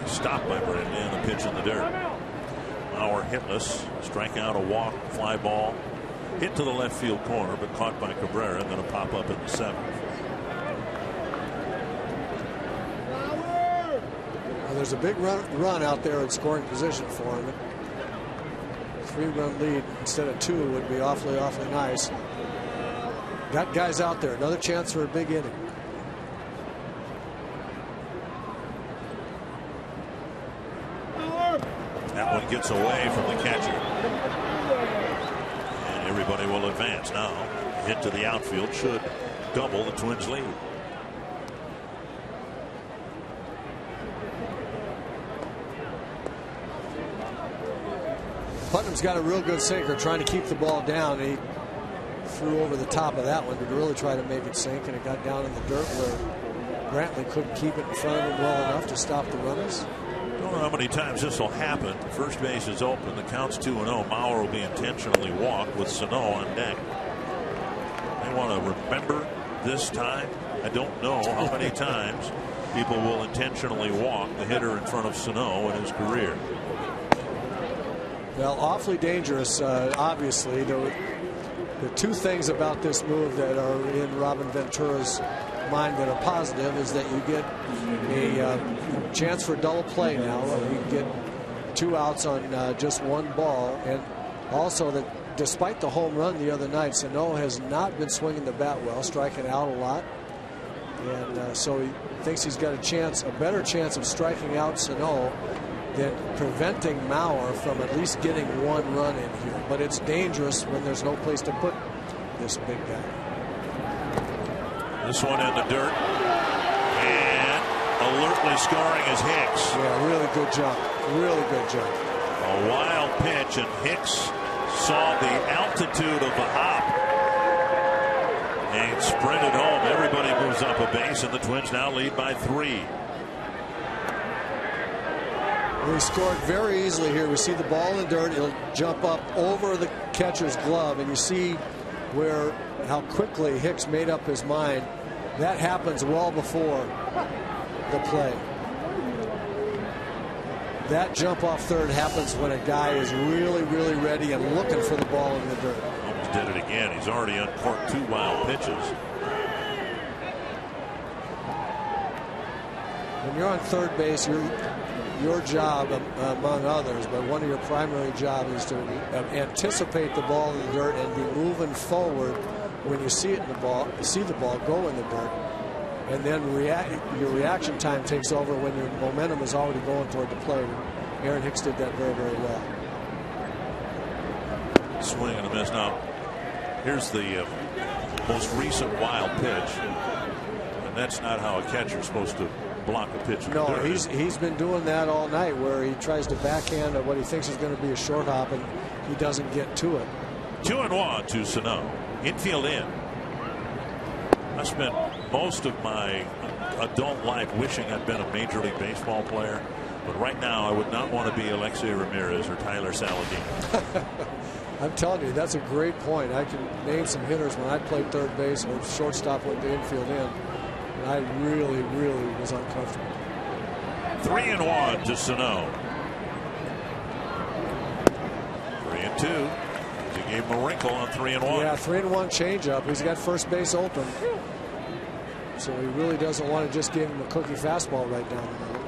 Stopped by Bradley and the pitch in the dirt. Mauer hitless. Strikeout, a walk, fly ball. Hit to the left field corner, but caught by Cabrera, and then a pop up in the 7th. Well, there's a big run out there in scoring position for him. 3-run lead instead of 2 would be awfully nice. Got guys out there. Another chance for a big inning. That one gets away from the catcher. And everybody will advance now. Hit to the outfield should double the Twins' lead. Putnam's got a real good sinker, trying to keep the ball down. He threw over the top of that one to really try to make it sink, and it got down in the dirt where Brantley couldn't keep it in front of him well enough to stop the runners. I don't know how many times this will happen. First base is open. The count's 2-0. Mauer will be intentionally walked with Sano on deck. They want to remember this time. I don't know how many times people will intentionally walk the hitter in front of Sano in his career. Well, awfully dangerous, obviously. The two things about this move that are in Robin Ventura's mind that are positive is that you get a chance for double play now. You get 2 outs on just 1 ball, and also that despite the home run the other night, Sano has not been swinging the bat well, striking out a lot, and so he thinks he's got a better chance of striking out Sano than preventing Mauer from at least getting 1 run in here. But it's dangerous when there's no place to put this big guy. This one in the dirt, and alertly scoring is Hicks. Yeah, really good jump. Really good jump. A wild pitch, and Hicks saw the altitude of the hop and sprinted home. Everybody moves up a base, and the Twins now lead by 3. He scored very easily here. We see the ball in the dirt. It'll jump up over the catcher's glove, and you see how quickly Hicks made up his mind. That happens well before the play. That jump off third happens when a guy is really, really ready and looking for the ball in the dirt. Almost did it again. He's already uncorked 2 wild pitches. When you're on third base, your job, among others, but one of your primary jobs is to anticipate the ball in the dirt and be moving forward when you see the ball go in the dirt, and then your reaction time takes over when your momentum is already going toward the plate. Aaron Hicks did that very, very well. Swing and a miss. Now, here's the most recent wild pitch, and that's not how a catcher's supposed to block a pitch. No, he's been doing that all night, where he tries to backhand at what he thinks is going to be a short hop, and he doesn't get to it. 2-1 to Sano. Infield in. I spent most of my adult life wishing I'd been a Major League Baseball player, but right now I would not want to be Alexei Ramirez or Tyler Saladin. I'm telling you, that's a great point. I can name some hitters when I played third base or shortstop with the infield in, and I really, really was uncomfortable. 3-1 to Sano. 3-2. He gave him a wrinkle on 3-1. Yeah, 3-1 changeup. He's got first base open, so he really doesn't want to just give him a cookie fastball right down the middle.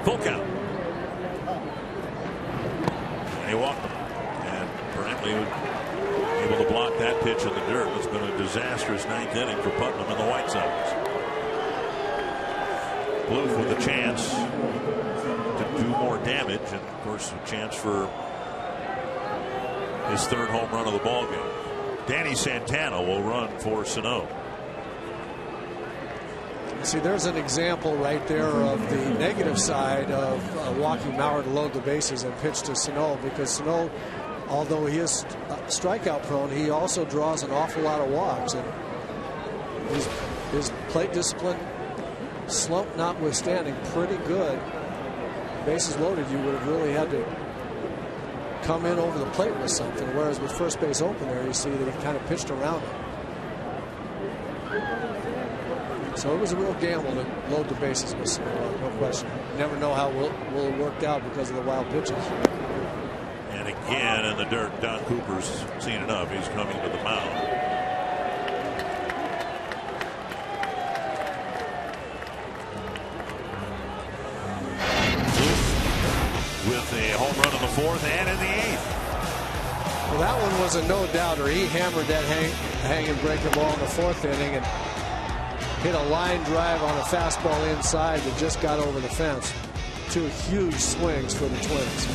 Full count. And he walked him. And Brantley able to block that pitch in the dirt. It's been a disastrous ninth inning for Putnam and the White Sox. Bluth with a chance to do more damage, and of course a chance for his third home run of the ball game. Danny Santana will run for Sano. See, there's an example right there of the negative side of walking Mauer to load the bases and pitch to Sano, because Sano, although he is strikeout prone, he also draws an awful lot of walks, and his plate discipline, slump notwithstanding, pretty good. Bases loaded, you would have really had to come in over the plate with something, whereas with first base open there, you see that he kind of pitched around it. So it was a real gamble to load the bases with Sano, no question. You never know how will it worked out because of the wild pitches. And again in the dirt, Don Cooper's seen enough. He's coming to the mound. With a home run in the fourth and in the eighth. Well, that one was a no-doubter. He hammered that hanging breaking ball in the 4th inning and hit a line drive on a fastball inside that just got over the fence. 2 huge swings for the Twins.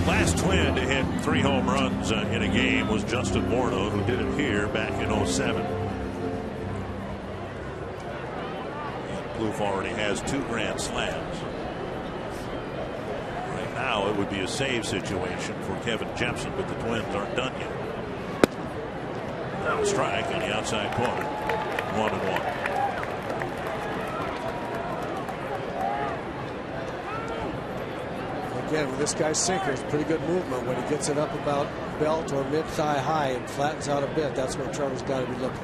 Last Twin to hit 3 home runs in a game was Justin Morneau, who did it here back in '07. Plouffe already has 2 grand slams. Right now it would be a save situation for Kevin Jepson, but the Twins aren't done yet. Now a strike on the outside corner. 1-1. Again, with this guy's sinker, it's pretty good movement. When he gets it up about belt or mid-thigh high and flattens out a bit, that's where Trevor's got to be looking.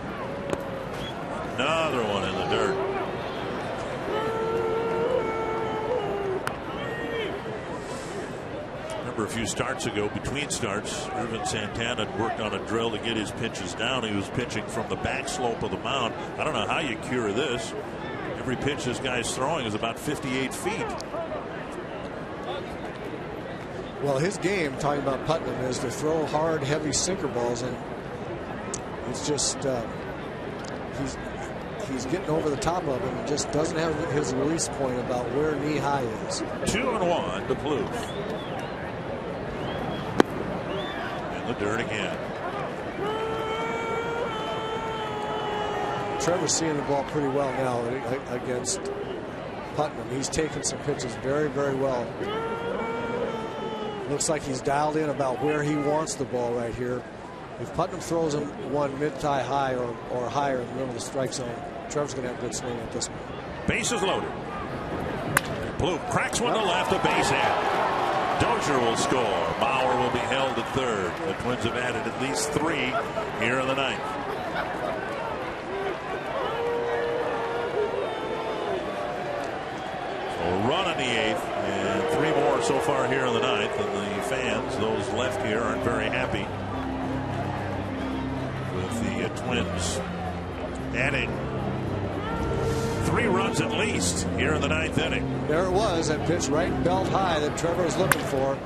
Another one in the dirt. Remember a few starts ago, between starts, Irvin Santana had worked on a drill to get his pitches down. He was pitching from the back slope of the mound. I don't know how you cure this. Every pitch this guy's throwing is about 58 feet. Well, his game, talking about Putnam, is to throw hard, heavy sinker balls, and it's just he's getting over the top of him and just doesn't have his release point about where knee high is. 2-1 to Plouffe. In the dirt again. Trevor's seeing the ball pretty well now against Putnam. He's taken some pitches very, very well. Looks like he's dialed in about where he wants the ball right here. If Putnam throws him one mid-thigh high or higher in the middle of the strike zone, Trevor's going to have a good swing at this one. Bases loaded. Plouffe cracks one to left, a base hit. Dozier will score. Bauer will be held at 3rd. The Twins have added at least 3 here in the 9th. So a run in the 8th and 3 more so far here in the 9th. And the fans, those left here, aren't very happy with the Twins adding 3 runs at least here in the 9th inning. There it was, that pitch right belt high that Trevor was looking for.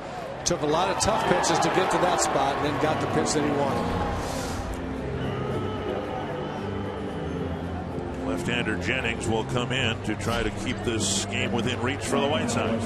Took a lot of tough pitches to get to that spot and then got the pitch that he wanted. Left-hander Jennings will come in to try to keep this game within reach for the White Sox.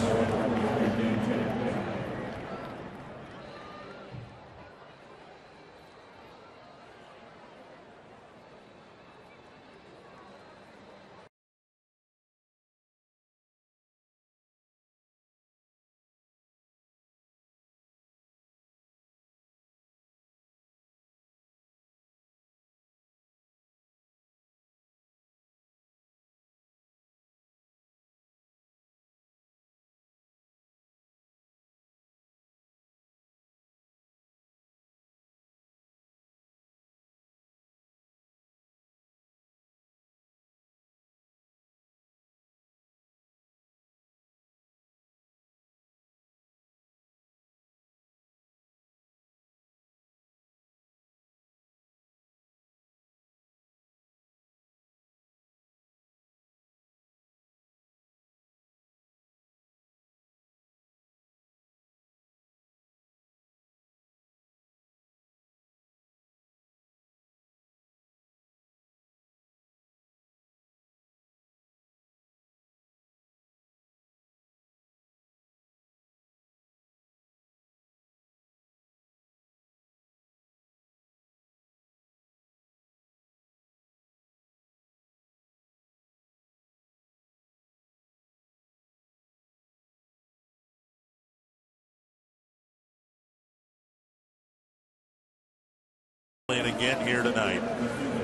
And again here tonight.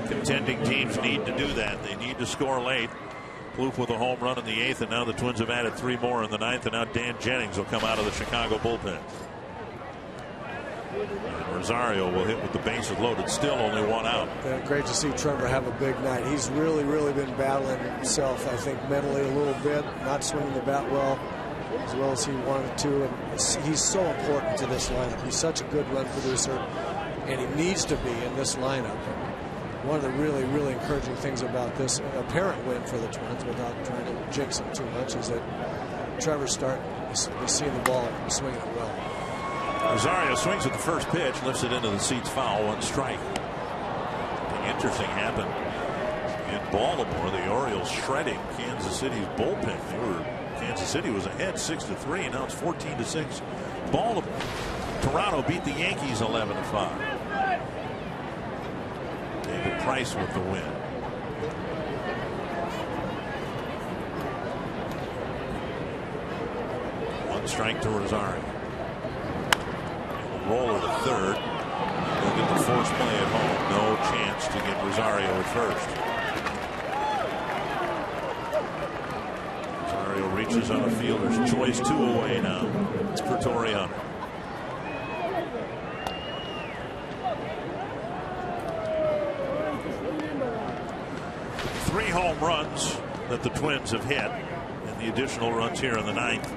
Contending teams need to do that. They need to score late. Plouffe with a home run in the 8th, and now the Twins have added 3 more in the 9th, and now Dan Jennings will come out of the Chicago bullpen. And Rosario will hit with the bases loaded, still only 1 out. Yeah, great to see Trevor have a big night. He's really been battling himself, I think, mentally a little bit, not swinging the bat well as he wanted to, and he's so important to this lineup. He's such a good run producer, and he needs to be in this lineup. One of the really encouraging things about this apparent win for the Twins, without trying to jinx them too much, is that Trevor's He's seeing the ball, swinging it well. Rosario swings at the first pitch, lifts it into the seats, foul, 1 strike. Something interesting happened in Baltimore. The Orioles shredding Kansas City's bullpen. Kansas City was ahead 6-3. Now it's 14-6. Baltimore. Toronto beat the Yankees 11-5. David Price with the win. One strike to Rosario. Roller to third. He'll get the force play at home. No chance to get Rosario at first. Rosario reaches on a fielder's choice, 2 away now. It's for Torrey Hunter. 3 home runs that the Twins have hit, and the additional runs here in the 9th.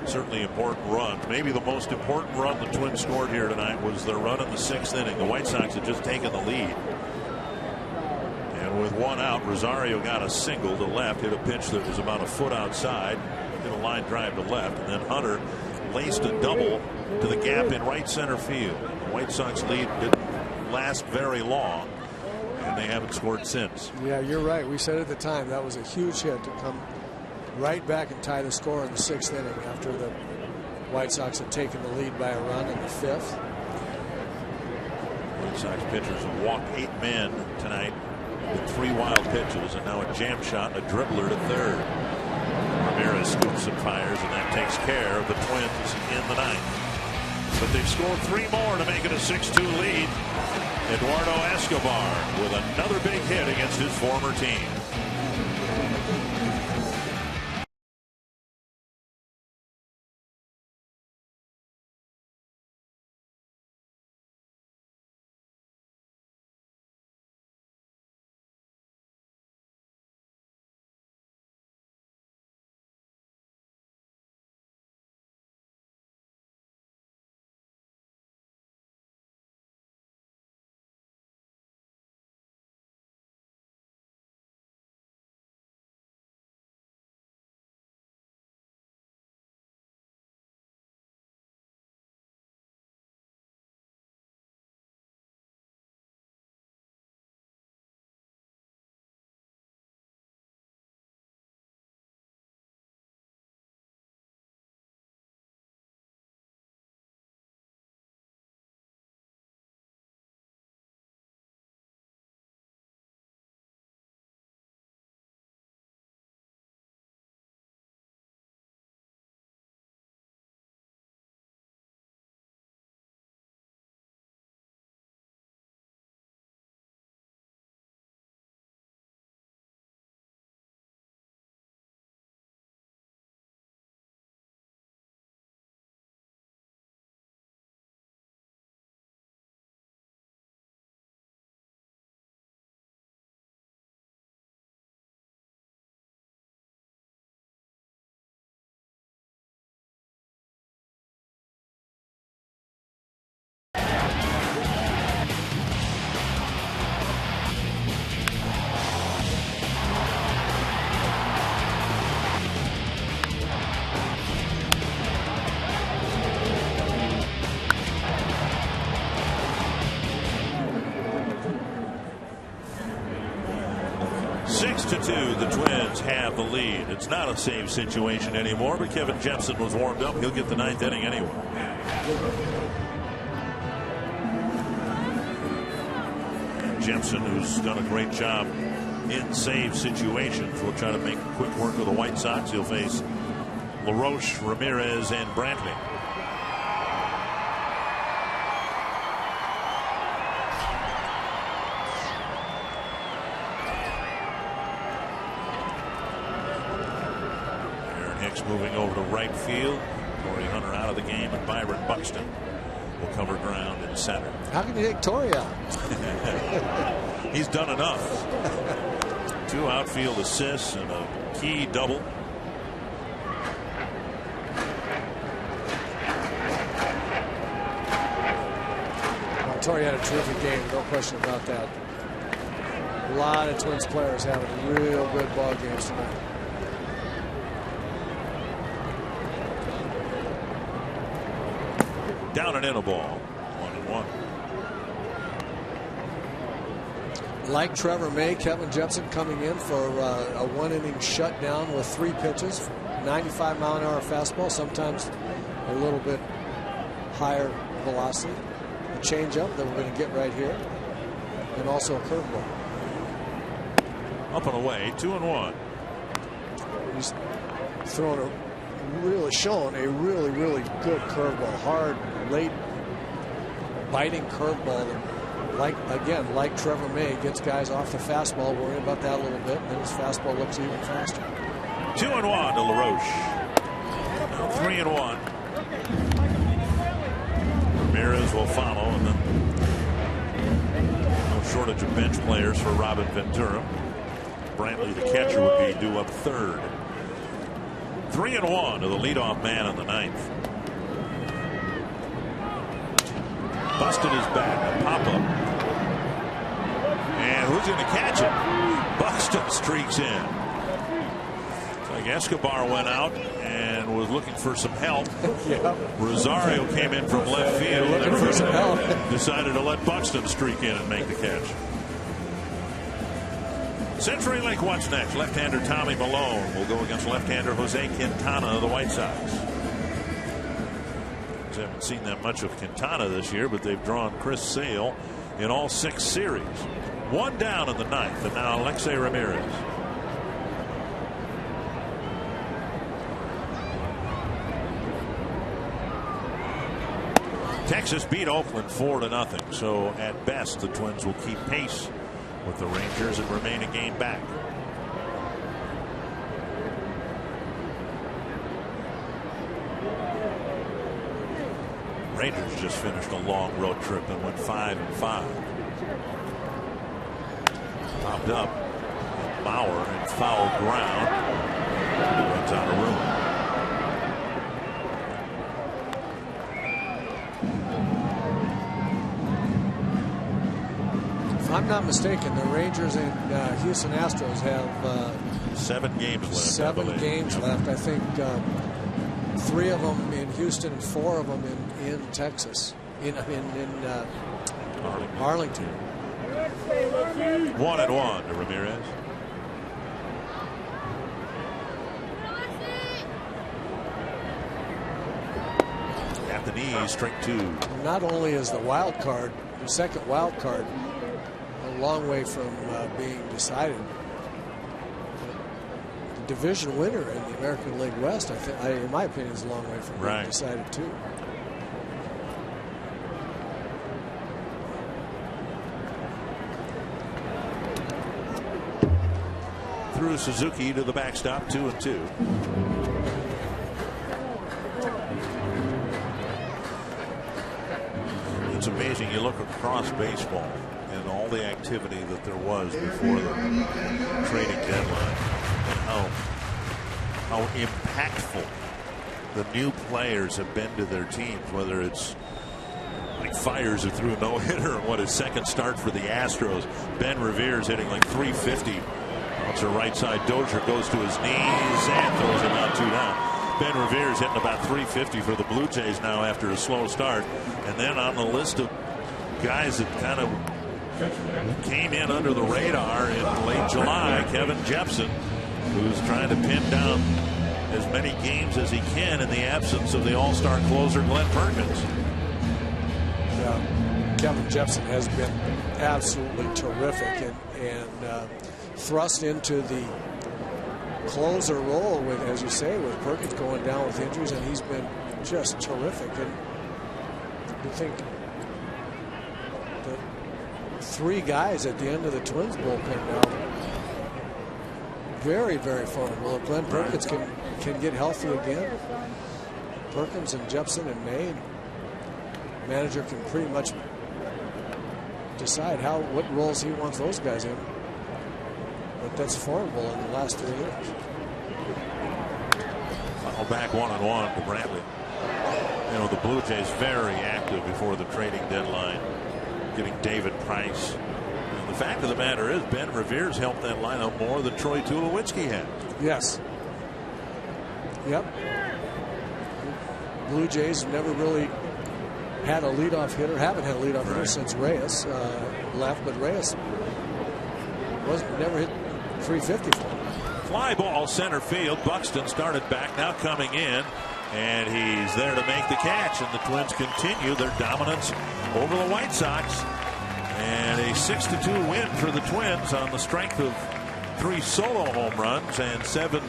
Certainly important run. Maybe the most important run the Twins scored here tonight was their run in the 6th inning. The White Sox had just taken the lead. And with 1 out, Rosario got a single to left, hit a pitch that was about a foot outside, hit a line drive to left, and then Hunter laced a double to the gap in right center field. The White Sox lead didn't last very long, and they haven't scored since. Yeah, you're right. We said at the time that was a huge hit to come right back and tie the score in the 6th inning after the White Sox had taken the lead by a run in the 5th. White Sox pitchers have walked 8 men tonight with 3 wild pitches, and now a jam shot, a dribbler to third. Ramirez scoops and fires, and that takes care of the Twins in the 9th. But they've scored 3 more to make it a 6-2 lead. Eduardo Escobar with another big hit against his former team. The Twins have the lead. It's not a save situation anymore, but Kevin Jepson was warmed up. He'll get the 9th inning anyway. And Jepson, who's done a great job in save situations, will try to make quick work of the White Sox. He'll face LaRoche, Ramirez, and Brantley. Moving over to right field. Torrey Hunter out of the game, and Byron Buxton will cover ground in center. How can you take Torrey out? He's done enough. 2 outfield assists and a key double. Well, Torrey had a terrific game, no question about that. A lot of Twins players having real good ball games tonight. Down and in a ball. 1-1. Like Trevor May, Kevin Jepsen coming in for a 1-inning shutdown with 3 pitches, 95-mile-an-hour fastball, sometimes a little bit higher velocity, a changeup that we're going to get right here, and also a curveball. Up and away, 2-1. He's showing a really good curveball, hard, late, biting curveball. Like Trevor May, gets guys off the fastball, worrying about that a little bit, and then his fastball looks even faster. 2-1 to LaRoche. Now 3-1. Ramirez will follow, and then no shortage of bench players for Robin Ventura. Brantley, the catcher, would be due up third. 3-1 to the leadoff man in the 9th. Busted his bat, a pop-up. And who's going to catch it? Buxton streaks in. It's like Escobar went out and was looking for some help. Yeah. Rosario came in from left field. Looking for some help. Decided to let Buxton streak in and make the catch. CenturyLink, what's next? Left-hander Tommy Malone will go against left-hander Jose Quintana of the White Sox. I haven't seen that much of Quintana this year, but they've drawn Chris Sale in all 6 series. 1 down in the 9th, and now Alexei Ramirez. Texas beat Oakland 4-0, so at best the Twins will keep pace with the Rangers and remain a game back. Rangers just finished a long road trip and went 5-5. Popped up Bauer in foul ground. Runs out of room. If I'm not mistaken, the Rangers and Houston Astros have 7 games left. 7 games left. I think 3 of them in Houston and 4 of them in Texas, in Arlington. 1-1 to Ramirez. At the knees, strike 2. Not only is the wild card, the second wild card, a long way from being decided. The division winner in the American League West, in my opinion, is a long way from being decided too. Through Suzuki to the backstop, 2-2. It's amazing. You look across baseball and all the activity that there was before the trading deadline, and how impactful the new players have been to their teams. Whether it's like Fires, who threw a no-hitter in his second start for the Astros. Ben Revere's hitting like 350. It's a right side. Dozier goes to his knees and throws him out 2 down. Ben Revere's hitting about 350 for the Blue Jays now after a slow start. And then on the list of guys that kind of came in under the radar in late July, Kevin Jepsen, who's trying to pin down as many games as he can in the absence of the all-star closer Glenn Perkins. Yeah, Kevin Jepsen has been absolutely terrific and thrust into the closer role with, as you say, with Perkins going down with injuries, and he's been just terrific. And you think the 3 guys at the end of the Twins bullpen now, very formidable. If Glenn Perkins can get healthy again, Perkins and Jepsen and May, the manager can pretty much decide what roles he wants those guys in. But that's formidable in the last 3 years. Final back 1-1 to Brantley. You know, the Blue Jays very active before the trading deadline, getting David Price. And the fact of the matter is, Ben Revere's helped that lineup more than Troy Tulowitzki had. Yes. Yep. Blue Jays never really had a leadoff hitter, haven't had a leadoff hitter since Reyes left, but Reyes never hit 350 for him. Fly ball center field. Buxton started back, now coming in, and he's there to make the catch, and the Twins continue their dominance over the White Sox, and a 6-2 win for the Twins on the strength of 3 solo home runs and 7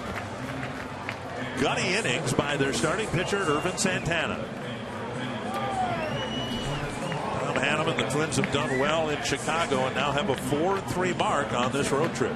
gunny innings by their starting pitcher Irvin Santana. Tom Hanneman and the Twins have done well in Chicago and now have a 4-3 mark on this road trip.